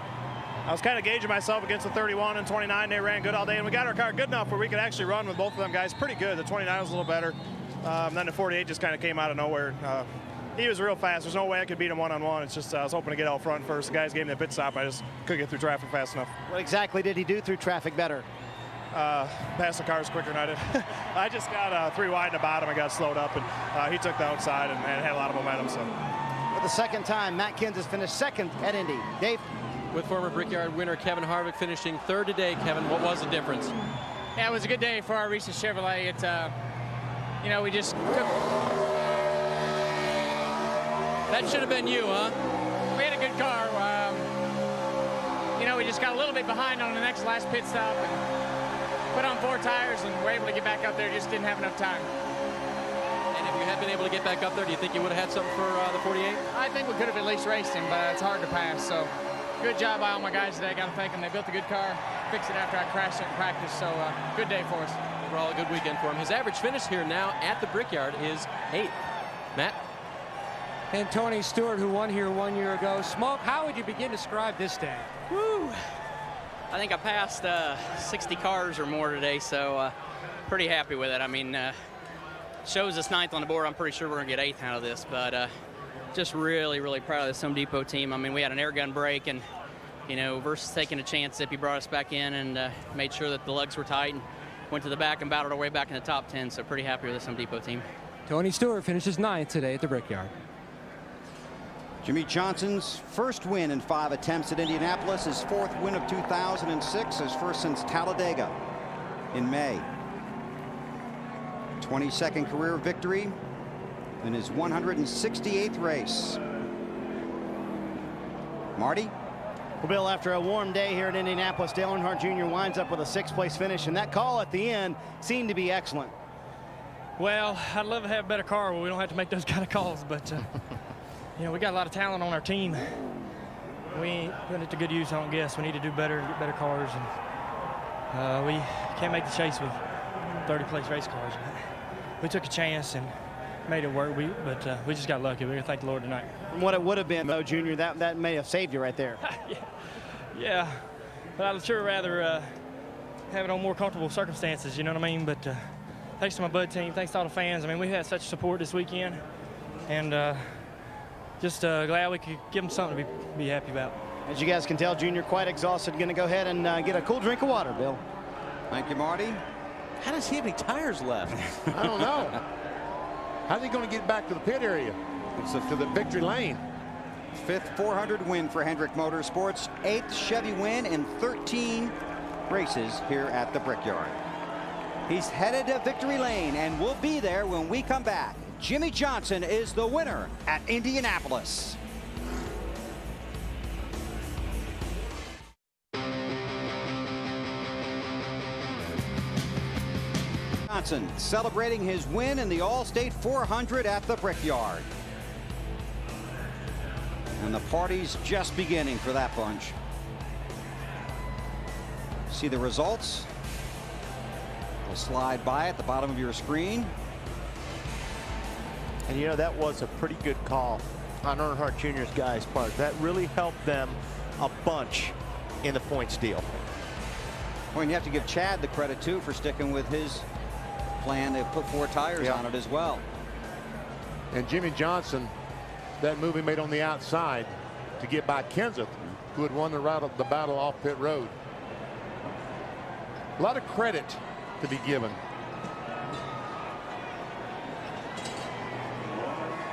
I was kind of gauging myself against the 31 and 29. They ran good all day, and we got our car good enough where we could actually run with both of them guys pretty good. The 29 was a little better. Then the 48 just kind of came out of nowhere. He was real fast. There's no way I could beat him one-on-one. It's just I was hoping to get out front first. The guys gave me the pit stop. I just couldn't get through traffic fast enough. What exactly did he do through traffic better? Pass the cars quicker than I did. I just got 3 wide in the bottom. I got slowed up, and he took the outside and had a lot of momentum. So, for the second time, Matt Kenseth finished second at Indy. Dave? With former Brickyard winner Kevin Harvick finishing third today. Kevin, what was the difference? Yeah, it was a good day for our Reese's Chevrolet. It, you know, we just took... That should have been you, huh? We had a good car. You know, we just got a little bit behind on the last pit stop and put on 4 tires and were able to get back up there. Just didn't have enough time. And if you had been able to get back up there, do you think you would have had something for the 48? I think we could have at least raced him, but it's hard to pass. So good job by all my guys today. Got to thank them. They built a good car, fixed it after I crashed it in practice. So good day for us. Overall, a good weekend for him. His average finish here now at the Brickyard is 8th. Matt? And Tony Stewart, who won here 1 year ago. Smoke, how would you begin to describe this day? Woo! I think I passed 60 cars or more today, so pretty happy with it. I mean, shows us 9th on the board. I'm pretty sure we're going to get 8th out of this, but just really, really proud of this Home Depot team. I mean, we had an air gun break, and, you know, versus taking a chance, Zippy brought us back in and made sure that the lugs were tight and went to the back and battled our way back in the top 10, so pretty happy with this Home Depot team. Tony Stewart finishes 9th today at the Brickyard. Jimmy Johnson's first win in 5 attempts at Indianapolis, his 4th win of 2006, his first since Talladega in May. 22nd career victory in his 168th race. Marty? Well, Bill, after a warm day here in Indianapolis, Dale Earnhardt Jr. winds up with a 6th place finish, and that call at the end seemed to be excellent. Well, I'd love to have a better car where we don't have to make those kind of calls, but you know, we got a lot of talent on our team. We ain't putting it to good use, I don't guess. We need to do better and get better cars, and we can't make the chase with 30-place race cars. We took a chance and made it work, but we just got lucky. We're going to thank the Lord tonight. What it would have been, though, Junior, that may have saved you right there. Yeah, but I'd sure rather have it on more comfortable circumstances, you know what I mean? But thanks to my Bud team, thanks to all the fans. I mean, we've had such support this weekend, and just glad we could give them something to be happy about. As you guys can tell, Junior quite exhausted. Going to go ahead and get a cool drink of water, Bill. Thank you, Marty. How does he have any tires left? I don't know. How's he going to get back to the pit area? To the victory lane. 5th 400 win for Hendrick Motorsports. 8th Chevy win in 13 races here at the Brickyard. He's headed to victory lane, and we'll be there when we come back. Jimmy Johnson is the winner at Indianapolis. Johnson celebrating his win in the Allstate 400 at the Brickyard. And the party's just beginning for that bunch. See the results? We'll slide by at the bottom of your screen. And you know, that was a pretty good call on Earnhardt Jr.'s guys' part. That really helped them a bunch in the points deal. Well, and you have to give Chad the credit, too, for sticking with his plan to put 4 tires on it as well. And Jimmy Johnson, that move he made on the outside to get by Kenseth, who had won the battle off pit road. A lot of credit to be given.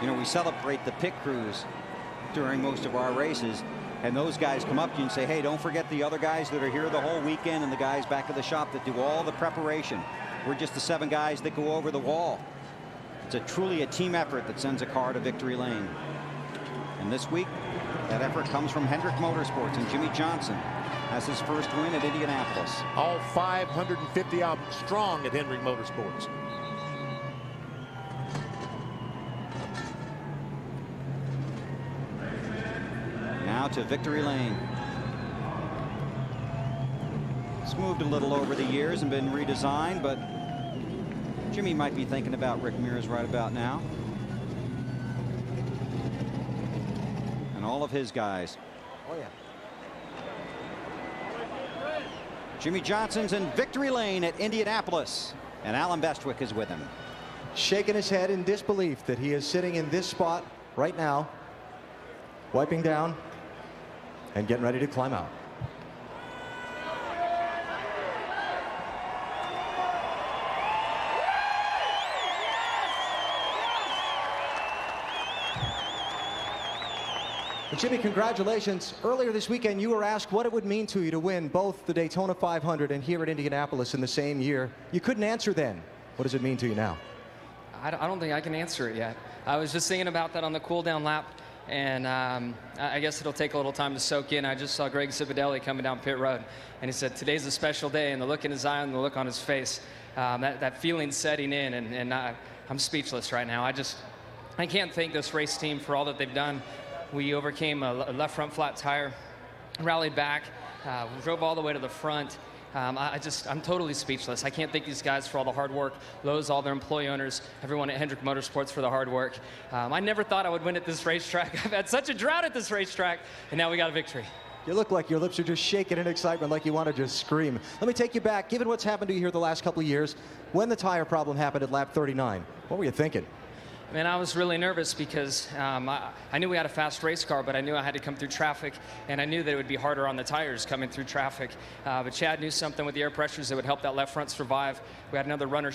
You know, we celebrate the pit crews during most of our races, and those guys come up to you and say, hey, don't forget the other guys that are here the whole weekend and the guys back at the shop that do all the preparation. We're just the 7 guys that go over the wall. It's truly a team effort that sends a car to victory lane. And this week, that effort comes from Hendrick Motorsports, and Jimmy Johnson has his first win at Indianapolis. All 550 strong at Hendrick Motorsports. Now to victory lane. It's moved a little over the years and been redesigned, but Jimmy might be thinking about Rick Mears right about now. And all of his guys. Oh, yeah. Jimmy Johnson's in victory lane at Indianapolis, and Alan Bestwick is with him. Shaking his head in disbelief that he is sitting in this spot right now, wiping down and getting ready to climb out. Jimmy, congratulations. Earlier this weekend, you were asked what it would mean to you to win both the Daytona 500 and here at Indianapolis in the same year. You couldn't answer then. What does it mean to you now? I don't think I can answer it yet. I was just thinking about that on the cool-down lap, and I guess it'll take a little time to soak in. I just saw Greg Zipadelli coming down pit road, and he said, today's a special day, and the look in his eye and the look on his face, that feeling setting in, and I'm speechless right now. I can't thank this race team for all that they've done. We overcame a left front flat tire, rallied back, drove all the way to the front. I'm totally speechless. I can't thank these guys for all the hard work. Lowe's, all their employee owners, everyone at Hendrick Motorsports for the hard work. I never thought I would win at this racetrack. I've had such a drought at this racetrack, and now we got a victory. You look like your lips are just shaking in excitement, like you want to just scream. Let me take you back. Given what's happened to you here the last couple of years, when the tire problem happened at lap 39, what were you thinking? Man, I was really nervous because I knew we had a fast race car, but I knew I had to come through traffic, and I knew that it would be harder on the tires coming through traffic. But Chad knew something with the air pressures that would help that left front survive. We had another runner,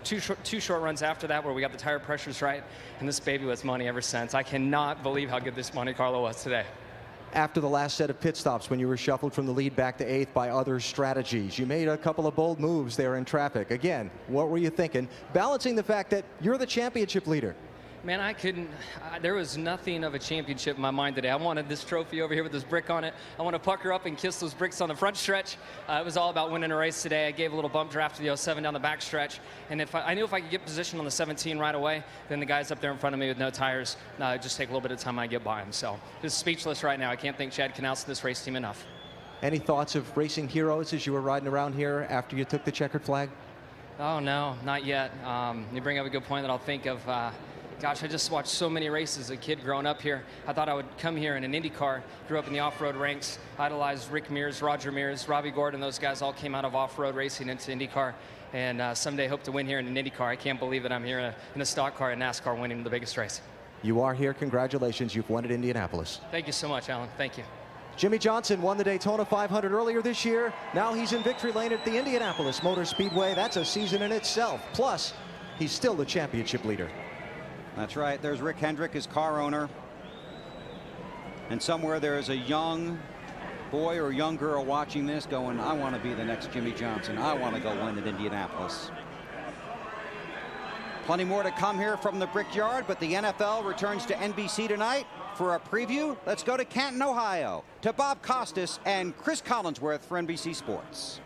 two short runs after that where we got the tire pressures right, and this baby was money ever since. I cannot believe how good this Monte Carlo was today. After the last set of pit stops, when you were shuffled from the lead back to 8th by other strategies, you made a couple of bold moves there in traffic. Again, what were you thinking? Balancing the fact that you're the championship leader. Man, there was nothing of a championship in my mind today. I wanted this trophy over here with this brick on it. I want to pucker up and kiss those bricks on the front stretch. It was all about winning a race today. I gave a little bump draft to the 07 down the back stretch. And I knew if I could get position on the 17 right away, then the guys up there in front of me with no tires, just take a little bit of time I get by them. So just speechless right now. I can't thank Chad Knaus and this race team enough. Any thoughts of racing heroes as you were riding around here after you took the checkered flag? Oh, no, not yet. You bring up a good point that I'll think of. Gosh, I just watched so many races as a kid growing up here. I thought I would come here in an Indy car. Grew up in the off-road ranks, idolized Rick Mears, Roger Mears, Robbie Gordon. Those guys all came out of off-road racing into IndyCar, and someday hope to win here in an Indy car. I can't believe that I'm here in a stock car in NASCAR winning the biggest race. You are here. Congratulations. You've won at Indianapolis. Thank you so much, Alan. Thank you. Jimmie Johnson won the Daytona 500 earlier this year. Now he's in victory lane at the Indianapolis Motor Speedway. That's a season in itself. Plus, he's still the championship leader. That's right. There's Rick Hendrick, his car owner. And somewhere there is a young boy or young girl watching this going, I want to be the next Jimmie Johnson. I want to go win at Indianapolis. Plenty more to come here from the Brickyard, but the NFL returns to NBC tonight for a preview. Let's go to Canton, Ohio, to Bob Costas and Chris Collinsworth for NBC Sports.